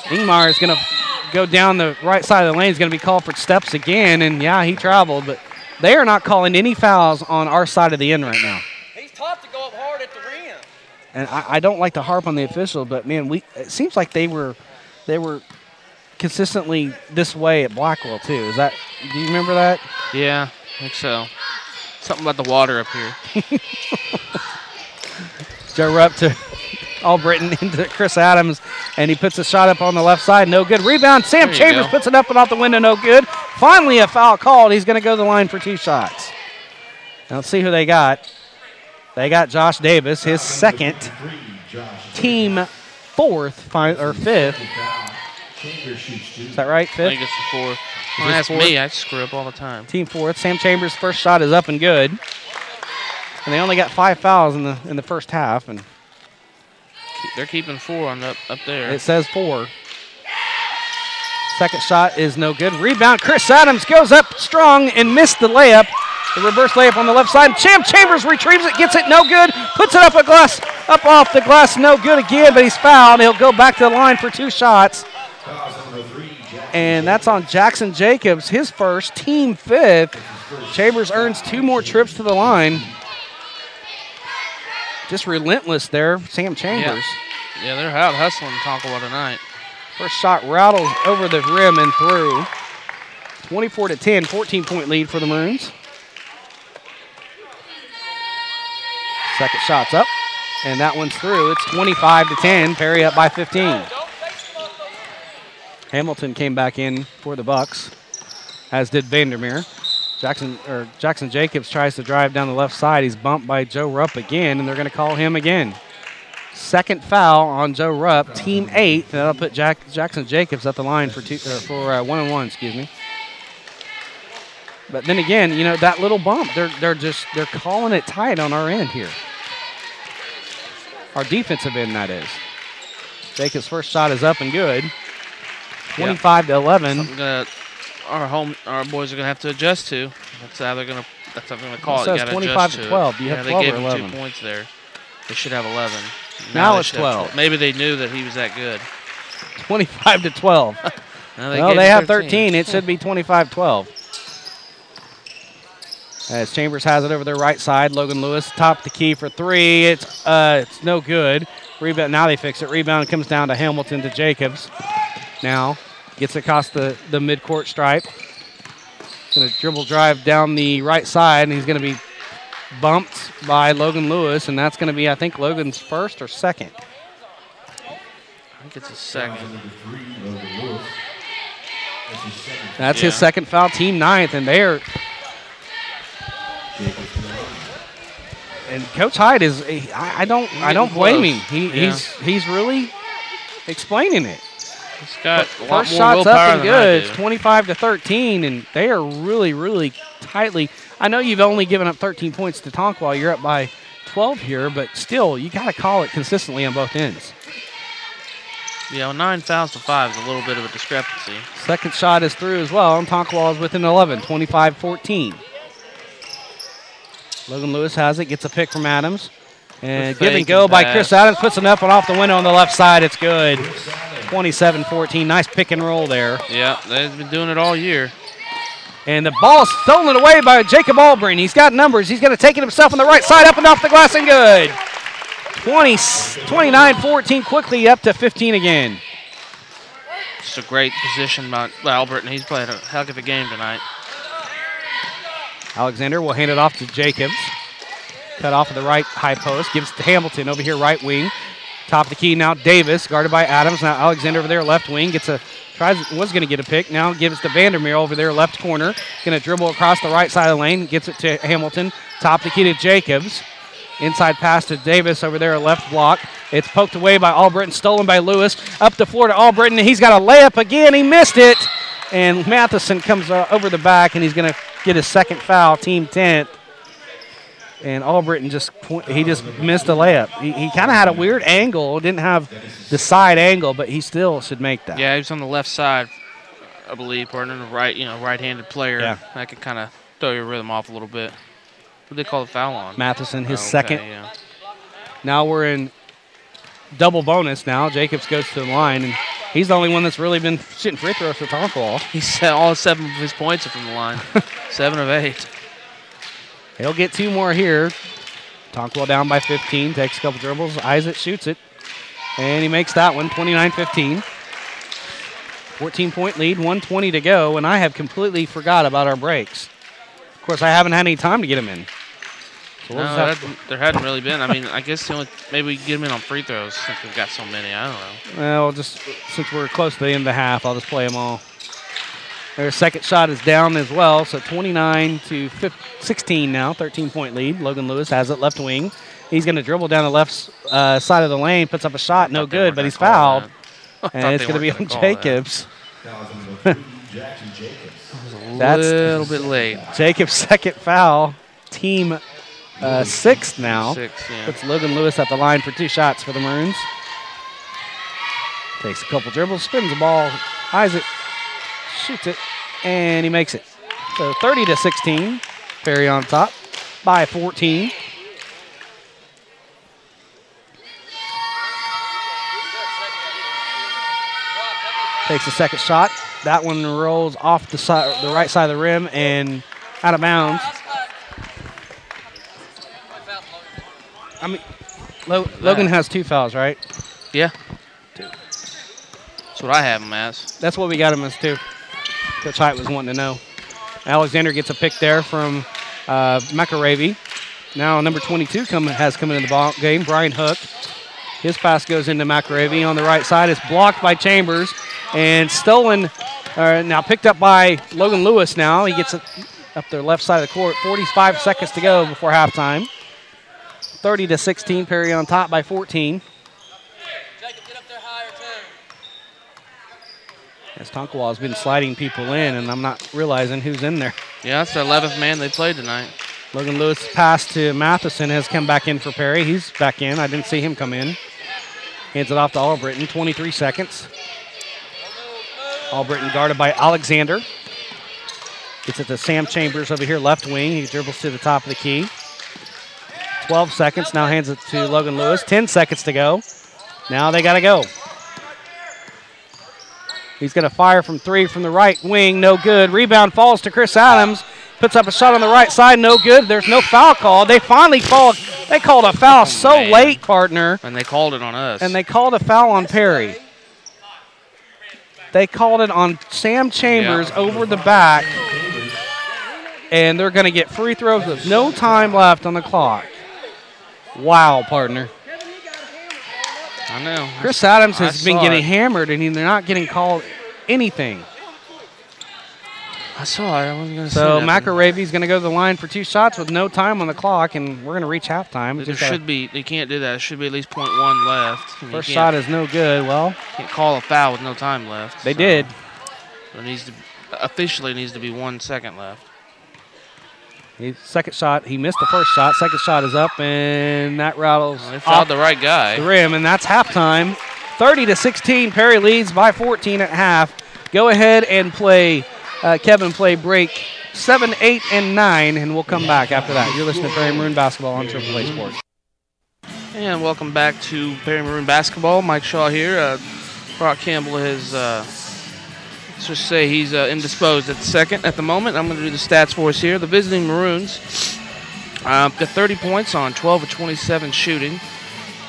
Ingmar is going to go down the right side of the lane. He's going to be called for steps again, and yeah, he traveled, but they are not calling any fouls on our side of the end right now. He's taught to go up hard at the rim. And I don't like to harp on the official, but man, it seems like they were consistently this way at Blackwell too. Do you remember that? Yeah, I think so. Something about the water up here. Joe Rupp to Albrighton into Chris Adams, and he puts a shot up on the left side. No good. Rebound. Sam Chambers puts it up and off the window. No good. Finally a foul called. He's going to go to the line for 2 shots. Now let's see who they got. They got Josh Davis, his second, team 5th. Is that right? 5th? I think it's the 4th. Don't ask me. I screw up all the time. Team 4th. Sam Chambers' first shot is up and good. And they only got 5 fouls in the first half, and they're keeping 4 on up there. It says 4. Second shot is no good. Rebound. Chris Adams goes up strong and missed the layup. The reverse layup on the left side. Sam Chambers retrieves it, gets it, no good. Puts it up off the glass, no good again, but he's fouled. He'll go back to the line for 2 shots. And that's on Jackson Jacobs, his first, team 5th. Chambers earns 2 more trips to the line. Just relentless there, Sam Chambers. Yeah, they're out hustling Tonkawa tonight. First shot rattles over the rim and through. 24-10, 14-point lead for the Maroons. Second shot's up, and that one's through. It's 25-10, Perry up by 15. Hamilton came back in for the Bucks, as did Vandermeer. Jackson Jacobs tries to drive down the left side. He's bumped by Joe Rupp again, and they're going to call him again. Second foul on Joe Rupp, team 8. That'll put Jackson Jacobs at the line for 1-on-1. Excuse me. But then again, that little bump, they're calling it tight on our end here. Our defensive end, that is. Jacobs' first shot is up and good. 25-11. Our boys are gonna have to adjust to. That's how they're gonna call it. So it's 25-12. Do you have 12 they gave or him 11? 2 points there. They should have 11. Now it's 12. Maybe they knew that he was that good. 25-12. Well, they have 13. It should be 25-12. As Chambers has it over their right side, Logan Lewis top the key for 3. It's no good. Rebound. Now they fix it. Rebound comes down to Hamilton to Jacobs. Now gets across the midcourt stripe. Going to dribble drive down the right side, and he's going to be bumped by Logan Lewis, and that's going to be, I think, Logan's first or second. I think it's his second. That's his second foul, team 9th, and And Coach Hyde is, I don't blame him. He's really explaining it. He's got first shots up and good. It's 25-13, and they are really, really tightly. I know you've only given up 13 points to Tonkawa. You're up by 12 here, but still, you got to call it consistently on both ends. Yeah, well, 9 fouls to 5 is a little bit of a discrepancy. Second shot is through as well, and Tonkawa is within 11, 25-14. Logan Lewis has it, gets a pick from Adams. And give and go by Chris Adams, puts it up and off the window on the left side. It's good. 27-14. Nice pick and roll there. Yeah, they've been doing it all year. And the ball is stolen away by Jacob Albritton. He's got numbers. He's going to take it himself on the right side, up and off the glass, and good. 29-14, quickly up to 15 again. Just a great position by Albritton. He's played a heck of a game tonight. Alexander will hand it off to Jacobs. Cut off of the right high post. Gives it to Hamilton over here, right wing. Top of the key now, Davis, guarded by Adams. Now Alexander over there, left wing. Was going to get a pick. Now gives it to Vandermeer over there, left corner. Going to dribble across the right side of the lane. Gets it to Hamilton. Top of the key to Jacobs. Inside pass to Davis over there, left block. It's poked away by Albritton, stolen by Lewis. Up the floor to Albritton. He's got a layup again. He missed it. And Matheson comes over the back, and he's going to get his second foul, team 10th. And Albritton just missed a layup. He kind of had a weird angle. Didn't have the side angle, but he still should make that. Yeah, he was on the left side, I believe, partner, right-handed player. Yeah. That could kind of throw your rhythm off a little bit. What did they call the foul on? Matheson, his second. Yeah. Now we're in double bonus now. Jacobs goes to the line, and he's the only one that's really been shooting free throws for Tonkawa. He's all 7 of his points are from the line. 7 of 8. He'll get 2 more here. Tonkawa down by 15, takes a couple dribbles, eyes it, shoots it. And he makes that one, 29-15. 14-point lead, 1:20 to go, and I have completely forgot about our breaks. Of course, I haven't had any time to get them in. So no, there hadn't really been. I mean, I guess maybe we can get them in on free throws since we've got so many. I don't know. Well, just since we're close to the end of the half, I'll just play them all. Their second shot is down as well, so 29-16 now, 13-point lead. Logan Lewis has it left wing. He's going to dribble down the left side of the lane, puts up a shot, no good, but he's fouled. And it's going to be on Jacobs. That's a little bit late. Jacobs' second foul, team 6th now. 6, yeah. Puts Logan Lewis at the line for 2 shots for the Maroons. Takes a couple dribbles, spins the ball, eyes it, shoots it, and he makes it. So 30-16, Perry on top by 14. Takes the second shot. That one rolls off the right side of the rim and out of bounds. I mean, Logan has 2 fouls, right? Yeah. 2. That's what I have him as. That's what we got him as, too. Coach Height was wanting to know. Alexander gets a pick there from McAravey. Now number 22 has come into the ball game, Brian Hook. His pass goes into McAravey on the right side. It's blocked by Chambers and stolen, now picked up by Logan Lewis now. He gets it up the left side of the court. 45 seconds to go before halftime. 30-16, Perry on top by 14. Jacob, get up there higher, too. As Tonkawa has been sliding people in, and I'm not realizing who's in there. Yeah, that's the 11th man they played tonight. Logan Lewis' pass to Matheson has come back in for Perry. He's back in. I didn't see him come in. Hands it off to Albritton, 23 seconds. Albritton guarded by Alexander. Gets it to Sam Chambers over here, left wing. He dribbles to the top of the key. 12 seconds, now hands it to Logan Lewis. 10 seconds to go. Now they got to go. He's going to fire from 3 from the right wing, no good. Rebound falls to Chris Adams. Puts up a shot on the right side, no good. There's no foul call. They finally called a foul late, partner. And they called it on us. And they called a foul on Perry. They called it on Sam Chambers over the back. And they're going to get free throws with no time left on the clock. Wow, partner. I know. Chris Adams has been getting hammered, and they're not getting called anything. I saw it. I wasn't going to say So that. McElravey's going to go to the line for 2 shots with no time on the clock, and we're going to reach halftime. There should be. They can't do that. There should be at least .1 left. First shot is no good. Well, can't call a foul with no time left. They did. It needs to officially needs to be 1 second left. Second shot, he missed the first shot. Second shot is up, and that rattles. They fouled the right guy. The rim, and that's halftime. 30-16. Perry leads by 14 at half. Go ahead and play. Kevin, play break 7, 8, and 9, and we'll come back after that. You're listening to Perry Maroon Basketball on AAA Sports. And welcome back to Perry Maroon Basketball. Mike Shaw here. Brock Campbell has, let's just say he's indisposed at the second at the moment. I'm going to do the stats for us here. The visiting Maroons got 30 points on 12 of 27 shooting,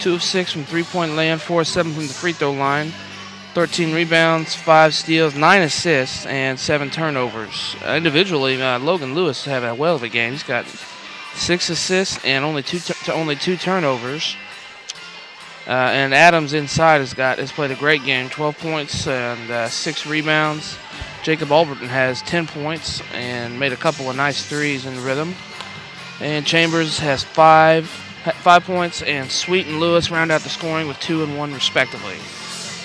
2 of 6 from three-point land, 4 of 7 from the free throw line, 13 rebounds, 5 steals, 9 assists, and 7 turnovers. Individually, Logan Lewis had a well of a game. He's got 6 assists and only two turnovers. And Adams inside has played a great game, 12 points and 6 rebounds. Jacob Alberton has 10 points and made a couple of nice threes in the rhythm. And Chambers has 5 points, and Sweet and Lewis round out the scoring with 2 and 1 respectively.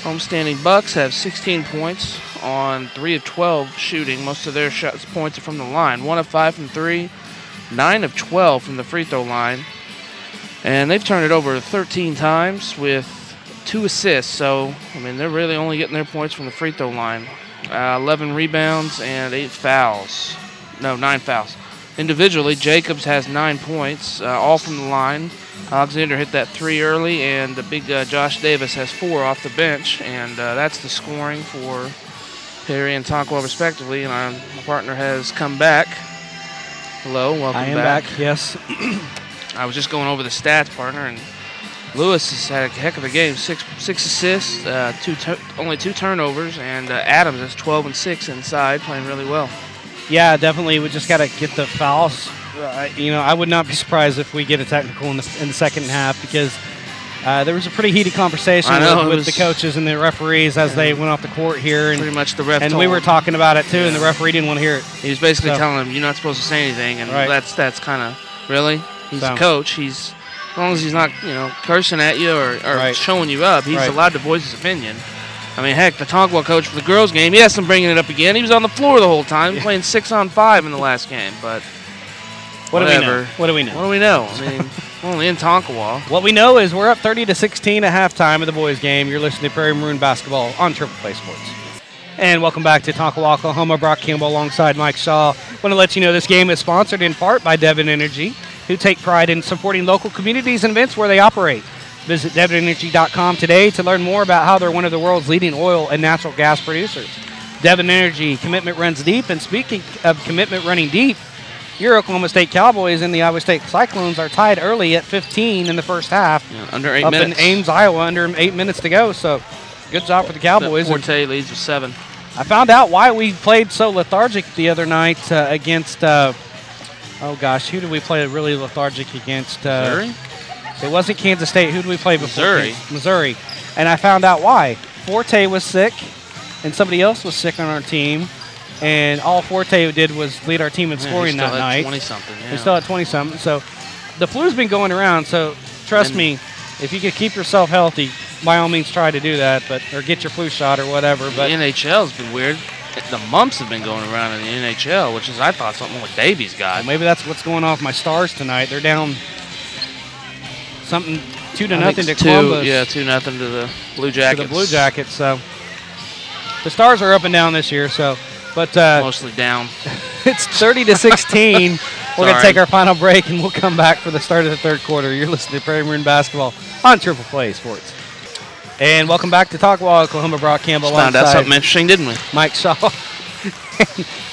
Homestanding Bucks have 16 points on 3 of 12 shooting. Most of their points are from the line. 1 of 5 from 3, 9 of 12 from the free throw line. And they've turned it over 13 times with 2 assists. So, I mean, they're really only getting their points from the free throw line. 11 rebounds and 9 fouls. Individually, Jacobs has 9 points, all from the line. Alexander hit that 3 early, and the big Josh Davis has 4 off the bench. And that's the scoring for Perry and Tonkawa, respectively. And our partner has come back. Hello, welcome back. I am back, yes. I was just going over the stats, partner, and Lewis has had a heck of a game. 6 assists, only 2 turnovers, and Adams is 12 and 6 inside, playing really well. Yeah, definitely. We just got to get the fouls. I would not be surprised if we get a technical in the second half, because there was a pretty heated conversation with the coaches and the referees as they went off the court here. And pretty much the ref. And we were talking about it too, and the referee didn't want to hear it. He was basically telling them, "You're not supposed to say anything," and that's kind of really. He's a coach. As long as he's not cursing at you or showing you up, he's allowed to voice his opinion. I mean, heck, the Tonkawa coach for the girls' game, he has them bringing it up again. He was on the floor the whole time, playing 6-on-5 in the last game. But whatever. What do we know? What do we know? I mean, we're only in Tonkawa. What we know is we're up 30-16 at halftime of the boys' game. You're listening to Perry Maroon Basketball on AAA Sports. And welcome back to Tonkawa, Oklahoma. Brock Campbell alongside Mike Shaw. Want to let you know this game is sponsored in part by Devon Energy, who take pride in supporting local communities and events where they operate. Visit DevonEnergy.com today to learn more about how they're one of the world's leading oil and natural gas producers. Devon Energy, commitment runs deep. And speaking of commitment running deep, your Oklahoma State Cowboys and the Iowa State Cyclones are tied early at 15 in the first half. Yeah, under 8 minutes. minutes. In Ames, Iowa, under 8 minutes to go. So good job for the Cowboys. Forte leads with 7. I found out why we played so lethargic the other night against, who did we play really lethargic against? Missouri? It wasn't Kansas State. Who did we play before? Missouri. And I found out why. Forte was sick, and somebody else was sick on our team. And all Forte did was lead our team in scoring that night. 20-something, yeah. He's still at 20-something. So the flu's been going around. So trust me, if you could keep yourself healthy, by all means try to do that, or get your flu shot or whatever. But the NHL's been weird. The mumps have been going around in the NHL, which is, I thought, something what Davies got. Well, maybe that's what's going on with my Stars tonight. They're down something 2-0 to Columbus. 2-0 to the Blue Jackets. So the Stars are up and down this year. But mostly down. It's 30-16. We're going to take our final break, and we'll come back for the start of the third quarter. You're listening to Perry Maroon Basketball on AAA Sports. And welcome back to Tonkawa, Oklahoma. Brock Campbell alongside. Found out something interesting, didn't we? Mike Shaw.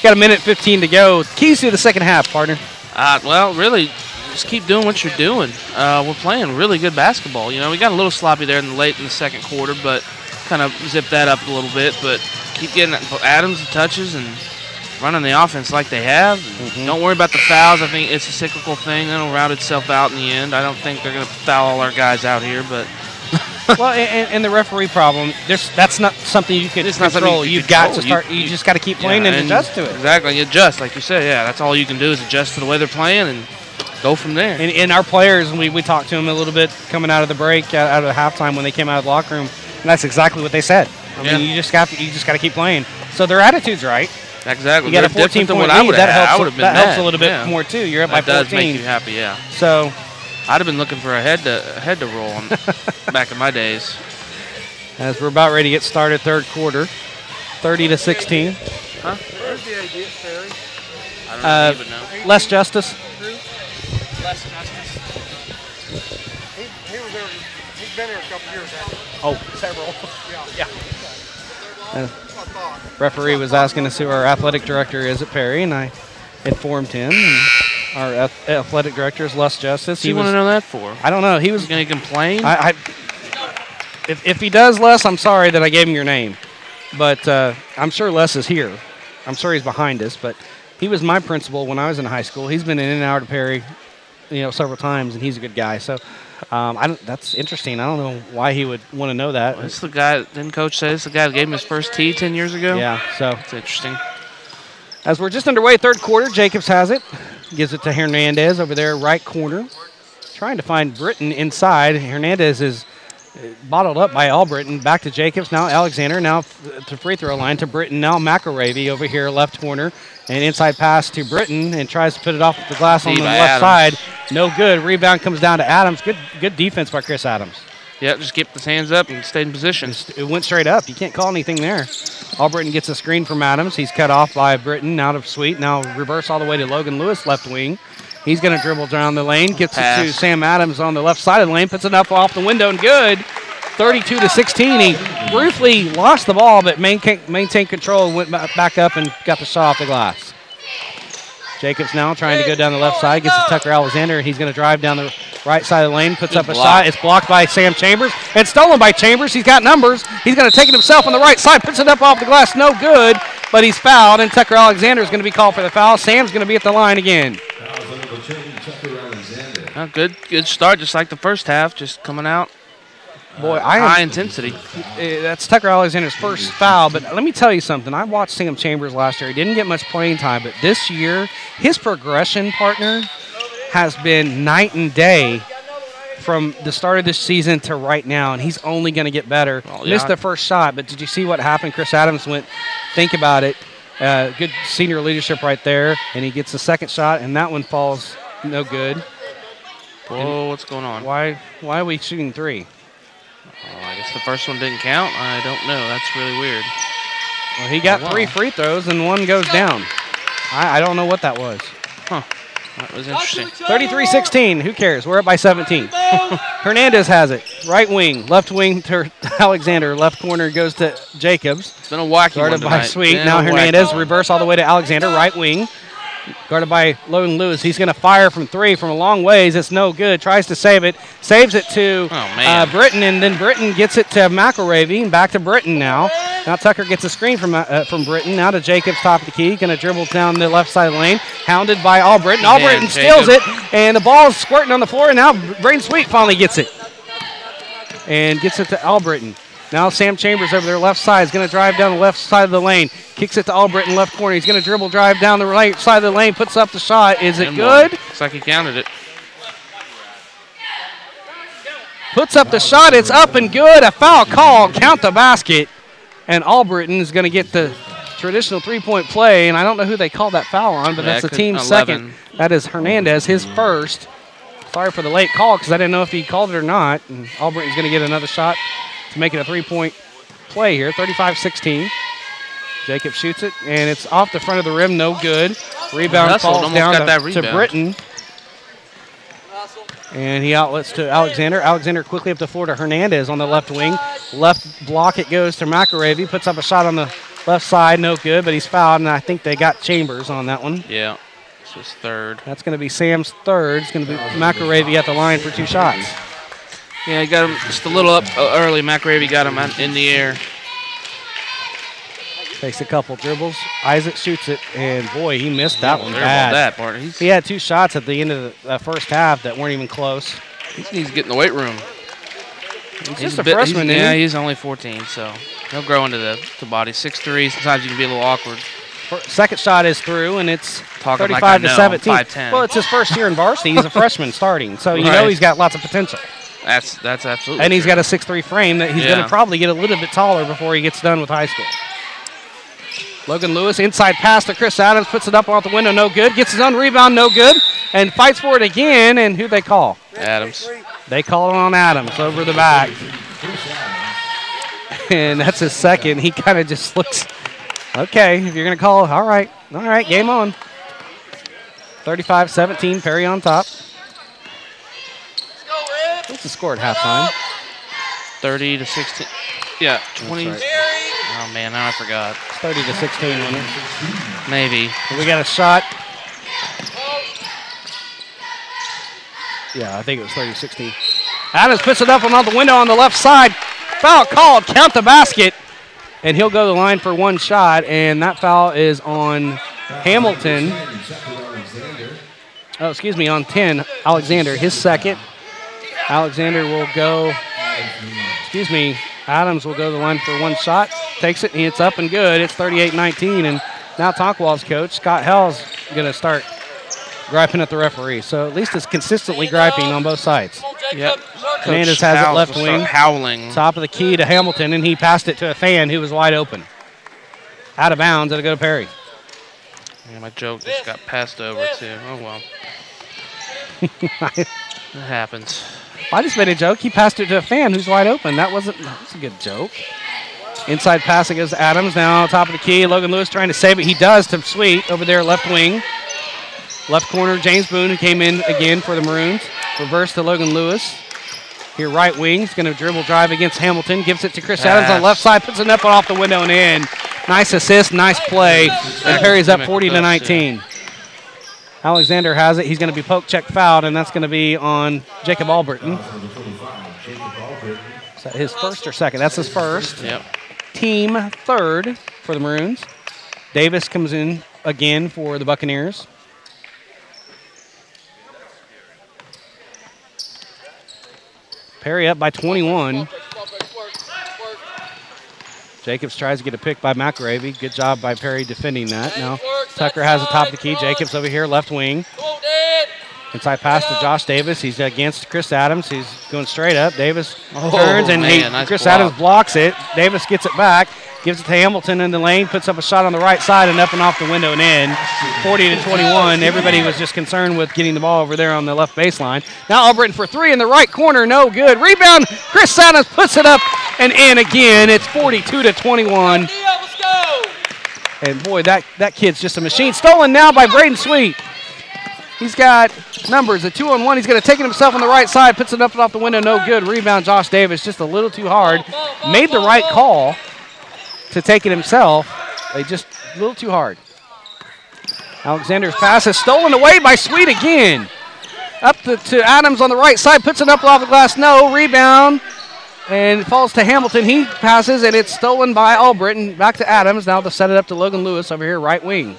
Got a minute 15 to go. Keys to the second half, partner. Well, really, just keep doing what you're doing. We're playing really good basketball. We got a little sloppy there late in the second quarter, but kind of zipped that up a little bit. But keep getting Adams the touches and running the offense like they have. Don't worry about the fouls. I think it's a cyclical thing. It'll route itself out in the end. I don't think they're going to foul all our guys out here, but Well, and the referee problem, that's not something you can control. You've got to start. You just got to keep playing and adjust to it. Exactly, adjust, like you said. Yeah, that's all you can do is adjust to the way they're playing and go from there. And our players, we talked to them a little bit coming out of the break, out of the halftime when they came out of the locker room, and that's exactly what they said. I mean, you just got to keep playing. So their attitude's right. Exactly. You got a 14-point lead. That helps a little bit more too. You're up by 14. That does make you happy, yeah. So I'd have been looking for a head to roll on back in my days. As we're about ready to get started, third quarter, 30-16. Huh? Where's the idea, Terry? I don't even know. Less justice. Less justice. He was there. He's been here a couple years, hasn't he? Oh, several. Yeah. Referee was asking us who our athletic director is at Perry, and I informed him. And our athletic director is Les Justice. What do you want to know that for? I don't know. He was going to complain. If he does, Les, I'm sorry that I gave him your name, but I'm sure Les is here. I'm sure he's behind us, but he was my principal when I was in high school. He's been in and out of Perry, several times, and he's a good guy. So. That's interesting. I don't know why he would want to know that. It's the guy, didn't Coach say it's the guy that gave him his first tee 10 years ago? Yeah, so. It's interesting. As we're just underway, third quarter, Jacobs has it. Gives it to Hernandez over there, right corner. Trying to find Britton inside. Hernandez is bottled up by Albritton. Back to Jacobs, now Alexander, now to free throw line to Britton. Now McElravy over here, left corner. And inside pass to Britton and tries to put it off the glass on the left side. No good. Rebound comes down to Adams. Good defense by Chris Adams. Yep, just kept his hands up and stayed in position. It went straight up. You can't call anything there. Albritton gets a screen from Adams. He's cut off by Britton out of Sweet. Now reverse all the way to Logan Lewis, left wing. He's going to dribble down the lane. Gets it to Sam Adams on the left side of the lane. Puts it up off the window and good. 32-16. He briefly lost the ball, but maintained control, went back up and got the shot off the glass. Jacobs now trying to go down the left side, gets to Tucker Alexander, and he's going to drive down the right side of the lane, puts up a shot. It's blocked by Sam Chambers and stolen by Chambers. He's got numbers. He's going to take it himself on the right side, puts it up off the glass, no good, but he's fouled, and Tucker Alexander is going to be called for the foul. Sam's going to be at the line again. Good start, just like the first half, just coming out. Boy, high intensity. That's Tucker Alexander's first foul, but let me tell you something. I watched Sam Chambers last year. He didn't get much playing time, but this year, his progression partner has been night and day from the start of this season to right now, and he's only going to get better. Missed the first shot, but did you see what happened? Chris Adams went, think about it. Good senior leadership right there, and he gets the second shot, and that one falls no good. Whoa, what's going on? Why are we shooting three? I guess the first one didn't count. I don't know. That's really weird. Well, he got 3 free throws, and one goes down. I don't know what that was. Huh. That was interesting. 33-16. Who cares? We're up by 17. Hernandez has it. Right wing. Left wing to Alexander. Left corner goes to Jacobs. It's been a wacky one tonight. Guarded by Sweet. Now Hernandez. Reverse all the way to Alexander. Right wing. Guarded by Logan Lewis. He's going to fire from three from a long ways. It's no good. Tries to save it. Saves it to Britton, and then Britton gets it to McElravy. And back to Britton now. Now Tucker gets a screen from Britton. Now to Jacobs, top of the key. Going to dribble down the left side of the lane. Hounded by Albritton. Albritton steals it, and the ball is squirting on the floor. And now Braden Sweet finally gets it. And gets it to Albritton. Now Sam Chambers over their left side is going to drive down the left side of the lane. Kicks it to Albritton, left corner. He's going to dribble, drive down the right side of the lane, puts up the shot. Is it good? Looks like he counted it. Puts up the shot. It's up and good. A foul call. Count the basket. And Albritton is going to get the traditional three-point play. And I don't know who they called that foul on, but that's the team's 11. Second. That is Hernandez, his first. Sorry for the late call because I didn't know if he called it or not. And Albritton's going to get another shot to make it a three-point play here, 35-16. Jacob shoots it, and it's off the front of the rim, no good. Rebound falls down to Britton. And he outlets to Alexander. Alexander quickly up the floor to Hernandez on the left wing. Left block, it goes to McElravy. Puts up a shot on the left side, no good, but he's fouled, and I think they got Chambers on that one. Yeah, it's his third. That's going to be Sam's third. It's going to be McElravy at the line for 2 shots. Yeah, he got him just a little up early. McElravy got him in the air. Takes a couple dribbles. Isaac shoots it, and boy, he missed that one bad. That part. He had 2 shots at the end of the first half that weren't even close. He needs to get in the weight room. He's just a freshman, yeah, isn't he? he's only 14, so he'll grow into the body. 6'3", sometimes you can be a little awkward. Second shot is through, and it's Talking 35 to 17. 5'10". Well, it's his first year in varsity. He's a freshman starting, so you know Right. he's got lots of potential. That's absolutely And he's true. got a 6'3" frame that he's going to probably get a little bit taller before he gets done with high school. Logan Lewis, inside pass to Chris Adams, puts it up off the window, no good. Gets his own rebound, no good. And fights for it again, and who they call? Adams. They call it on Adams over the back. And that's his second. He kind of just looks, okay, if you're going to call, all right, game on. 35-17, Perry on top. What's the score at halftime? 30 to 16. Yeah, 20. That's right. Oh, man, now I forgot. 30 to 16, wasn't it? Maybe. We got a shot. Yeah, I think it was 30-16. Adams puts it up and out the window on the left side. Foul called. Count the basket. And he'll go to the line for one shot, and that foul is on Hamilton. Oh, excuse me, on 10, Alexander, his second. Alexander will go, Adams will go to the line for one shot. Takes it, and it's up and good. It's 38-19, and now Tonkawa's coach, Scott Hell's going to start griping at the referee. So at least it's consistently griping on both sides. Yep. Hernandez has it left wing. Howling. Top of the key to Hamilton, and he passed it to a fan who was wide open. Out of bounds, it'll go to Perry. Yeah, my joke just got passed over, too. Oh, well. It happens. I just made a joke. He passed it to a fan who's wide open. That's a good joke. Inside pass, it goes to Adams. Now top of the key. Logan Lewis trying to save it. He does to Sweet over there, left wing. Left corner, James Boone, who came in again for the Maroons. Reverse to Logan Lewis. Here, right wing. He's going to dribble drive against Hamilton. Gives it to Chris Adams on the left side. Puts it up and off the window and in. Nice assist, nice play. And Perry's up 40-19. Alexander has it. He's going to be poke check fouled, and that's going to be on Jacob Albritton. Is that his first or second? That's his first. Yep. Team third for the Maroons. Davis comes in again for the Buccaneers. Perry up by 21. Jacobs tries to get a pick by McRavy. Good job by Perry defending that. Now Tucker has the top of the key. Jacobs over here, left wing. Inside pass to Josh Davis. He's against Chris Adams. He's going straight up. Davis turns, and nice Chris block. Adams blocks it. Davis gets it back. Gives it to Hamilton in the lane. Puts up a shot on the right side and up and off the window and in. 40-21. Everybody was just concerned with getting the ball over there on the left baseline. Now Albritton for three in the right corner. No good. Rebound. Chris Adams puts it up and in again. It's 42-21. And boy, that kid's just a machine. Stolen now by Braden Sweet. He's got numbers, a 2-on-1. He's going to take it himself on the right side. Puts it up and off the window. No good. Rebound, Josh Davis. Just a little too hard. Made the right call to take it himself. Just a little too hard. Alexander's pass is stolen away by Sweet again. Up to Adams on the right side. Puts it up off the glass. No. Rebound. And it falls to Hamilton. He passes, and it's stolen by Albritton. Back to Adams. Now they'll set it up to Logan Lewis over here, right wing.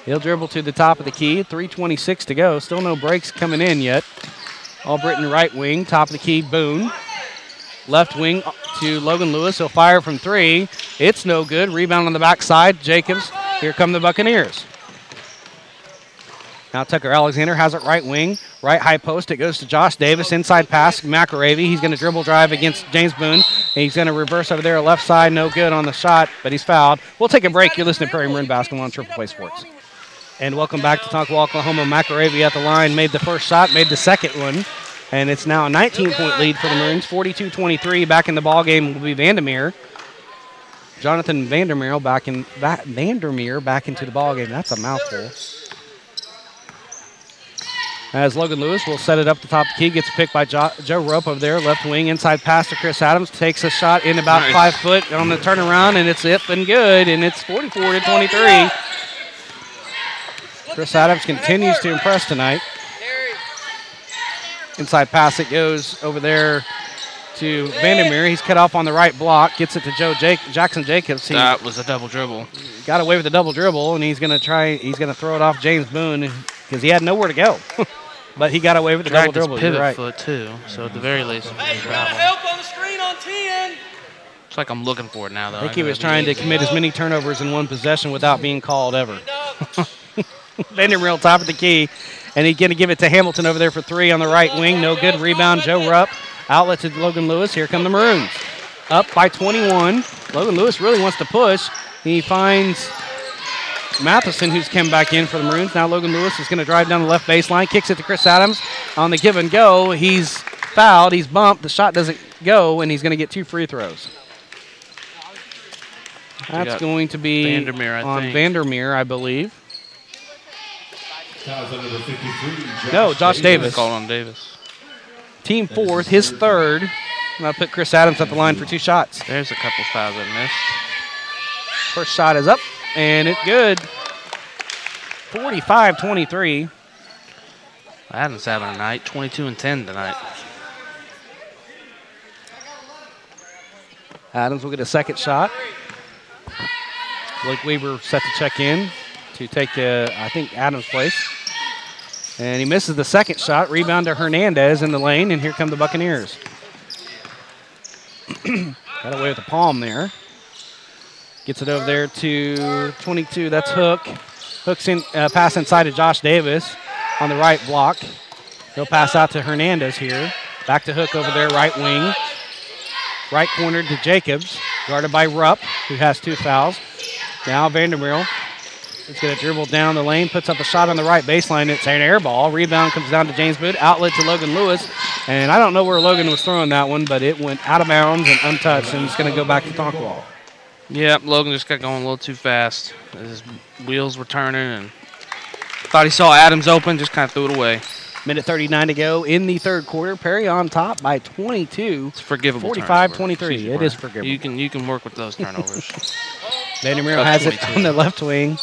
He'll dribble to the top of the key. 3:26 to go. Still no breaks coming in yet. Albritton right wing. Top of the key, Boone. Left wing to Logan Lewis. He'll fire from three. It's no good. Rebound on the backside. Jacobs. Here come the Buccaneers. Now Tucker Alexander has it right wing. Right high post. It goes to Josh Davis. Inside pass. McRavy. He's going to dribble drive against James Boone. And he's going to reverse over there. Left side. No good on the shot, but he's fouled. We'll take a break. You're listening to Prairie Maroon Basketball on Triple Play Sports. And welcome back to Tonkawa, Oklahoma. McRavy at the line. Made the first shot. Made the second one. And it's now a 19-point lead for the Maroons. 42-23. Back in the ballgame will be Vandermeer. Jonathan Vandermeer back into the ballgame. That's a mouthful. As Logan Lewis will set it up the top of the key. Gets a pick by Joe Rope over there. Left wing. Inside pass to Chris Adams. Takes a shot in about 5 foot on the turnaround. And it's up and good. And it's 44-23. Chris Adams continues to impress tonight. Inside pass, it goes over there to Vandermeer. He's cut off on the right block. Gets it to Jackson Jacobs. That was a double dribble. Got away with a double dribble, and he's going to throw it off James Boone because he had nowhere to go. But he got away with the double Dragged his dribble. pivot You're right. foot, too. So at the very least, Help on the screen on 10. it's like I'm looking for it now, though. I think he was trying to commit as many turnovers in one possession without being called ever. Vandermeer top of the key, and he's going to give it to Hamilton over there for 3 on the right wing. No good. Rebound, Joe Rupp. Outlet to Logan Lewis. Here come the Maroons. Up by 21. Logan Lewis really wants to push. He finds Matheson, who's come back in for the Maroons. Now Logan Lewis is going to drive down the left baseline, kicks it to Chris Adams on the give and go. He's fouled. He's bumped. The shot doesn't go, and he's going to get 2 free throws. That's going to be Vandermeer, on Vandermeer, I believe. Fouls on number 53. No, Josh Davis. Called on Davis. Team fourth, his third. And I'll put Chris Adams at the line for 2 shots. There's a couple fouls I missed. First shot is up, and it's good. 45-23. Adams having a night. 22 and 10 tonight. Adams will get a second shot. Blake Weaver set to check in to take, I think, Adams' place. And he misses the second shot. Rebound to Hernandez in the lane, and here come the Buccaneers. Got away with the palm there. Gets it over there to 22. That's Hook. Hook's in, pass inside to Josh Davis on the right block. He'll pass out to Hernandez here. Back to Hook over there, right wing. Right corner to Jacobs, guarded by Rupp, who has 2 fouls. Now Vandermeer is going to dribble down the lane, puts up a shot on the right baseline. It's an air ball. Rebound comes down to James Boone. Outlet to Logan Lewis. And I don't know where Logan was throwing that one, but it went out of bounds and untouched, and it's going to go back to Tonkawa. Yep, Logan just got going a little too fast. His wheels were turning, and thought he saw Adams open, just kind of threw it away. Minute 39 to go in the third quarter. Perry on top by 22. It's forgivable. 45-23. It is forgivable. You can work with those turnovers. Vandermeer has it on the left wing.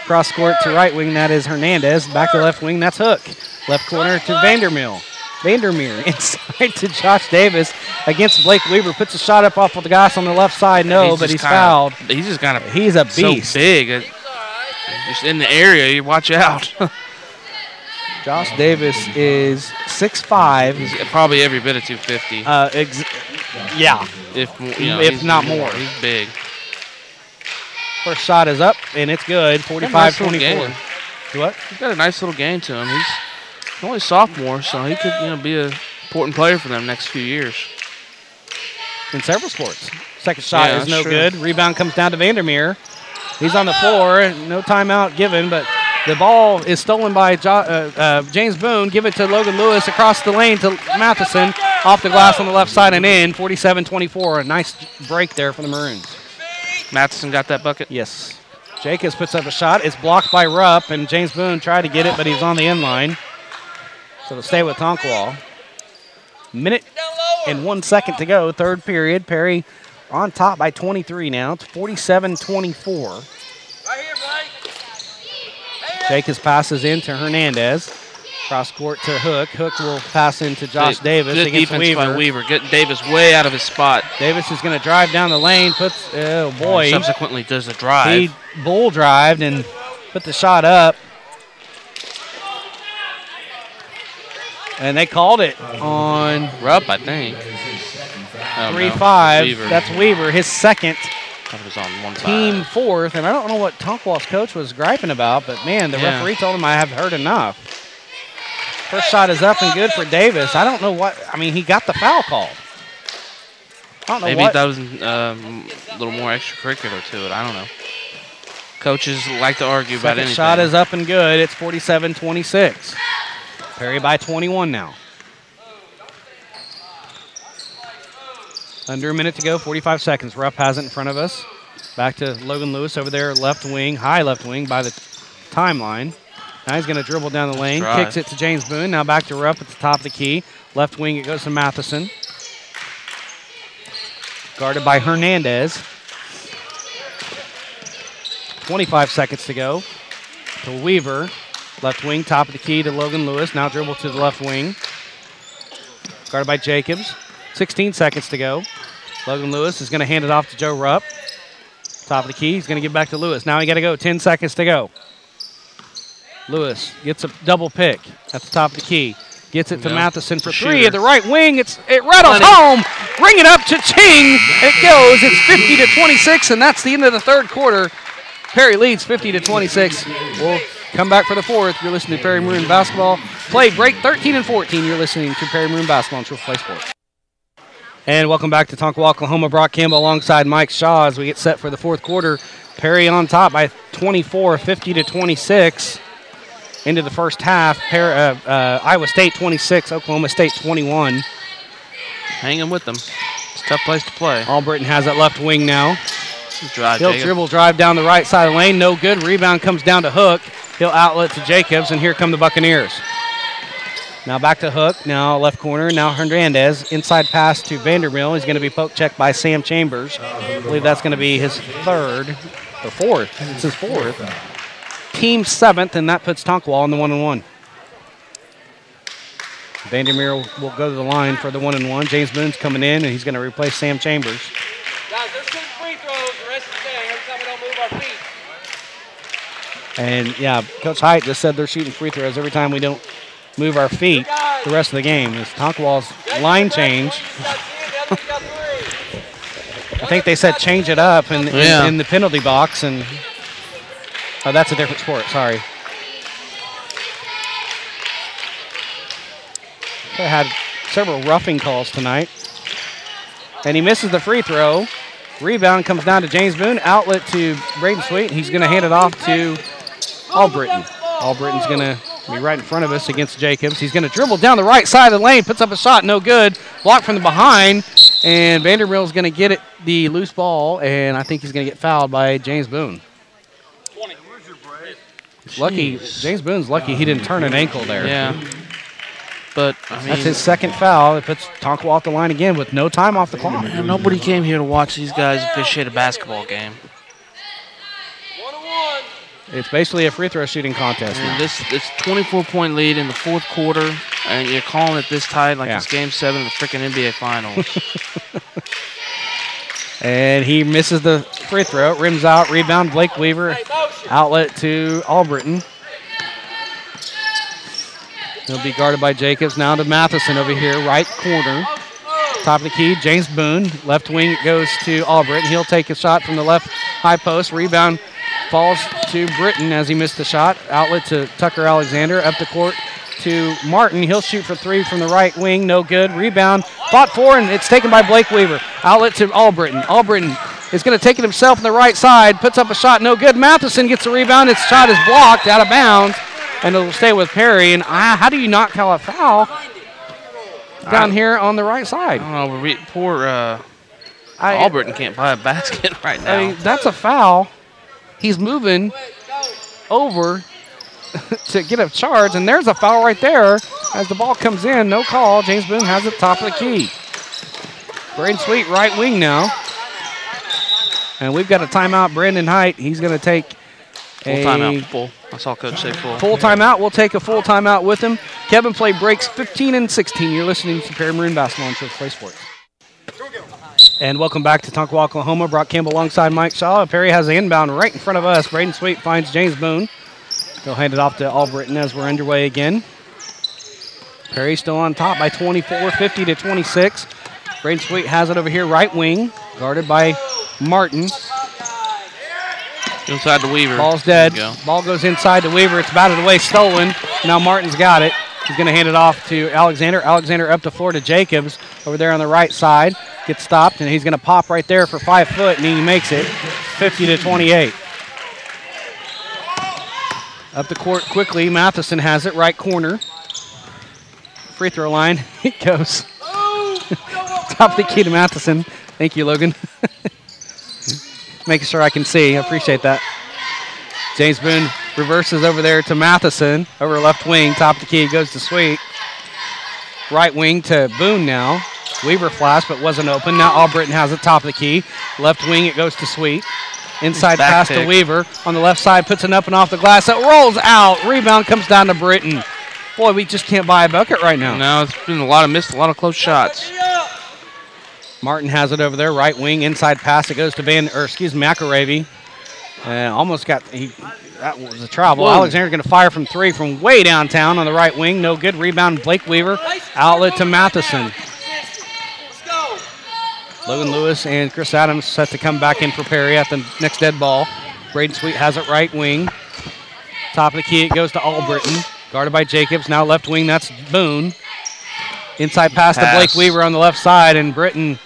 Cross court to right wing. That is Hernandez. Back to left wing. That's Hook. Left corner to Vandermeer. Vandermeer inside to Josh Davis against Blake Weaver. Puts a shot up off of the guys on the left side. No, but he's fouled. He's just kind of he's a beast. So big. Just in the area, you watch out. Josh Davis is 6'5". He's probably every bit of 250. Yeah. If not more. He's big. First shot is up, and it's good. 45-24. What? He's got a nice little game to him. He's only a sophomore, so he could be an important player for them next few years. In several sports. Second shot is no good. Rebound comes down to Vandermeer. He's on the floor. No timeout given, but the ball is stolen by James Boone. Give it to Logan Lewis across the lane to Matheson. Off the glass on the left side and in. 47-24. A nice break there for the Maroons. Matheson got that bucket? Yes. Jacobs puts up a shot. It's blocked by Rupp, and James Boone tried to get it, but he's on the end line. So they'll stay with Tonkawa. Minute and 1 second to go. Third period. Perry on top by 23 now. It's 47-24. Jacobs passes in to Hernandez. Cross court to Hook. Hook will pass into Josh Davis Good against defense Weaver. by Weaver. Getting Davis way out of his spot. Davis is going to drive down the lane. Oh, boy. Subsequently does a drive. He bull drived and put the shot up. And they called it on Rupp, I think. 3-5. That's Weaver, his second. That was on one Team fourth. And I don't know what Tonkawa's coach was griping about, but, man, the referee told him I have heard enough. First shot is up and good for Davis. I don't know what. I mean, he got the foul called. I don't know Maybe what. that was a little more extracurricular to it. I don't know. Coaches like to argue about anything. Second shot is up and good. It's 47-26. Perry by 21 now. Under a minute to go, 45 seconds. Rupp has it in front of us. Back to Logan Lewis over there, left wing, high left wing by the timeline. Now he's going to dribble down the lane, kicks it to James Boone. Now back to Rupp at the top of the key. Left wing, it goes to Matheson. Guarded by Hernandez. 25 seconds to go. To Weaver. Left wing, top of the key to Logan Lewis. Now dribble to the left wing. Guarded by Jacobs. 16 seconds to go. Logan Lewis is going to hand it off to Joe Rupp. Top of the key. He's going to give back to Lewis. Now he got to go. 10 seconds to go. Lewis gets a double pick at the top of the key. Gets it to Matheson for three at the right wing. It rattles home. Bring it up to Ching. It goes. It's 50-26, and that's the end of the third quarter. Perry leads 50-26. We'll come back for the fourth. You're listening to Perry Maroon Basketball. Play break 13 and 14. You're listening to Perry Maroon Basketball on Triple Play Sports. And welcome back to Tonkawa, Oklahoma. Brock Campbell alongside Mike Shaw as we get set for the fourth quarter. Perry on top by 24, 50-26. Into the first half, Iowa State 26, Oklahoma State 21. Hanging with them. It's a tough place to play. Albritton has that left wing now. He'll dribble drive down the right side of the lane. No good. Rebound comes down to Hook. He'll outlet to Jacobs, and here come the Buccaneers. Now back to Hook. Now left corner. Now Hernandez. Inside pass to Vanderbilt. He's going to be poke checked by Sam Chambers. I believe that's going to be his third or fourth. It's his fourth. Team seventh, and that puts Tonkawa on the 1-1. Vandermeer will go to the line for the 1-1. James Boone's coming in, and he's going to replace Sam Chambers. Guys, let's shoot free throws the rest of the day every time we don't move our feet. And, yeah, Coach Height just said they're shooting free throws every time we don't move our feet the rest of the game. It's Tonkawa's line change. I think they said change it up in the penalty box, and oh, that's a different sport. Sorry. They had several roughing calls tonight. And he misses the free throw. Rebound comes down to James Boone. Outlet to Braden Sweet. He's going to hand it off to Albritton. Albritton's going to be right in front of us against Jacobs. He's going to dribble down the right side of the lane. Puts up a shot. No good. Blocked from the behind. And Vanderbilt's going to get it, the loose ball. And I think he's going to get fouled by James Boone. Lucky, James Boone's lucky he didn't turn an ankle there. Yeah. But, I mean, that's his second foul. It puts Tonkawa off the line again with no time off the clock. Man, nobody came here to watch these guys officiate a basketball game. 1-1. It's basically a free throw shooting contest. This 24-point lead in the fourth quarter, and you're calling it this tight like it's Game 7 of the freaking NBA Finals. And he misses the free throw. Rims out. Rebound. Blake Weaver. Outlet to Albritton. He'll be guarded by Jacobs. Now to Matheson over here. Right corner. Top of the key. James Boone. Left wing. It goes to Albritton. He'll take a shot from the left high post. Rebound falls to Britton as he missed the shot. Outlet to Tucker Alexander. Up the court to Martin. He'll shoot for three from the right wing. No good. Rebound. Fought for, and it's taken by Blake Weaver. Outlet to Albritton. Albritton is going to take it himself on the right side. Puts up a shot. No good. Matheson gets the rebound. His shot is blocked out of bounds, and it'll stay with Perry. And how do you not call a foul down here on the right side? I don't know. Poor Albritton can't buy a basket right now. I mean, that's a foul. He's moving over to get a charge, and there's a foul right there as the ball comes in. No call. James Boone has it top of the key. Braden Sweet right wing now. And we've got a timeout. Brandon Height, he's going to take full timeout. Full. I saw Coach say full. Full timeout. We'll take a full timeout with him. Kevin play breaks 15 and 16. You're listening to Perry Maroon Basketball on Triple Play Sports. And welcome back to Tonkawa, Oklahoma. Brock Campbell alongside Mike Shaw. Perry has the inbound right in front of us. Braden Sweet finds James Boone. He'll hand it off to Albritton as we're underway again. Perry still on top by 24, 50-26. Braden Sweet has it over here, right wing, guarded by Martin. Inside to Weaver. Ball's dead. Ball goes inside to Weaver. It's batted away, stolen. Now Martin's got it. He's going to hand it off to Alexander. Alexander up the floor to Jacobs over there on the right side. Gets stopped, and he's going to pop right there for 5 foot, and he makes it 50-28. Up the court quickly. Matheson has it, right corner. Free throw line. It goes. Top of the key to Matheson. Thank you, Logan. Making sure I can see. I appreciate that. James Boone reverses over there to Matheson. Over left wing. Top of the key goes to Sweet. Right wing to Boone now. Weaver flash, but wasn't open. Now Albritton has it top of the key. Left wing, it goes to Sweet. Inside pass to Weaver. On the left side, puts it up and off the glass. It rolls out. Rebound comes down to Britton. Boy, we just can't buy a bucket right now. No, it's been a lot of close shots. Martin has it over there, right wing. Inside pass, it goes to McElravy. Almost got, That was a travel. Whoa. Alexander's going to fire from 3 from way downtown on the right wing. No good. Rebound, Blake Weaver. Outlet to Matheson. Logan Lewis and Chris Adams set to come back in for Perry at the next dead ball. Braden Sweet has it right wing. Top of the key, it goes to Albritton. Guarded by Jacobs. Now left wing, that's Boone. Inside pass to Blake Weaver on the left side, and Britton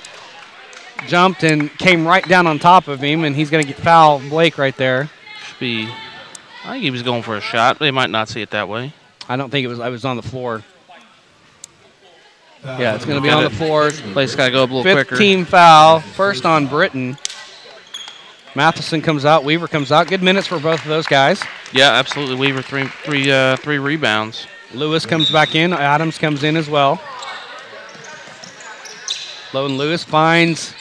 jumped and came right down on top of him, and he's going to foul Blake right there. I think he was going for a shot. They might not see it that way. I don't think it was. I was on the floor. Yeah, it's going to be on the floor. Place got to go up a little quicker. 15 foul. First on Britton. Matheson comes out. Weaver comes out. Good minutes for both of those guys. Yeah, absolutely. Weaver three rebounds. Lewis comes back in. Adams comes in as well. Logan Lewis finds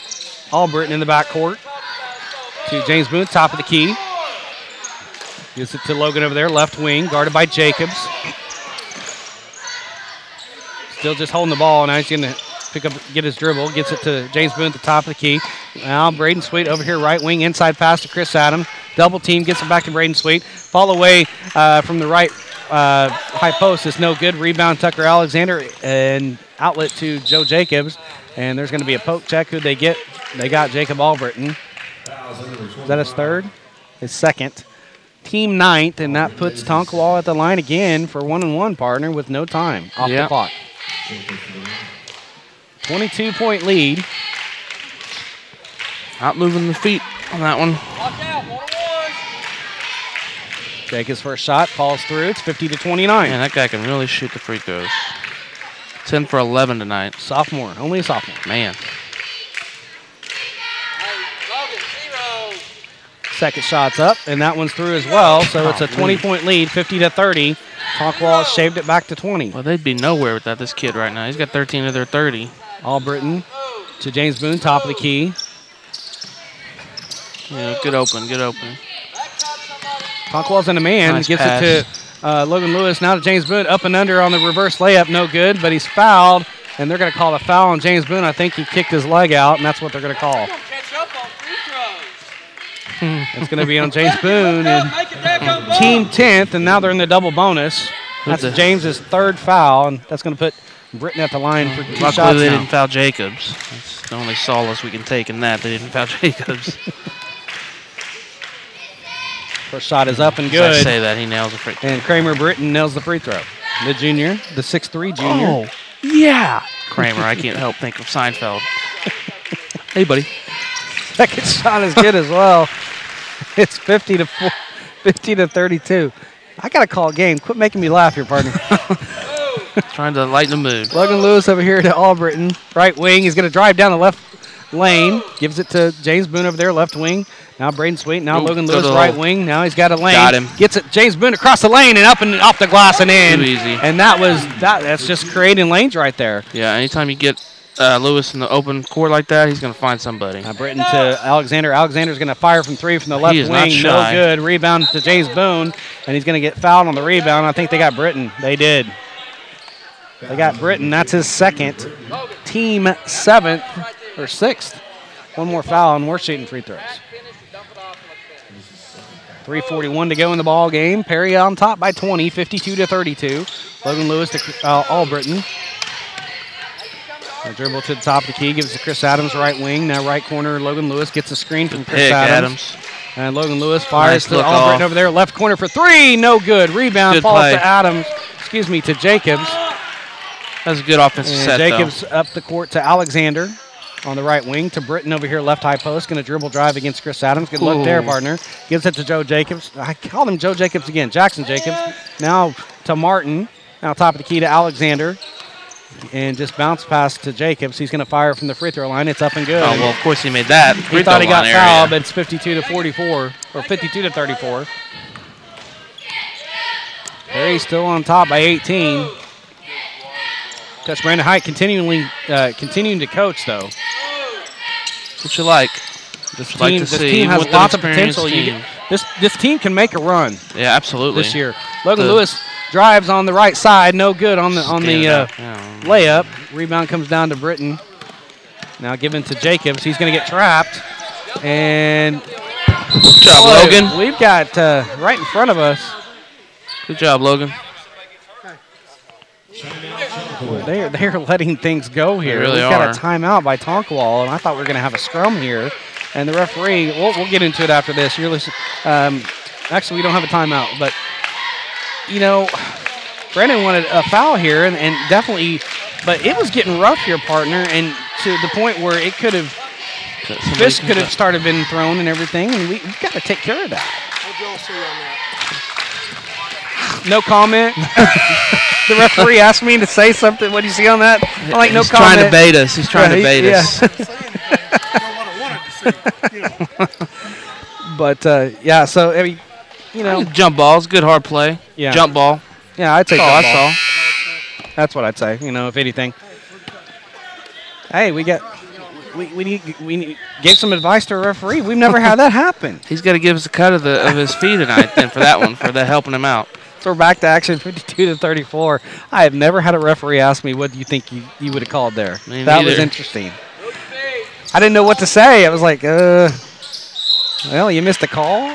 Albritton in the backcourt. To James Boone, top of the key. Gives it to Logan over there, left wing, guarded by Jacobs. Still just holding the ball. Now he's going to get his dribble. Gets it to James Boone at the top of the key. Now Braden Sweet over here, right wing, inside pass to Chris Adams. Double team, gets it back to Braden Sweet. Fall away from the right high post is no good. Rebound Tucker Alexander and outlet to Joe Jacobs. And there's going to be a poke check. Who they get? They got Jacob Albritton. Is that his third? His second. Team 9th, and that puts Tonkawa at the line again for 1-1, partner, with no time off the clock. 22-point lead. Not moving the feet on that one. Jacobs' first shot falls through. It's 50-29. Man, that guy can really shoot the free throws. 10 for 11 tonight. Sophomore, only a sophomore. Man. Second shot's up, and that one's through as well. So it's a 20-point lead, 50-30. Tonkawa shaved it back to 20. Well, they'd be nowhere without this kid right now. He's got 13 of their 30. Albritton to James Boone, top of the key. Yeah, good open, good open. Tonkawa's in a man. Nice Gets pass. it to Logan Lewis. Now to James Boone, up and under on the reverse layup. No good, but he's fouled, and they're going to call a foul on James Boone. I think he kicked his leg out, and that's what they're going to call. It's going to be on James Boone and team 10th, and now they're in the double bonus. That's James's third foul, and that's going to put Britton at the line for 2 shots now. Luckily they didn't foul Jacobs. That's the only solace we can take in that. They didn't foul Jacobs. First shot is up and good. As I say that, he nails the free throw. And Kramer Britton nails the free throw. The junior, the 6'3" junior. Oh, yeah. Kramer, I can't help think of Seinfeld. Hey, buddy. Second shot is good as well. It's 50-32. I got to call a game. Quit making me laugh here, partner. Trying to lighten the mood. Logan Lewis over here to Albritton. Right wing. He's going to drive down the left lane. Gives it to James Boone over there, left wing. Now Braden Sweet. Now Logan Lewis, right wing. Now he's got a lane. Got him. Gets it. James Boone across the lane and up and off the glass and in. Too easy. And that's just creating lanes right there. Yeah, anytime you get Lewis in the open court like that, he's going to find somebody. Now Britton to Alexander. Alexander's going to fire from 3 from the left wing. No good. Rebound to James Boone, and he's going to get fouled on the rebound. I think they got Britton. They did. They got Britton. That's his second. Team 7th or 6th. One more foul, and we're shooting free throws. 3:41 to go in the ball game. Perry on top by 20, 52-32. Logan Lewis to Albritton. A dribble to the top of the key, gives it to Chris Adams, right wing. Now right corner, Logan Lewis gets a screen from Chris Adams. And Logan Lewis fires to Albritton over there, left corner for 3, no good. Rebound falls to Adams, to Jacobs. That's a good offensive set, Jacobs up the court to Alexander on the right wing, to Britton over here, left high post. Going to dribble drive against Chris Adams. Good luck there, partner. Gives it to Joe Jacobs. I called him Joe Jacobs again. Jackson Jacobs. Now to Martin. Now top of the key to Alexander. And just bounce pass to Jacobs. He's going to fire from the free throw line. It's up and good. Oh, well, of course he made that. He thought he got fouled, but it's 52-44 or 52-34. Perry's still on top by 18. Coach Brandon Height continuing to coach, though. What you like? This team has lots of potential. This team can make a run. Yeah, absolutely. This year, Logan Lewis drives on the right side, no good on the layup. Rebound comes down to Britton. Now given to Jacobs. He's going to get trapped, and Good job, Logan. We've got right in front of us. Good job, Logan. They're letting things go here. They really We've got are. a timeout by Tonkawa, and I thought we were going to have a scrum here. And the referee, we'll get into it after this. You're listening. Actually, we don't have a timeout, but you know, Brandon wanted a foul here, and definitely, but it was getting rough here, partner, and to the point where it could have, fists could have started been thrown and everything, and we've got to take care of that. What'd y'all say on that? No comment. The referee asked me to say something. What do you see on that? I'm like, no He's comment. trying to bait us. He's trying to bait us. But yeah, so I mean, you know, Jump balls, good hard play. Yeah. Jump ball. yeah, I'd take Oh, that I ball. saw. That's what I'd say. You know, if anything. Hey, we need give some advice to a referee. We've never had that happen. He's got to give us a cut of his fee tonight then for that one, for that helping him out. So we're back to action, 52-34. I have never had a referee ask me, what do you think you would have called there? Me That was neither. interesting. I didn't know what to say. I was like, well, you missed a call.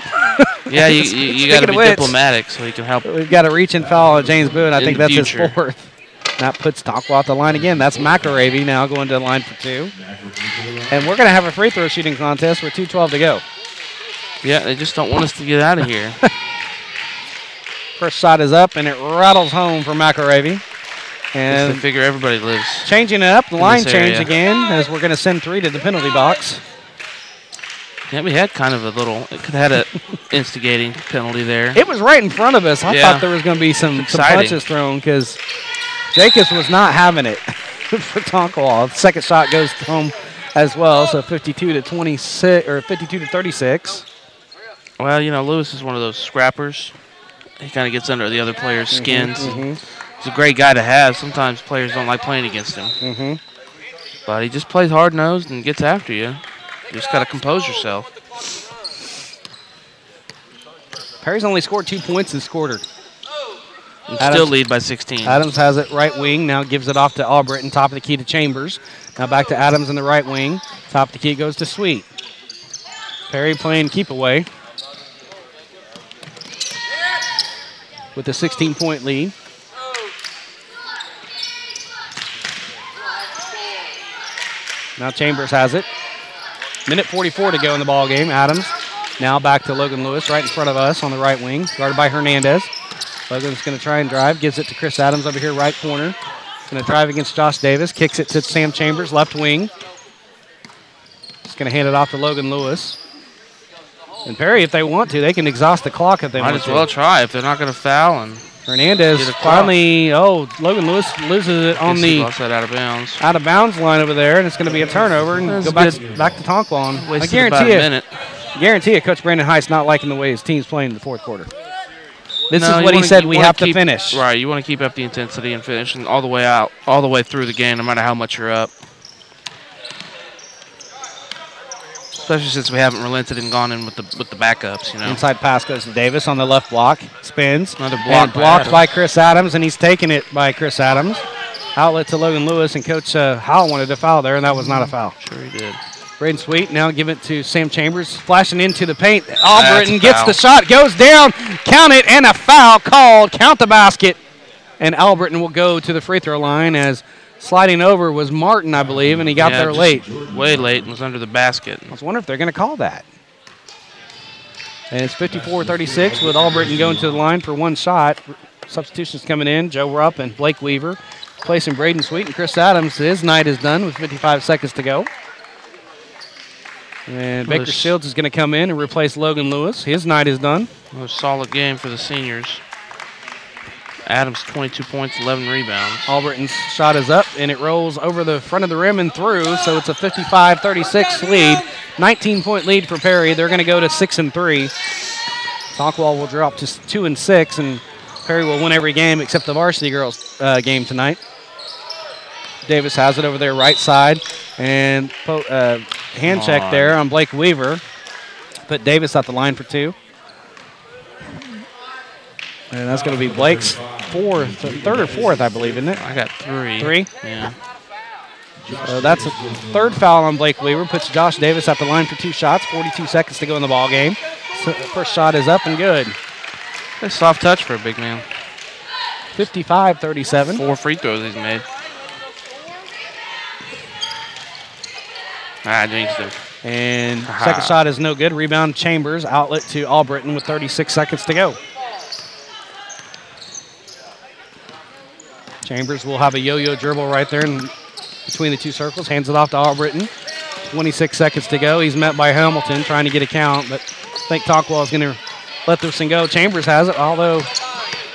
Yeah, you got to Speaking be of which, diplomatic so he can help. We've got a reach and foul on James Boone. I In think the that's his future. fourth. That puts Tonkawa at the line again. That's McAravey now going to the line for two. And we're going to have a free throw shooting contest with 2:12 to go. Yeah, they just don't want us to get out of here. First shot is up, and it rattles home for McAravey. They And figure everybody lives. changing it up, the line this change area. again, as we're going to send three to the penalty box. Yeah, we had kind of a little. It could have had an instigating penalty there. It was right in front of us. I Yeah. thought there was going to be some Exciting. punches thrown because Jacobs was not having it for Tonkawa. Second shot goes home as well, so 52-26 or 52-36. Well, you know, Lewis is one of those scrappers. He kind of gets under the other players' skins. He's a great guy to have. Sometimes players don't like playing against him. But he just plays hard-nosed and gets after you. You just got to compose yourself. Perry's only scored 2 points this quarter. And Adams- still lead by 16. Adams has it right wing, now gives it off to Albritton, top of the key to Chambers. Now back to Adams in the right wing. Top of the key goes to Sweet. Perry playing keep away with a 16-point lead. Now Chambers has it. Minute 44 to go in the ball game. Adams now back to Logan Lewis right in front of us on the right wing, guarded by Hernandez. Logan's going to try and drive, gives it to Chris Adams over here right corner. Going to drive against Josh Davis, kicks it to Sam Chambers, left wing. Just going to hand it off to Logan Lewis. And Perry, if they want to, they can exhaust the clock if they Might want as to. well try if they're not going to foul. And Hernandez Get a clock. finally, Logan Lewis loses it on guess he the lost that out of bounds. out of bounds line over there, and it's going to be a turnover and That's go back good. back to Tonkawa. I Wasted about a minute. guarantee you, Coach Brandon Heist not liking the way his team's playing in the fourth quarter. This No, is you what he wanna- said you we wanna have to keep- finish. Right, you want to keep up the intensity and finish and all the way out, all the way through the game, no matter how much you're up. Especially since we haven't relented and gone in with the backups, you know. Inside pass goes to Davis on the left block. Spins. Another block And by blocked Adams. by Chris Adams, and he's taking it by Chris Adams. Outlet to Logan Lewis, and Coach Howell wanted a foul there, and that was not a foul. Sure he did. Braden Sweet now give it to Sam Chambers, flashing into the paint. That's Albritton a gets foul. the shot, goes down, count it, and a foul called. Count the basket. And Albritton will go to the free throw line as sliding over was Martin, I believe, and he got Yeah, there just late. Way late and was under the basket. I was wondering if they're going to call that. And it's 54-36 with Albritton going to the line for one shot. Substitutions coming in, Joe Rupp and Blake Weaver. Placing Braden Sweet and Chris Adams. His night is done with 55 seconds to go. And Baker Shields is going to come in and replace Logan Lewis. His night is done. A solid game for the seniors. Adams 22 points, 11 rebounds. Albritton's shot is up, and it rolls over the front of the rim and through, so it's a 55-36 lead. 19-point lead for Perry. They're going to go to 6-3. Tonkawa will drop to 2-6, and Perry will win every game except the varsity girls game tonight. Davis has it over there right side, and hand check there on Blake Weaver. Put Davis at the line for two. And that's going to be Blake's third or fourth, I believe, isn't it? I got three. Three? Yeah. So that's a third foul on Blake Weaver. Puts Josh Davis at the line for 2 shots. 42 seconds to go in the ball game. So first shot is up and good. A soft touch for a big man. 55-37. 4 free throws he's made. Jinxed it. And second shot is no good. Rebound Chambers. Outlet to Albritton with 36 seconds to go. Chambers will have a yo-yo dribble right there in between the 2 circles. Hands it off to Albritton. 26 seconds to go. He's met by Hamilton trying to get a count, but I think Tonkawa is going to let this one go. Chambers has it, although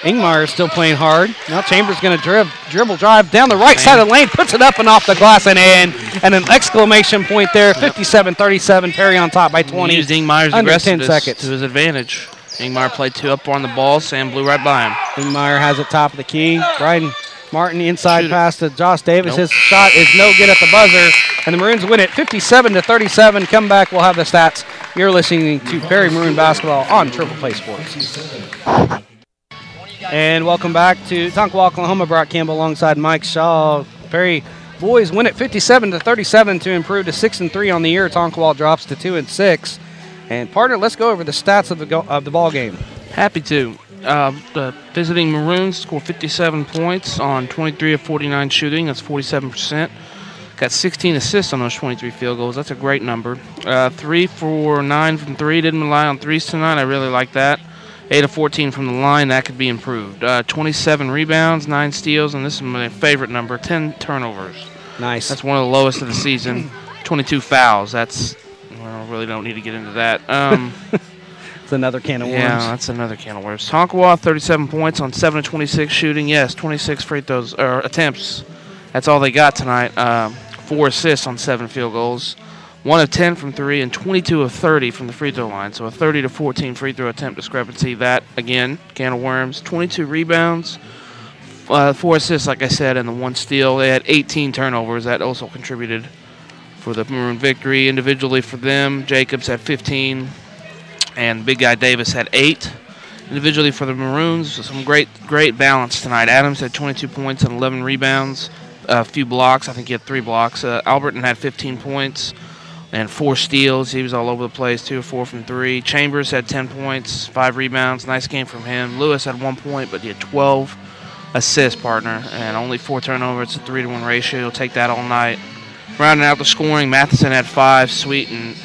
Ingmar is still playing hard. Now Chambers going to dribble drive down the right side of the lane, puts it up and off the glass and in. And an exclamation point there, 57-37. Perry on top by 20. He used Ingmar's under 10 aggressiveness seconds. to his advantage. Ingmar played 2 up on the ball. Sam blew right by him. Ingmar has it top of the key. Bryden Martin inside pass to Josh Davis. His shot is no good at the buzzer. And the Maroons win it 57-37. Come back, we'll have the stats. You're listening to Perry Maroon Basketball on Triple Play Sports. And welcome back to Tonkawa, Oklahoma. Brock Campbell alongside Mike Shaw. Perry boys win it 57-37 to improve to 6-3 on the year. Tonkawa drops to 2-6. And partner, let's go over the stats of the ball game. Happy to. The visiting Maroons scored 57 points on 23 of 49 shooting. That's 47%. Got 16 assists on those 23 field goals. That's a great number. 3 for 9 from 3. Didn't rely on threes tonight. I really like that. 8 of 14 from the line. That could be improved. 27 rebounds, 9 steals, and this is my favorite number, 10 turnovers. Nice. That's one of the lowest of the season. 22 fouls. That's, well, really don't need to get into that. It's another can of worms. Yeah, that's another can of worms. Tonkawa, 37 points on 7 of 26 shooting. Yes, 26 free throws or attempts. That's all they got tonight. 4 assists on 7 field goals. 1 of 10 from 3 and 22 of 30 from the free throw line. So a 30 to 14 free throw attempt discrepancy. That, again, can of worms. 22 rebounds, 4 assists, like I said, and the 1 steal. They had 18 turnovers. That also contributed for the Maroon victory. Individually for them, Jacobs had 15, and big guy Davis had 8. Individually for the Maroons, some great balance tonight. Adams had 22 points and 11 rebounds, a few blocks. I think he had 3 blocks. Alberton had 15 points and 4 steals. He was all over the place, 2 or 4 from 3. Chambers had 10 points, 5 rebounds. Nice game from him. Lewis had 1 point, but he had 12 assists, partner, and only 4 turnovers. It's a 3-to-1 ratio. You'll take that all night. Rounding out the scoring, Matheson had 5. Sweet and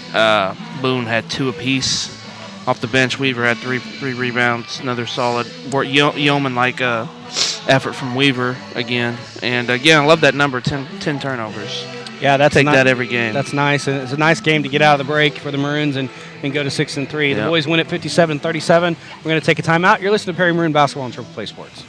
Boone had 2 apiece. Off the bench, Weaver had 3 rebounds. Another solid yeoman-like effort from Weaver again. And again, I love that number, 10 turnovers. Yeah, that's take that every game. That's nice. And it's a nice game to get out of the break for the Maroons and go to 6-3. The boys win at 57-37. We're going to take a timeout. You're listening to Perry Maroon Basketball on Triple Play Sports.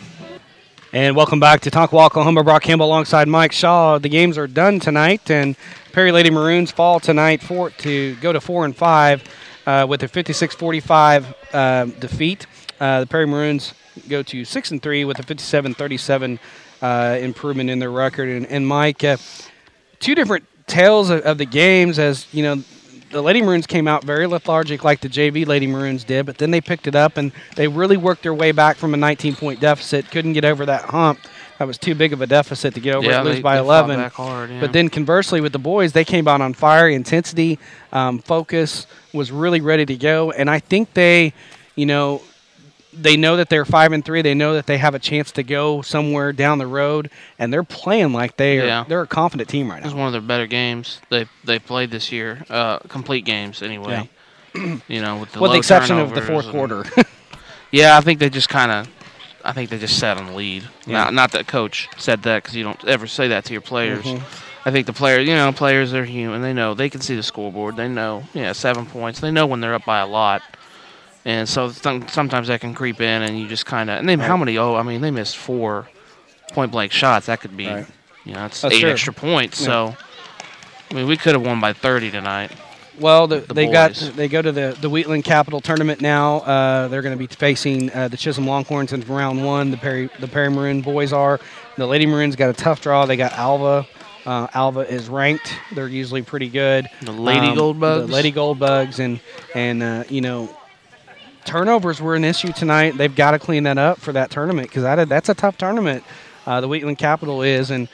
And welcome back to Tonkawa, Oklahoma. Brock Campbell alongside Mike Shaw. The games are done tonight, and Perry Lady Maroons fall tonight to go to 4-5 with a 56-45 defeat. The Perry Maroons go to 6-3 with a 57-37 improvement in their record. And Mike, 2 different tales of the games, as you know. The Lady Maroons came out very lethargic like the JV Lady Maroons did, but then they picked it up and they really worked their way back from a 19-point deficit. Couldn't get over that hump. That was too big of a deficit to get over and lose by 11. Back hard, But then conversely with the boys, they came out on fire. Intensity, focus was really ready to go. And I think they know that they're 5-3. They know that they have a chance to go somewhere down the road, and they're playing like they're a confident team right now. This is one of their better games they played this year, complete games anyway. Yeah. With the with low the exception of the turnovers fourth quarter. Yeah, I think they just sat on the lead. Yeah. Not that coach said that, because you don't ever say that to your players. Mm-hmm. I think the players, players are human. They know. They can see the scoreboard. They know, 7 points. They know when they're up by a lot. And so sometimes that can creep in, and you just kind of – and how many – they missed 4 point-blank shots. That could be, it's 8 extra points. Yeah. So, we could have won by 30 tonight. Well, they go to the Wheatland Capital Tournament now. They're going to be facing the Chisholm Longhorns in round 1. The Perry Maroon boys are. The Lady Maroons got a tough draw. They got Alva. Alva is ranked. They're usually pretty good. The Lady Gold Bugs. The Lady Gold Bugs, and turnovers were an issue tonight. They've got to clean that up for that tournament, because that's a tough tournament. the Wheatland Capital is, and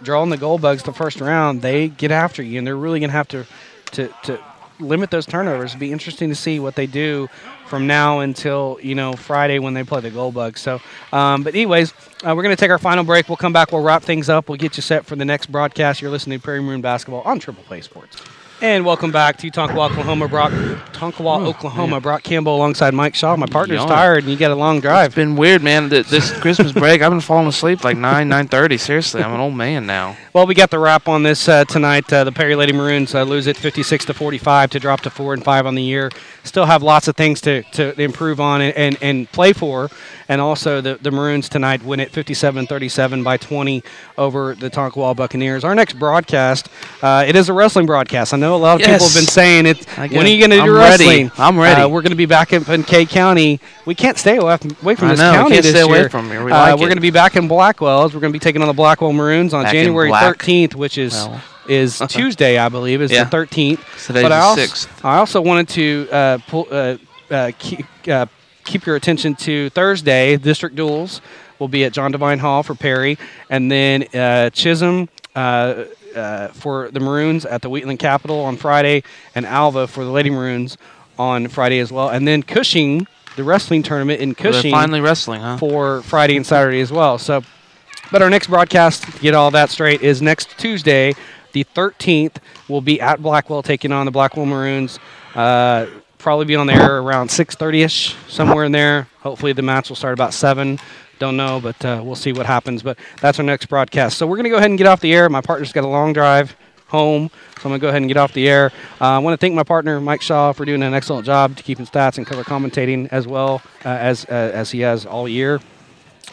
drawing the Gold Bugs the first round, they get after you, and they're really going to have to limit those turnovers. It'll be interesting to see what they do from now until Friday when they play the Gold Bugs. So, but anyways, we're going to take our final break. We'll come back. We'll wrap things up. We'll get you set for the next broadcast. You're listening to Prairie Maroon Basketball on Triple Play Sports. And welcome back to Tonkawa, Oklahoma. Brock Campbell alongside Mike Shaw. My partner's tired, and you got a long drive. It's been weird, man. This Christmas break, I've been falling asleep like 9:30. Seriously, I'm an old man now. Well, we got the wrap on this tonight. The Perry Lady Maroons lose it 56-45 to drop to 4-5 on the year. Still have lots of things to improve on and play for. And also the Maroons tonight win it 57-37 by 20 over the Tonkawa Buccaneers. Our next broadcast, it is a wrestling broadcast. I know a lot of people have been saying it. When are you going to do wrestling? I'm ready. We're going to be back in Kay County. We can't stay away from this county we can't this stay year. Away from here. We're going to be back in Blackwells. We're going to be taking on the Blackwell Maroons on January 13th, which is Tuesday, I believe, is the 13th. Today's the 6th. I also wanted to keep your attention to Thursday. District duels will be at John Devine Hall for Perry, and then Chisholm for the Maroons at the Wheatland Capitol on Friday, and Alva for the Lady Maroons on Friday as well. And then Cushing, the wrestling tournament in Cushing, finally wrestling, for Friday and Saturday as well. So, but our next broadcast, to get all that straight, is next Tuesday, the 13th. We'll be at Blackwell taking on the Blackwell Maroons. Probably be on the air around 6:30ish, somewhere in there. Hopefully the match will start about 7. Don't know, but we'll see what happens. But that's our next broadcast. So we're going to go ahead and get off the air. My partner's got a long drive home, so I'm going to go ahead and get off the air. I want to thank my partner, Mike Shaw, for doing an excellent job to keeping stats and color commentating as well as he has all year.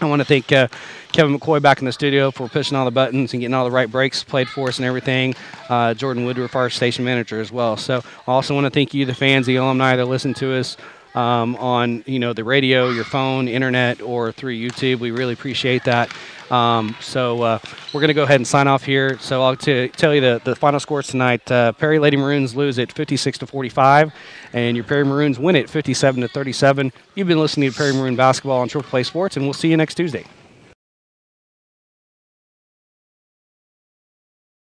I want to thank Kevin McCoy back in the studio for pushing all the buttons and getting all the right breaks played for us and everything. Jordan Woodruff, our station manager as well. So I also want to thank you, the fans, the alumni that listen to us on the radio, your phone, internet, or through YouTube. We really appreciate that. So we're going to go ahead and sign off here. So I'll tell you the final scores tonight. Perry Lady Maroons lose it 56-45, and your Perry Maroons win it 57-37. You've been listening to Perry Maroon Basketball on Triple Play Sports, and we'll see you next Tuesday.